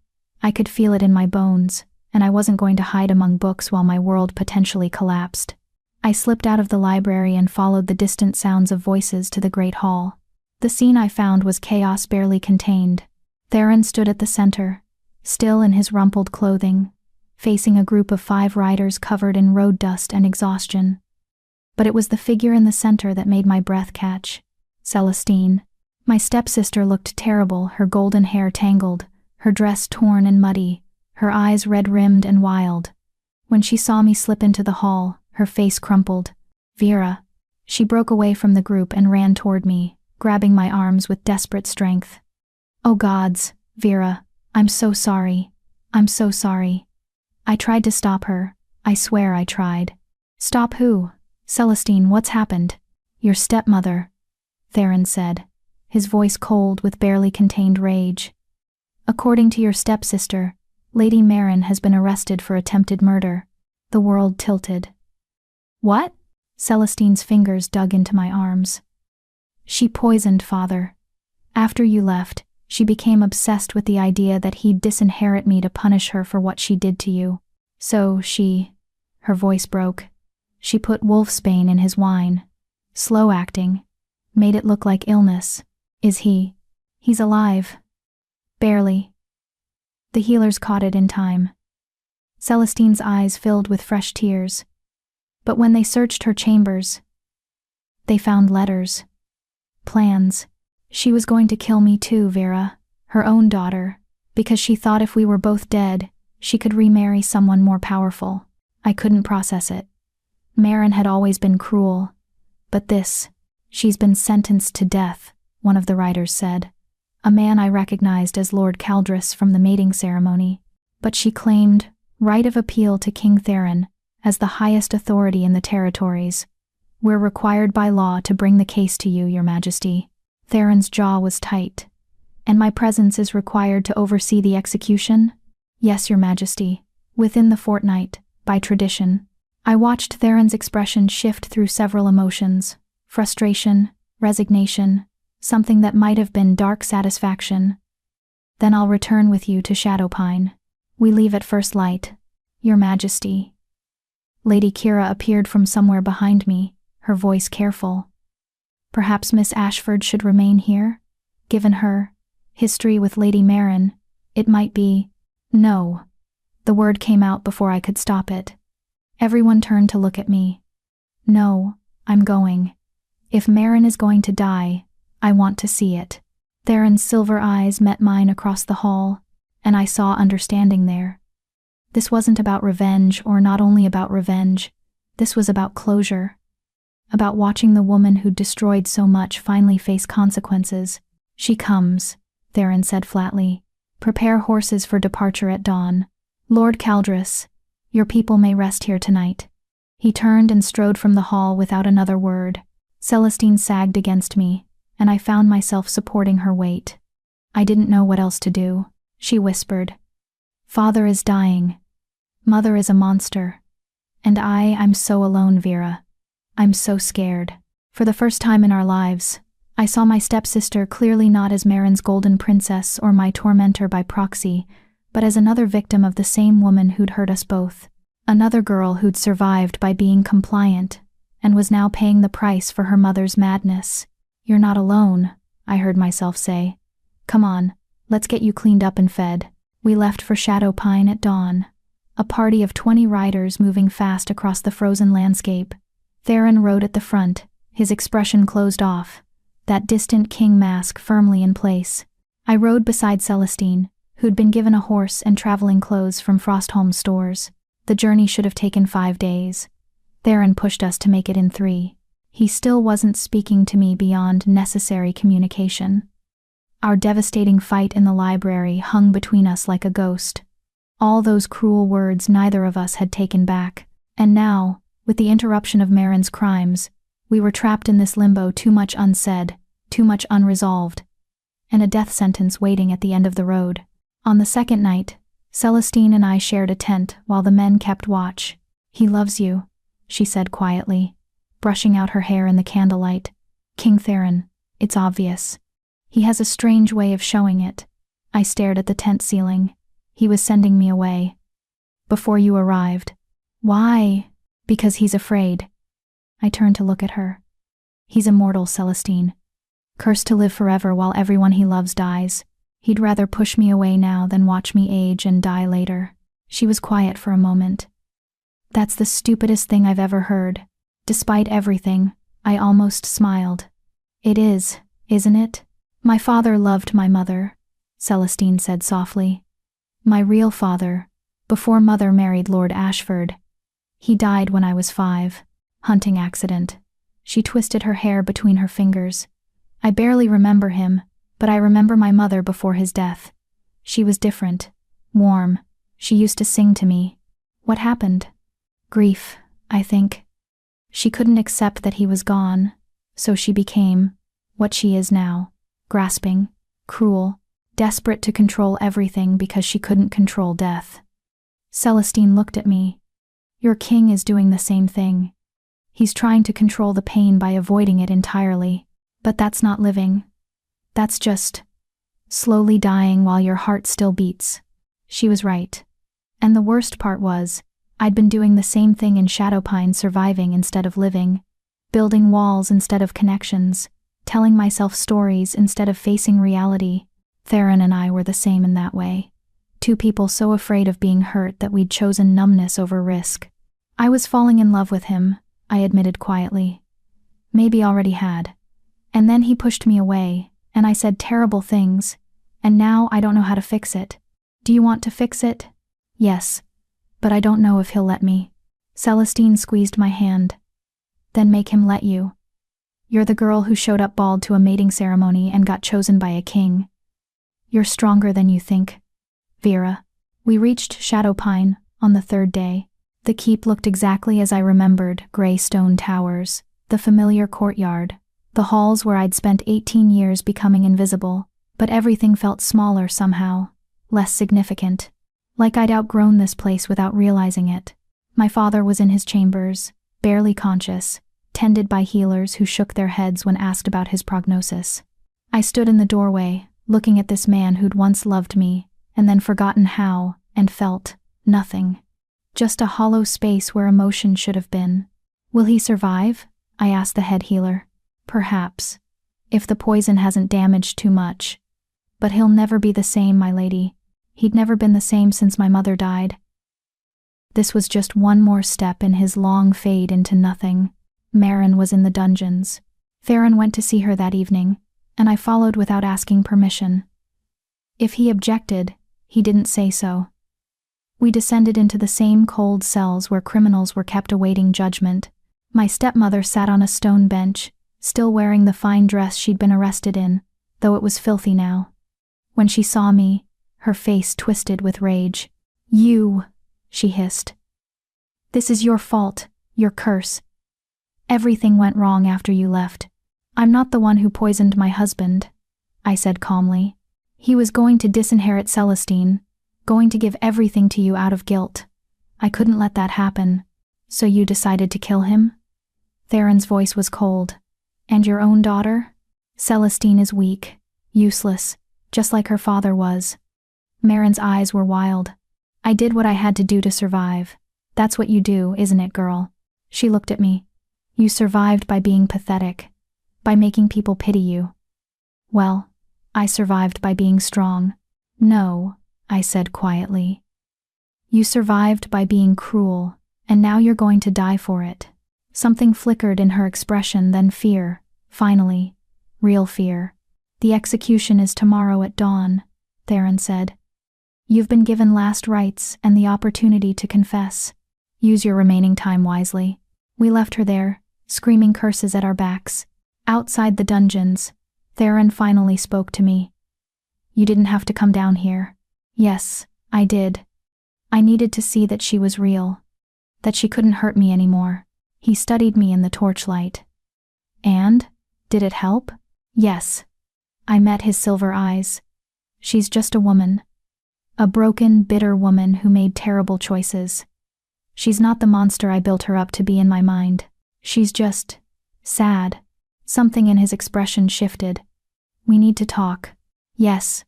I could feel it in my bones, and I wasn't going to hide among books while my world potentially collapsed. I slipped out of the library and followed the distant sounds of voices to the great hall. The scene I found was chaos barely contained. Theron stood at the center, still in his rumpled clothing, facing a group of 5 riders covered in road dust and exhaustion. But it was the figure in the center that made my breath catch. Celestine. My stepsister looked terrible, her golden hair tangled, her dress torn and muddy, her eyes red-rimmed and wild. When she saw me slip into the hall, her face crumpled. Vera. She broke away from the group and ran toward me, grabbing my arms with desperate strength. Oh gods, Vera, I'm so sorry. I'm so sorry. I tried to stop her. I swear I tried. Stop who? Celestine, what's happened? Your stepmother, Theron said, his voice cold with barely contained rage. According to your stepsister, Lady Marin has been arrested for attempted murder. The world tilted. What? Celestine's fingers dug into my arms. She poisoned father. After you left, she became obsessed with the idea that he'd disinherit me to punish her for what she did to you. So her voice broke. She put wolfsbane in his wine. Slow acting. Made it look like illness. Is he? He's alive. Barely. The healers caught it in time. Celestine's eyes filled with fresh tears. But when they searched her chambers, they found letters. Plans. She was going to kill me too, Vera, her own daughter, because she thought if we were both dead, she could remarry someone more powerful. I couldn't process it. Marin had always been cruel. But this, she's been sentenced to death, one of the riders said. A man I recognized as Lord Caldris from the mating ceremony. But she claimed right of appeal to King Theron as the highest authority in the territories. We're required by law to bring the case to you, Your Majesty. Theron's jaw was tight. And my presence is required to oversee the execution? Yes, Your Majesty. Within the fortnight, by tradition. I watched Theron's expression shift through several emotions. Frustration, resignation, something that might have been dark satisfaction. Then I'll return with you to Shadowpine. We leave at first light, Your Majesty. Lady Kira appeared from somewhere behind me, her voice careful. Perhaps Miss Ashford should remain here? Given her history with Lady Marin, It might be. No. The word came out before I could stop it. Everyone turned to look at me. No, I'm going. If Marin is going to die, I want to see it. Theron's silver eyes met mine across the hall, and I saw understanding there. This wasn't about revenge, or not only about revenge. This was about closure. About watching the woman who'd destroyed so much finally face consequences. She comes, Theron said flatly. Prepare horses for departure at dawn. Lord Caldris, your people may rest here tonight. He turned and strode from the hall without another word. Celestine sagged against me, and I found myself supporting her weight. I didn't know what else to do. She whispered. Father is dying. Mother is a monster. And I'm so alone, Vera. I'm so scared. For the first time in our lives, I saw my stepsister clearly not as Marin's golden princess or my tormentor by proxy, but as another victim of the same woman who'd hurt us both. Another girl who'd survived by being compliant, and was now paying the price for her mother's madness. You're not alone, I heard myself say. Come on, let's get you cleaned up and fed. We left for Shadow Pine at dawn. A party of 20 riders moving fast across the frozen landscape. Theron rode at the front, his expression closed off, that distant king mask firmly in place. I rode beside Celestine, who'd been given a horse and traveling clothes from Frostholm's stores. The journey should have taken 5 days. Theron pushed us to make it in 3. He still wasn't speaking to me beyond necessary communication. Our devastating fight in the library hung between us like a ghost. All those cruel words neither of us had taken back. And now, with the interruption of Marin's crimes, we were trapped in this limbo, too much unsaid, too much unresolved, and a death sentence waiting at the end of the road. On the second night, Celestine and I shared a tent while the men kept watch. He loves you, she said quietly, brushing out her hair in the candlelight. King Theron, it's obvious. He has a strange way of showing it. I stared at the tent ceiling. He was sending me away. Before you arrived. Why? Because he's afraid. I turned to look at her. He's immortal, Celestine. Cursed to live forever while everyone he loves dies. He'd rather push me away now than watch me age and die later. She was quiet for a moment. That's the stupidest thing I've ever heard. Despite everything, I almost smiled. It is, isn't it? My father loved my mother, Celestine said softly. My real father, before mother married Lord Ashford. He died when I was 5. Hunting accident. She twisted her hair between her fingers. I barely remember him, but I remember my mother before his death. She was different, warm. She used to sing to me. What happened? Grief, I think. She couldn't accept that he was gone, so she became what she is now, grasping, cruel, desperate to control everything because she couldn't control death. Celestine looked at me. Your king is doing the same thing. He's trying to control the pain by avoiding it entirely. But that's not living. That's just slowly dying while your heart still beats. She was right. And the worst part was, I'd been doing the same thing in Shadowpine, surviving instead of living, building walls instead of connections, telling myself stories instead of facing reality. Theron and I were the same in that way. 2 people so afraid of being hurt that we'd chosen numbness over risk. I was falling in love with him, I admitted quietly. Maybe already had. And then he pushed me away, and I said terrible things, and now I don't know how to fix it. Do you want to fix it? Yes, but I don't know if he'll let me. Celestine squeezed my hand. Then make him let you. You're the girl who showed up bald to a mating ceremony and got chosen by a king. You're stronger than you think, Vera. We reached Shadowpine on the 3rd day. The keep looked exactly as I remembered, gray stone towers, the familiar courtyard, the halls where I'd spent 18 years becoming invisible, but everything felt smaller somehow, less significant. Like I'd outgrown this place without realizing it. My father was in his chambers, barely conscious, tended by healers who shook their heads when asked about his prognosis. I stood in the doorway, looking at this man who'd once loved me, and then forgotten how, and felt nothing. Just a hollow space where emotion should have been. Will he survive? I asked the head healer. Perhaps. If the poison hasn't damaged too much. But he'll never be the same, my lady. He'd never been the same since my mother died. This was just one more step in his long fade into nothing. Maren was in the dungeons. Theron went to see her that evening, and I followed without asking permission. If he objected, he didn't say so. We descended into the same cold cells where criminals were kept awaiting judgment. My stepmother sat on a stone bench, still wearing the fine dress she'd been arrested in, though it was filthy now. When she saw me, her face twisted with rage. "You," she hissed. "This is your fault, your curse. Everything went wrong after you left. I'm not the one who poisoned my husband," I said calmly. "He was going to disinherit Celestine, going to give everything to you out of guilt. I couldn't let that happen. So you decided to kill him?" Theron's voice was cold. "And your own daughter? Celestine is weak, useless, just like her father was." Maren's eyes were wild. "I did what I had to do to survive. That's what you do, isn't it, girl?" She looked at me. "You survived by being pathetic, by making people pity you." "Well, I survived by being strong." "No," I said quietly. "You survived by being cruel, and now you're going to die for it." Something flickered in her expression, then fear, finally, real fear. "The execution is tomorrow at dawn," Theron said. "You've been given last rites and the opportunity to confess. Use your remaining time wisely." We left her there, screaming curses at our backs. Outside the dungeons, Theron finally spoke to me. "You didn't have to come down here." "Yes, I did. I needed to see that she was real, that she couldn't hurt me anymore." He studied me in the torchlight. "And? Did it help?" "Yes." I met his silver eyes. "She's just a woman. A broken, bitter woman who made terrible choices. She's not the monster I built her up to be in my mind. She's just sad." Something in his expression shifted. "We need to talk." "Yes,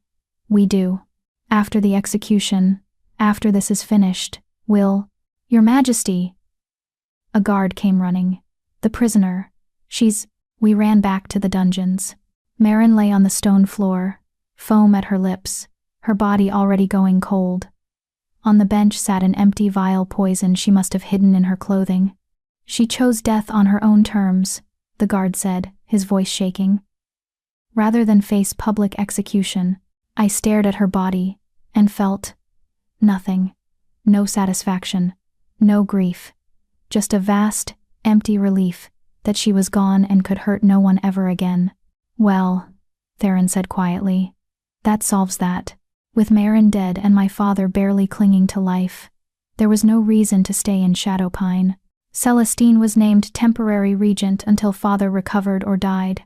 we do. After the execution, after this is finished, we'll—" "Your Majesty!" A guard came running. "The prisoner. She's—" We ran back to the dungeons. Maren lay on the stone floor, foam at her lips, her body already going cold. On the bench sat an empty vial poison she must have hidden in her clothing. "She chose death on her own terms," the guard said, his voice shaking. Rather than face public execution, I stared at her body and felt nothing. No satisfaction, no grief. Just a vast, empty relief that she was gone and could hurt no one ever again. "Well," Theron said quietly, "that solves that. With Maren dead and my father barely clinging to life, there was no reason to stay in Shadowpine. Celestine was named temporary regent until father recovered or died.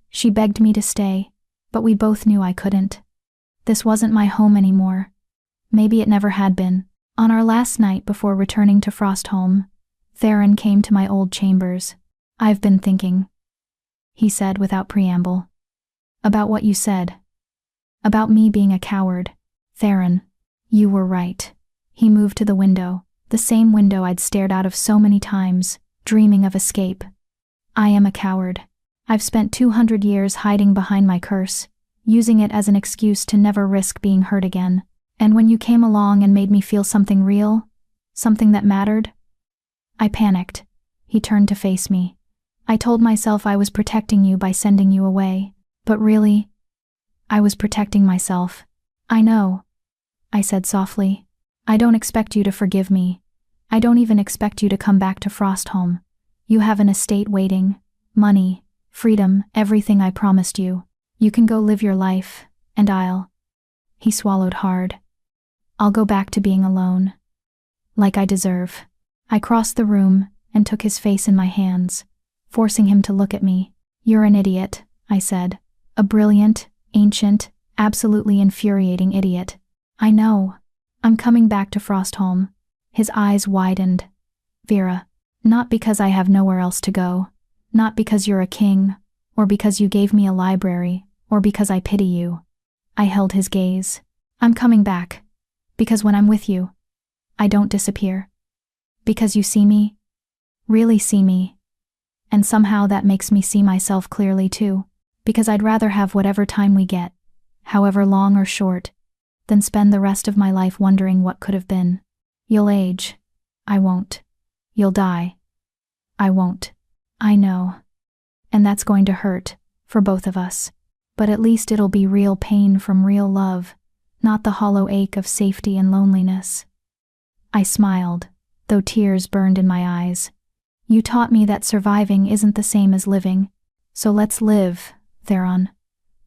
She begged me to stay, but we both knew I couldn't. This wasn't my home anymore. Maybe it never had been." On our last night before returning to Frostholm, Theron came to my old chambers. "I've been thinking," he said without preamble. "About what you said. About me being a coward. Theron, you were right." He moved to the window, the same window I'd stared out of so many times, dreaming of escape. "I am a coward. I've spent 200 years hiding behind my curse, using it as an excuse to never risk being hurt again. And when you came along and made me feel something real, something that mattered, I panicked." He turned to face me. "I told myself I was protecting you by sending you away, but really, I was protecting myself." "I know," I said softly. "I don't expect you to forgive me. I don't even expect you to come back to Frostholm. You have an estate waiting, money, freedom, everything I promised you. You can go live your life, and I'll—" He swallowed hard. "I'll go back to being alone. Like I deserve." I crossed the room and took his face in my hands, forcing him to look at me. "You're an idiot," I said. "A brilliant, ancient, absolutely infuriating idiot. I know. I'm coming back to Frostholm." His eyes widened. "Vera, not because I have nowhere else to go, not because you're a king, or because you gave me a library, or because I pity you." I held his gaze. "I'm coming back. Because when I'm with you, I don't disappear. Because you see me, really see me. And somehow that makes me see myself clearly too. Because I'd rather have whatever time we get, however long or short, than spend the rest of my life wondering what could have been. You'll age. I won't. You'll die. I won't. I know. And that's going to hurt, for both of us. But at least it'll be real pain from real love, not the hollow ache of safety and loneliness. I smiled, though tears burned in my eyes. You taught me that surviving isn't the same as living, so let's live, Theron,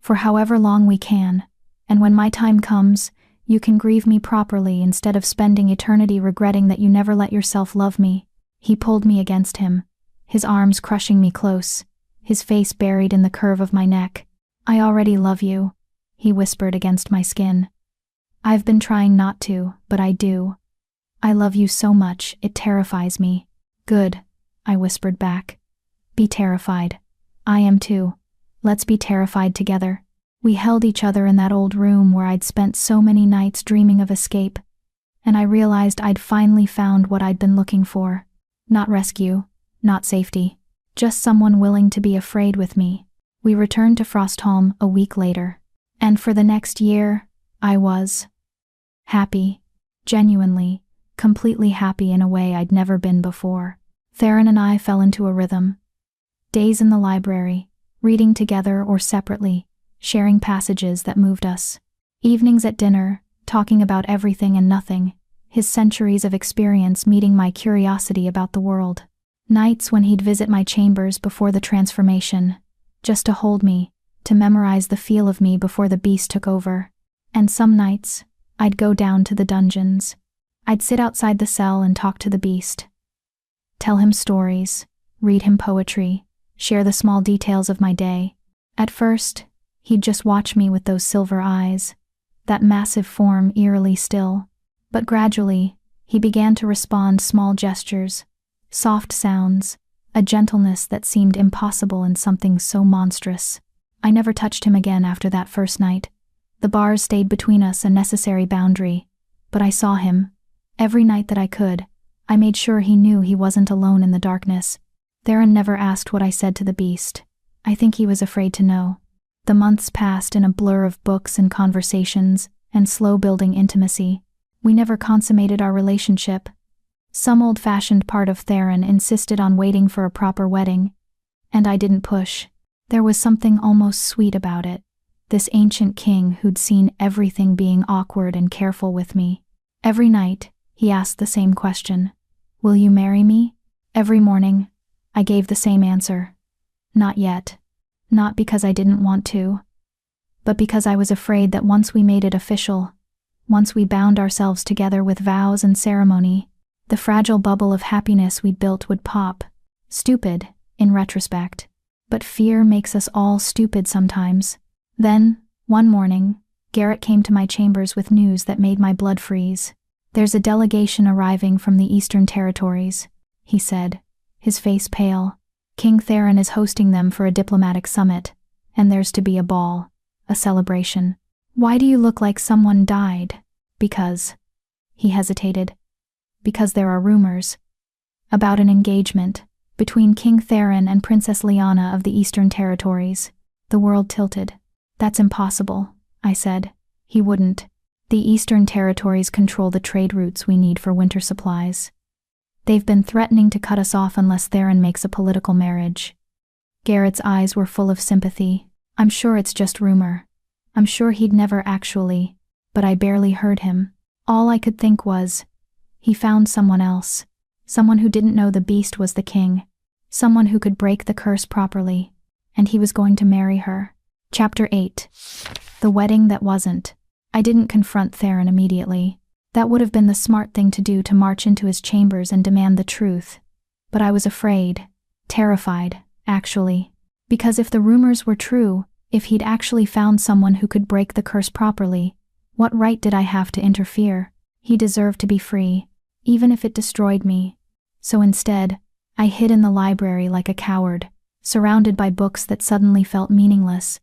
for however long we can, and when my time comes, you can grieve me properly instead of spending eternity regretting that you never let yourself love me. He pulled me against him, his arms crushing me close, his face buried in the curve of my neck. I already love you, he whispered against my skin. I've been trying not to, but I do. I love you so much, it terrifies me. Good, I whispered back. Be terrified. I am too. Let's be terrified together. We held each other in that old room where I'd spent so many nights dreaming of escape, and I realized I'd finally found what I'd been looking for. Not rescue, not safety, just someone willing to be afraid with me. We returned to Frostholm a week later, and for the next year, I was happy, genuinely, completely happy in a way I'd never been before. Theron and I fell into a rhythm. Days in the library, reading together or separately, sharing passages that moved us. Evenings at dinner, talking about everything and nothing, his centuries of experience meeting my curiosity about the world. Nights when he'd visit my chambers before the transformation, just to hold me, to memorize the feel of me before the beast took over. And some nights, I'd go down to the dungeons. I'd sit outside the cell and talk to the beast. Tell him stories, read him poetry, share the small details of my day. At first, he'd just watch me with those silver eyes, that massive form eerily still. But gradually, he began to respond small gestures, soft sounds, a gentleness that seemed impossible in something so monstrous. I never touched him again after that first night. The bars stayed between us, a necessary boundary, but I saw him. Every night that I could, I made sure he knew he wasn't alone in the darkness. Theron never asked what I said to the beast. I think he was afraid to know. The months passed in a blur of books and conversations and slow-building intimacy. We never consummated our relationship. Some old-fashioned part of Theron insisted on waiting for a proper wedding, and I didn't push. There was something almost sweet about it. This ancient king who'd seen everything being awkward and careful with me. Every night, he asked the same question. Will you marry me? Every morning, I gave the same answer. Not yet. Not because I didn't want to, but because I was afraid that once we made it official, once we bound ourselves together with vows and ceremony, the fragile bubble of happiness we'd built would pop. Stupid, in retrospect. But fear makes us all stupid sometimes. Then, one morning, Garrett came to my chambers with news that made my blood freeze. There's a delegation arriving from the Eastern Territories, he said, his face pale. King Theron is hosting them for a diplomatic summit, and there's to be a ball, a celebration. Why do you look like someone died? Because. He hesitated. Because there are rumors about an engagement between King Theron and Princess Lyanna of the Eastern Territories. The world tilted. That's impossible, I said. He wouldn't. The Eastern Territories control the trade routes we need for winter supplies. They've been threatening to cut us off unless Theron makes a political marriage. Garrett's eyes were full of sympathy. I'm sure it's just rumor. I'm sure he'd never actually, but I barely heard him. All I could think was, he found someone else. Someone who didn't know the beast was the king. Someone who could break the curse properly. And he was going to marry her. Chapter 8. The wedding that wasn't. I didn't confront Theron immediately. That would have been the smart thing to do, to march into his chambers and demand the truth. But I was afraid. Terrified, actually. Because if the rumors were true, if he'd actually found someone who could break the curse properly, what right did I have to interfere? He deserved to be free, even if it destroyed me. So instead, I hid in the library like a coward, surrounded by books that suddenly felt meaningless.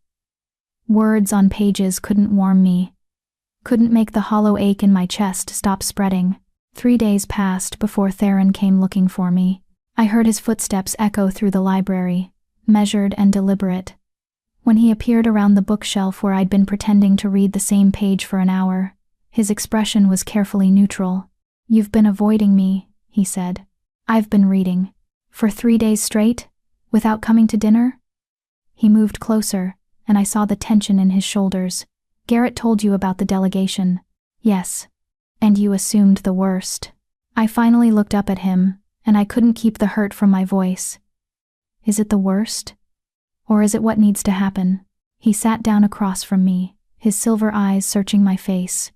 Words on pages couldn't warm me. Couldn't make the hollow ache in my chest stop spreading. 3 days passed before Theron came looking for me. I heard his footsteps echo through the library, measured and deliberate. When he appeared around the bookshelf where I'd been pretending to read the same page for an hour, His expression was carefully neutral. "You've been avoiding me," he said. "I've been reading. For 3 days straight? Without coming to dinner?" He moved closer, and I saw the tension in his shoulders. "Garrett told you about the delegation." "Yes. And you assumed the worst." I finally looked up at him, and I couldn't keep the hurt from my voice. "Is it the worst? Or is it what needs to happen?" He sat down across from me, his silver eyes searching my face.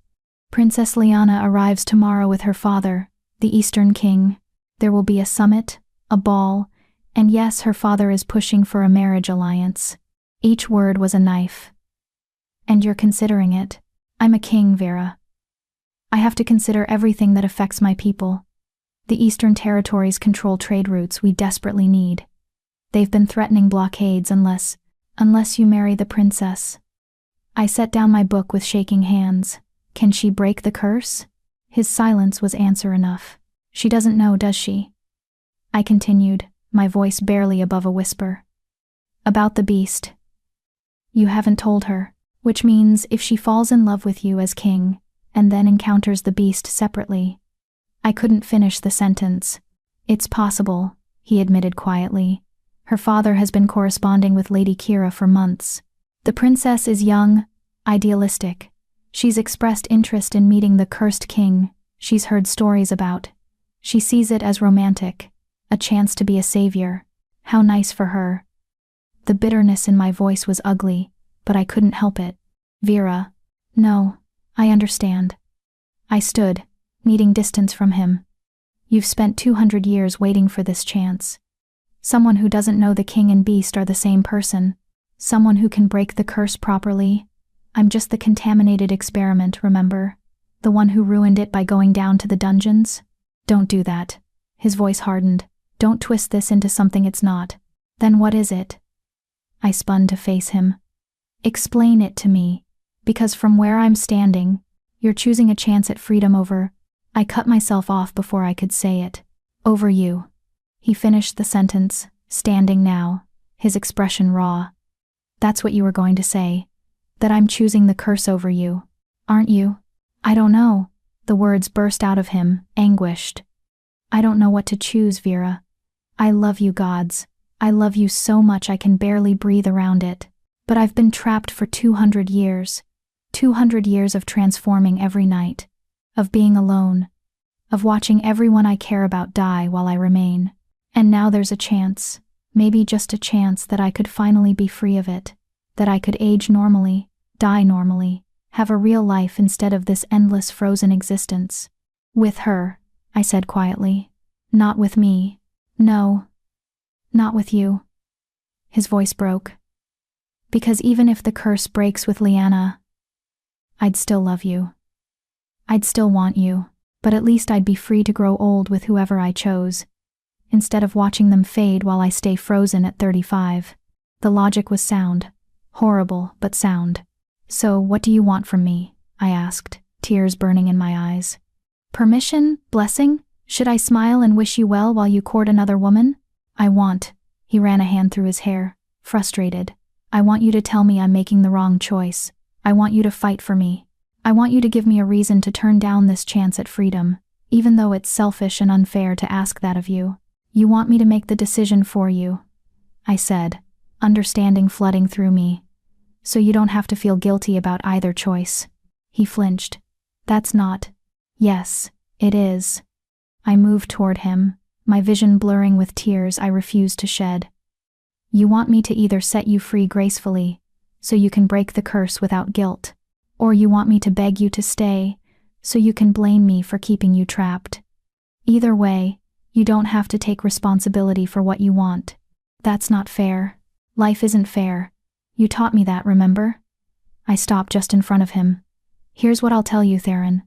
"Princess Liana arrives tomorrow with her father, the Eastern King. There will be a summit, a ball, and yes, her father is pushing for a marriage alliance." Each word was a knife. "And you're considering it?" "I'm a king, Vera. I have to consider everything that affects my people. The Eastern territories control trade routes we desperately need. They've been threatening blockades unless you marry the princess." I set down my book with shaking hands. "Can she break the curse?" His silence was answer enough. "She doesn't know, does she?" I continued, my voice barely above a whisper. "About the beast. You haven't told her, which means if she falls in love with you as king, and then encounters the beast separately." I couldn't finish the sentence. "It's possible," he admitted quietly. "Her father has been corresponding with Lady Kira for months. The princess is young, idealistic. She's expressed interest in meeting the cursed king she's heard stories about. She sees it as romantic, a chance to be a savior. How nice for her." The bitterness in my voice was ugly, but I couldn't help it. "Vera, no, I understand." I stood, needing distance from him. "You've spent 200 years waiting for this chance. Someone who doesn't know the king and beast are the same person. Someone who can break the curse properly. I'm just the contaminated experiment, remember? The one who ruined it by going down to the dungeons? Don't do that." His voice hardened. "Don't twist this into something it's not." "Then what is it?" I spun to face him. "Explain it to me, because from where I'm standing, you're choosing a chance at freedom over—" I cut myself off before I could say it. "Over you." He finished the sentence, standing now, his expression raw. "That's what you were going to say. That I'm choosing the curse over you, aren't you?" "I don't know." The words burst out of him, anguished. "I don't know what to choose, Vera. I love you, gods. I love you so much I can barely breathe around it. But I've been trapped for 200 years. 200 years of transforming every night. Of being alone. Of watching everyone I care about die while I remain. And now there's a chance, maybe just a chance, that I could finally be free of it. That I could age normally, die normally, have a real life instead of this endless frozen existence. With her," I said quietly. "Not with me. No. Not with you." His voice broke. "Because even if the curse breaks with Liana, I'd still love you. I'd still want you, but at least I'd be free to grow old with whoever I chose, instead of watching them fade while I stay frozen at 35. The logic was sound. Horrible, but sound. "So, what do you want from me?" I asked, tears burning in my eyes. "Permission? Blessing? Should I smile and wish you well while you court another woman?" "I want—" He ran a hand through his hair, frustrated. "I want you to tell me I'm making the wrong choice. I want you to fight for me. I want you to give me a reason to turn down this chance at freedom, even though it's selfish and unfair to ask that of you. You want me to make the decision for you," I said, understanding flooding through me. "So you don't have to feel guilty about either choice." He flinched. "That's not—" "Yes, it is." I moved toward him, my vision blurring with tears I refused to shed. "You want me to either set you free gracefully, so you can break the curse without guilt, or you want me to beg you to stay, so you can blame me for keeping you trapped. Either way, you don't have to take responsibility for what you want. That's not fair. Life isn't fair. You taught me that, remember?" I stopped just in front of him. "Here's what I'll tell you, Theron.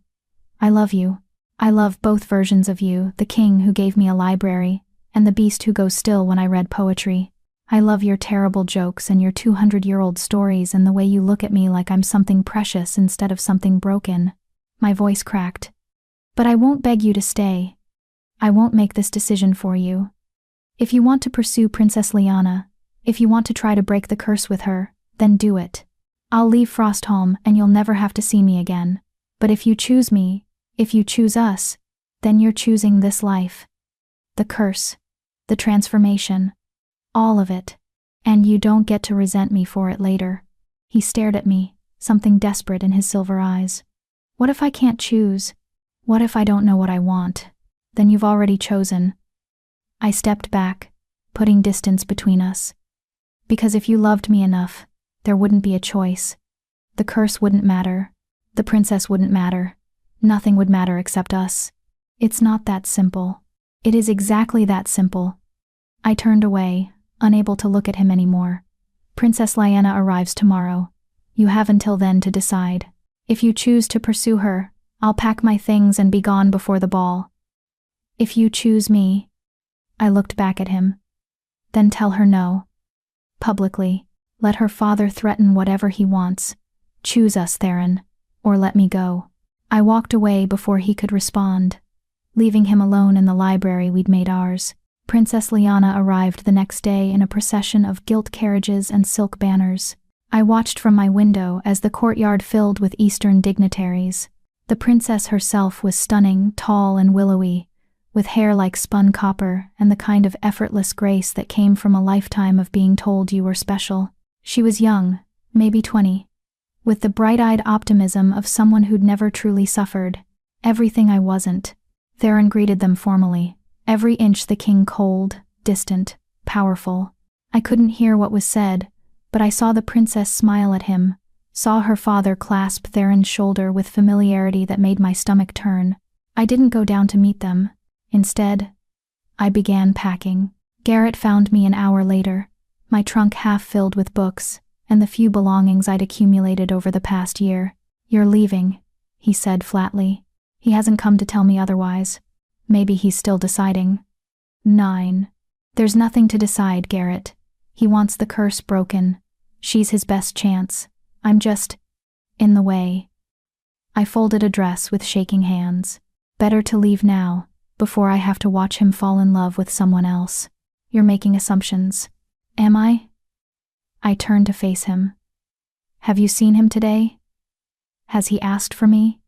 I love you. I love both versions of you, the king who gave me a library, and the beast who goes still when I read poetry. I love your terrible jokes and your 200-year-old stories and the way you look at me like I'm something precious instead of something broken." My voice cracked. "But I won't beg you to stay. I won't make this decision for you. If you want to pursue Princess Liana, if you want to try to break the curse with her, then do it. I'll leave Frostholm and you'll never have to see me again. But if you choose me, if you choose us, then you're choosing this life. The curse, the transformation, all of it. And you don't get to resent me for it later." He stared at me, something desperate in his silver eyes. "What if I can't choose? What if I don't know what I want? Then you've already chosen." I stepped back, putting distance between us. "Because if you loved me enough, there wouldn't be a choice. The curse wouldn't matter. The princess wouldn't matter. Nothing would matter except us. It's not that simple." "It is exactly that simple." I turned away, unable to look at him anymore. "Princess Lyanna arrives tomorrow. You have until then to decide. If you choose to pursue her, I'll pack my things and be gone before the ball. If you choose me—" I looked back at him. "Then tell her no. Publicly. Let her father threaten whatever he wants. Choose us, Theron, or let me go." I walked away before he could respond, leaving him alone in the library we'd made ours. Princess Lyanna arrived the next day in a procession of gilt carriages and silk banners. I watched from my window as the courtyard filled with Eastern dignitaries. The princess herself was stunning, tall and willowy, with hair like spun copper and the kind of effortless grace that came from a lifetime of being told you were special. She was young, maybe 20, with the bright-eyed optimism of someone who'd never truly suffered. Everything I wasn't. Theron greeted them formally, every inch the king cold, distant, powerful. I couldn't hear what was said, but I saw the princess smile at him, saw her father clasp Theron's shoulder with familiarity that made my stomach turn. I didn't go down to meet them. Instead, I began packing. Garrett found me an hour later, my trunk half filled with books and the few belongings I'd accumulated over the past year. "You're leaving," he said flatly. He hasn't come to tell me otherwise. Maybe he's still deciding. 9. There's nothing to decide, Garrett. He wants the curse broken. She's his best chance. I'm just in the way. I folded a dress with shaking hands. Better to leave now, before I have to watch him fall in love with someone else. You're making assumptions. Am I? I turned to face him. Have you seen him today? Has he asked for me?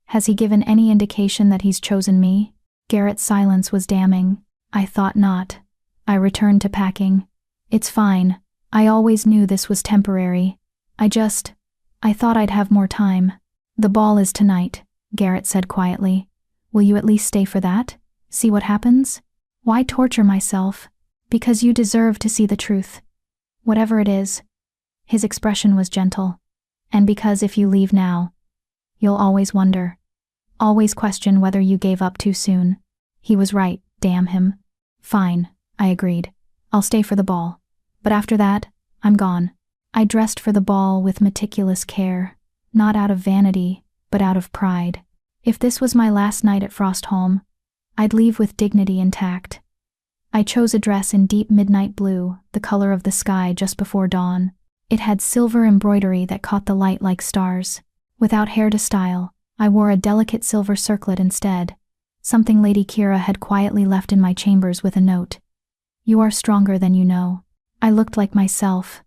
Has he given any indication that he's chosen me? Garrett's silence was damning. I thought not. I returned to packing. It's fine. I always knew this was temporary. I thought I'd have more time. The ball is tonight, Garrett said quietly. Will you at least stay for that? See what happens? Why torture myself? Because you deserve to see the truth. Whatever it is. His expression was gentle. And because if you leave now, you'll always wonder. Always question whether you gave up too soon. He was right, damn him. Fine, I agreed. I'll stay for the ball. But after that, I'm gone. I dressed for the ball with meticulous care, not out of vanity, but out of pride. If this was my last night at Frostholm, I'd leave with dignity intact. I chose a dress in deep midnight blue, the color of the sky just before dawn. It had silver embroidery that caught the light like stars. Without hair to style, I wore a delicate silver circlet instead, something Lady Kira had quietly left in my chambers with a note. You are stronger than you know. I looked like myself.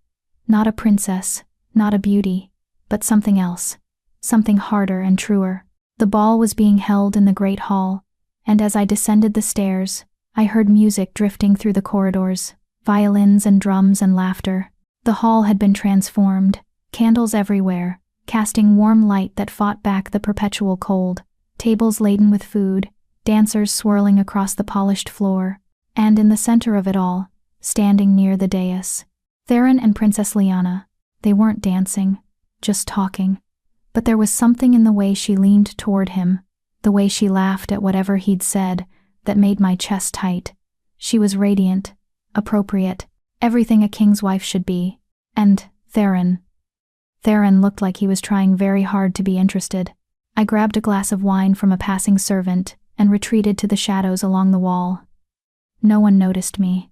Not a princess, not a beauty, but something else. Something harder and truer. The ball was being held in the great hall, and as I descended the stairs, I heard music drifting through the corridors, violins and drums and laughter. The hall had been transformed, candles everywhere, casting warm light that fought back the perpetual cold, tables laden with food, dancers swirling across the polished floor, and in the center of it all, standing near the dais, Theron and Princess Lyanna. They weren't dancing, just talking. But there was something in the way she leaned toward him, the way she laughed at whatever he'd said, that made my chest tight. She was radiant, appropriate, everything a king's wife should be. And Theron. Theron looked like he was trying very hard to be interested. I grabbed a glass of wine from a passing servant and retreated to the shadows along the wall. No one noticed me.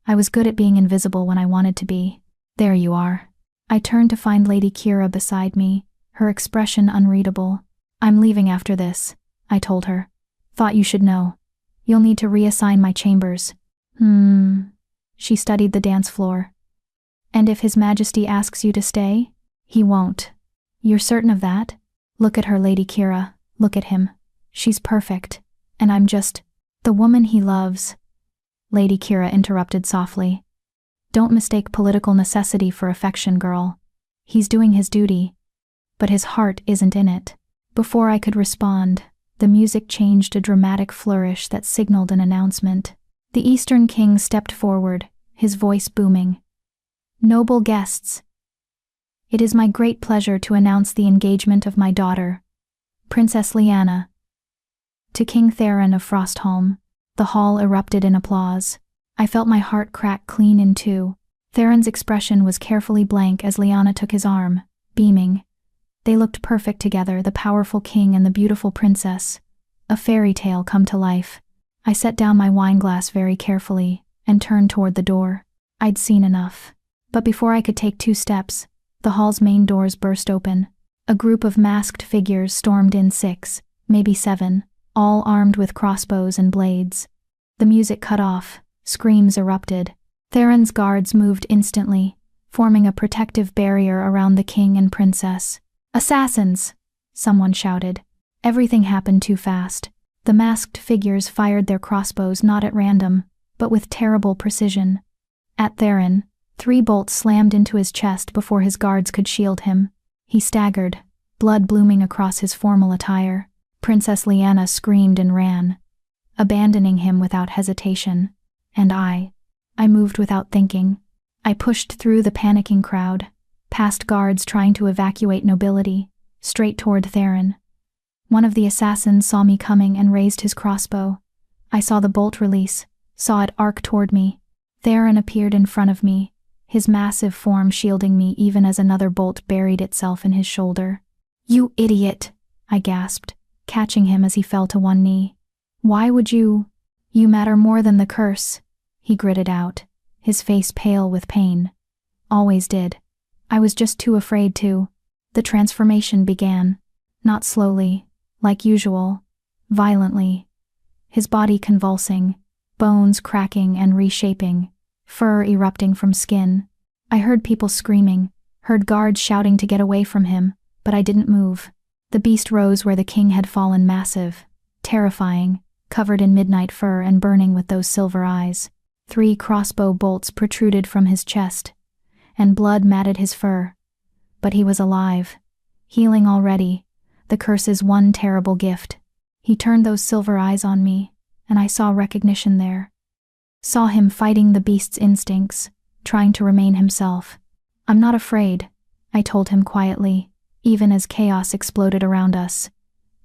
I was good at being invisible when I wanted to be. There you are. I turned to find Lady Kira beside me, her expression unreadable. I'm leaving after this, I told her. Thought you should know. You'll need to reassign my chambers. She studied the dance floor. And if His Majesty asks you to stay? He won't. You're certain of that? Look at her, Lady Kira, look at him. She's perfect. And I'm just the woman he loves. Lady Kira interrupted softly. Don't mistake political necessity for affection, girl. He's doing his duty. But his heart isn't in it. Before I could respond, the music changed a dramatic flourish that signaled an announcement. The Eastern King stepped forward, his voice booming. Noble guests, it is my great pleasure to announce the engagement of my daughter, Princess Lyanna, to King Theron of Frostholm. The hall erupted in applause. I felt my heart crack clean in two. Theron's expression was carefully blank as Lyanna took his arm, beaming. They looked perfect together, the powerful king and the beautiful princess. A fairy tale come to life. I set down my wineglass very carefully and turned toward the door. I'd seen enough. But before I could take 2 steps, the hall's main doors burst open. A group of masked figures stormed in, 6, maybe 7, all armed with crossbows and blades. The music cut off, screams erupted. Theron's guards moved instantly, forming a protective barrier around the king and princess. Assassins! Someone shouted. Everything happened too fast. The masked figures fired their crossbows not at random, but with terrible precision. At Theron, 3 bolts slammed into his chest before his guards could shield him. He staggered, blood blooming across his formal attire. Princess Lyanna screamed and ran, abandoning him without hesitation. And I moved without thinking. I pushed through the panicking crowd, past guards trying to evacuate nobility, straight toward Theron. One of the assassins saw me coming and raised his crossbow. I saw the bolt release, saw it arc toward me. Theron appeared in front of me, his massive form shielding me even as another bolt buried itself in his shoulder. You idiot, I gasped, catching him as he fell to one knee. Why would you? You matter more than the curse, he gritted out, his face pale with pain. Always did. I was just too afraid to. The transformation began, not slowly, like usual, violently. His body convulsing, bones cracking and reshaping, fur erupting from skin. I heard people screaming, heard guards shouting to get away from him, but I didn't move. The beast rose where the king had fallen, massive, terrifying, covered in midnight fur and burning with those silver eyes. 3 crossbow bolts protruded from his chest, and blood matted his fur. But he was alive, healing already, the curse's one terrible gift. He turned those silver eyes on me, and I saw recognition there. Saw him fighting the beast's instincts, trying to remain himself. I'm not afraid, I told him quietly, even as chaos exploded around us.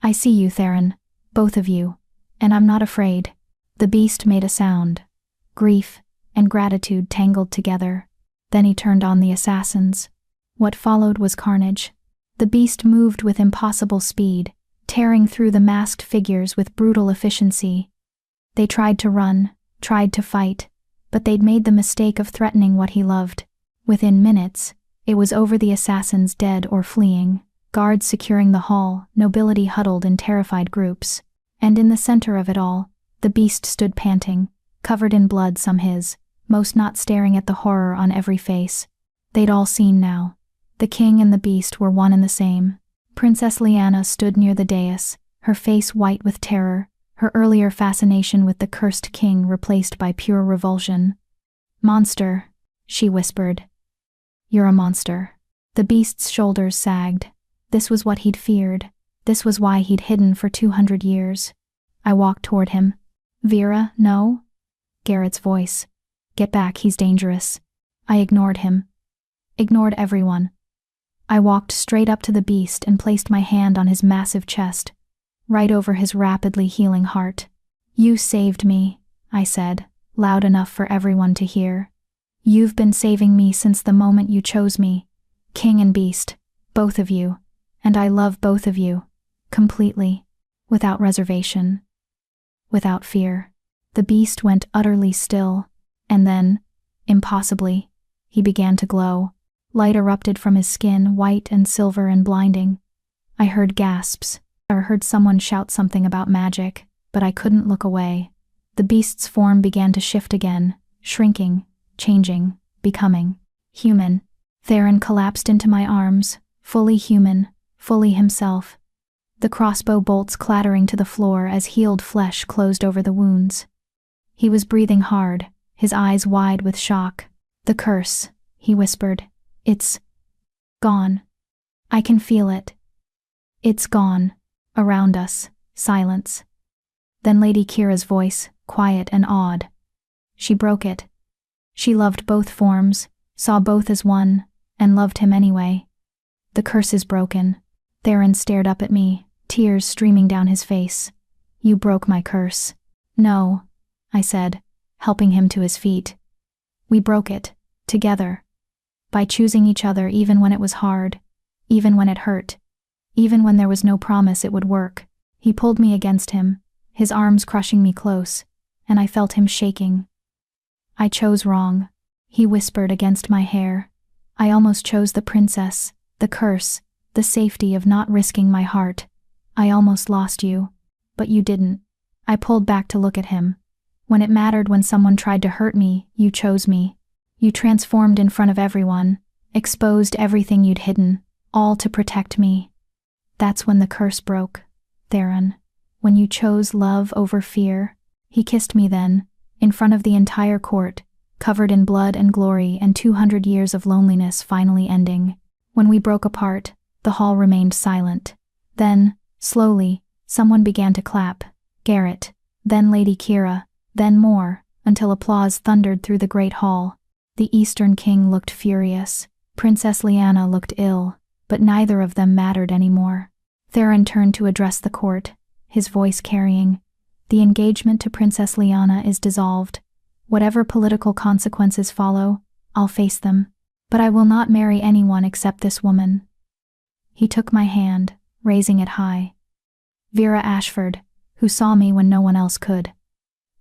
I see you, Theron, both of you, and I'm not afraid. The beast made a sound. Grief and gratitude tangled together. Then he turned on the assassins. What followed was carnage. The beast moved with impossible speed, tearing through the masked figures with brutal efficiency. They tried to run, tried to fight, but they'd made the mistake of threatening what he loved. Within minutes, it was over, the assassins dead or fleeing, guards securing the hall, nobility huddled in terrified groups. And in the center of it all, the beast stood panting, covered in blood, some his, most not, staring at the horror on every face. They'd all seen now. The king and the beast were one and the same. Princess Lyanna stood near the dais, her face white with terror, her earlier fascination with the cursed king replaced by pure revulsion. Monster, she whispered. You're a monster. The beast's shoulders sagged. This was what he'd feared. This was why he'd hidden for 200 years. I walked toward him. Vera, no? Garrett's voice. Get back, he's dangerous. I ignored him. Ignored everyone. I walked straight up to the beast and placed my hand on his massive chest, right over his rapidly healing heart. You saved me, I said, loud enough for everyone to hear. You've been saving me since the moment you chose me, king and beast, both of you, and I love both of you, completely, without reservation, without fear. The beast went utterly still, and then, impossibly, he began to glow. Light erupted from his skin, white and silver and blinding. I heard gasps, or heard someone shout something about magic, but I couldn't look away. The beast's form began to shift again, shrinking, changing, becoming human. Theron collapsed into my arms, fully human, fully himself, the crossbow bolts clattering to the floor as healed flesh closed over the wounds. He was breathing hard, his eyes wide with shock. "The curse," he whispered. "It's gone. I can feel it. It's gone." Around us, silence. Then Lady Kira's voice, quiet and awed. "She broke it. She loved both forms, saw both as one, and loved him anyway. The curse is broken." Theron stared up at me, tears streaming down his face. "You broke my curse." "No," I said, helping him to his feet. "We broke it, together. By choosing each other even when it was hard, even when it hurt, even when there was no promise it would work." He pulled me against him, his arms crushing me close, and I felt him shaking. "I chose wrong," he whispered against my hair. "I almost chose the princess, the curse, the safety of not risking my heart. I almost lost you. But you didn't." I pulled back to look at him. "When it mattered, when someone tried to hurt me, you chose me. You transformed in front of everyone, exposed everything you'd hidden, all to protect me. That's when the curse broke, Theron. When you chose love over fear." He kissed me then, in front of the entire court, covered in blood and glory, and 200 years of loneliness finally ending. When we broke apart, the hall remained silent. Then, slowly, someone began to clap. Garrett, then Lady Kira, then more, until applause thundered through the great hall. The Eastern King looked furious. Princess Lyanna looked ill, but neither of them mattered anymore. Theron turned to address the court, his voice carrying, "The engagement to Princess Lyanna is dissolved. Whatever political consequences follow, I'll face them. But I will not marry anyone except this woman." He took my hand, raising it high. "Vera Ashford, who saw me when no one else could.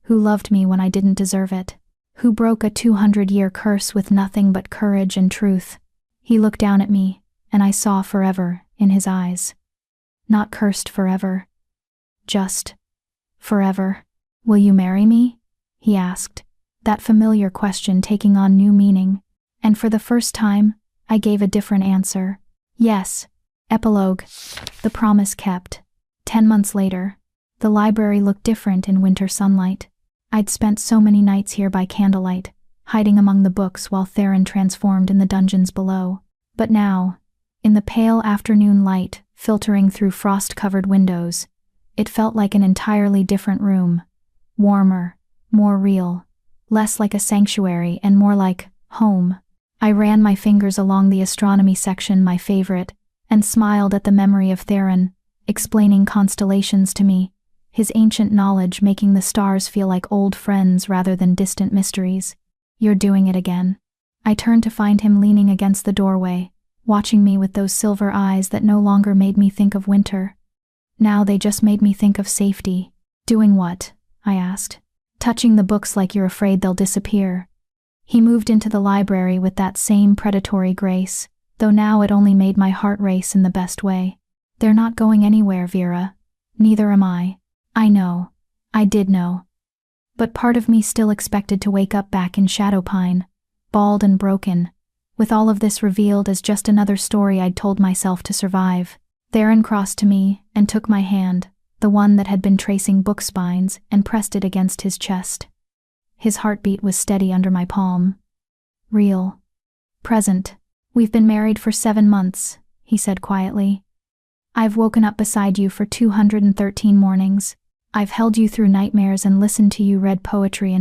Who loved me when I didn't deserve it. Who broke a 200-year curse with nothing but courage and truth." He looked down at me, and I saw forever in his eyes. Not cursed forever. Just forever. "Will you marry me?" he asked, that familiar question taking on new meaning. And for the first time, I gave a different answer. "Yes." Epilogue. The promise kept. 10 months later, the library looked different in winter sunlight. I'd spent so many nights here by candlelight, hiding among the books while Theron transformed in the dungeons below. But now, in the pale afternoon light filtering through frost-covered windows, it felt like an entirely different room. Warmer, more real, less like a sanctuary and more like home. I ran my fingers along the astronomy section, my favorite, and smiled at the memory of Theron, explaining constellations to me, his ancient knowledge making the stars feel like old friends rather than distant mysteries. "You're doing it again." I turned to find him leaning against the doorway, watching me with those silver eyes that no longer made me think of winter. Now they just made me think of safety. "Doing what?" I asked. "Touching the books like you're afraid they'll disappear." He moved into the library with that same predatory grace, though now it only made my heart race in the best way. "They're not going anywhere, Vera. Neither am I." I know. I did know. But part of me still expected to wake up back in Shadowpine, bald and broken, with all of this revealed as just another story I'd told myself to survive. Theron crossed to me and took my hand, the one that had been tracing book spines, and pressed it against his chest. His heartbeat was steady under my palm. "Real. Present. We've been married for 7 months, he said quietly. "I've woken up beside you for 213 mornings. I've held you through nightmares and listened to you read poetry and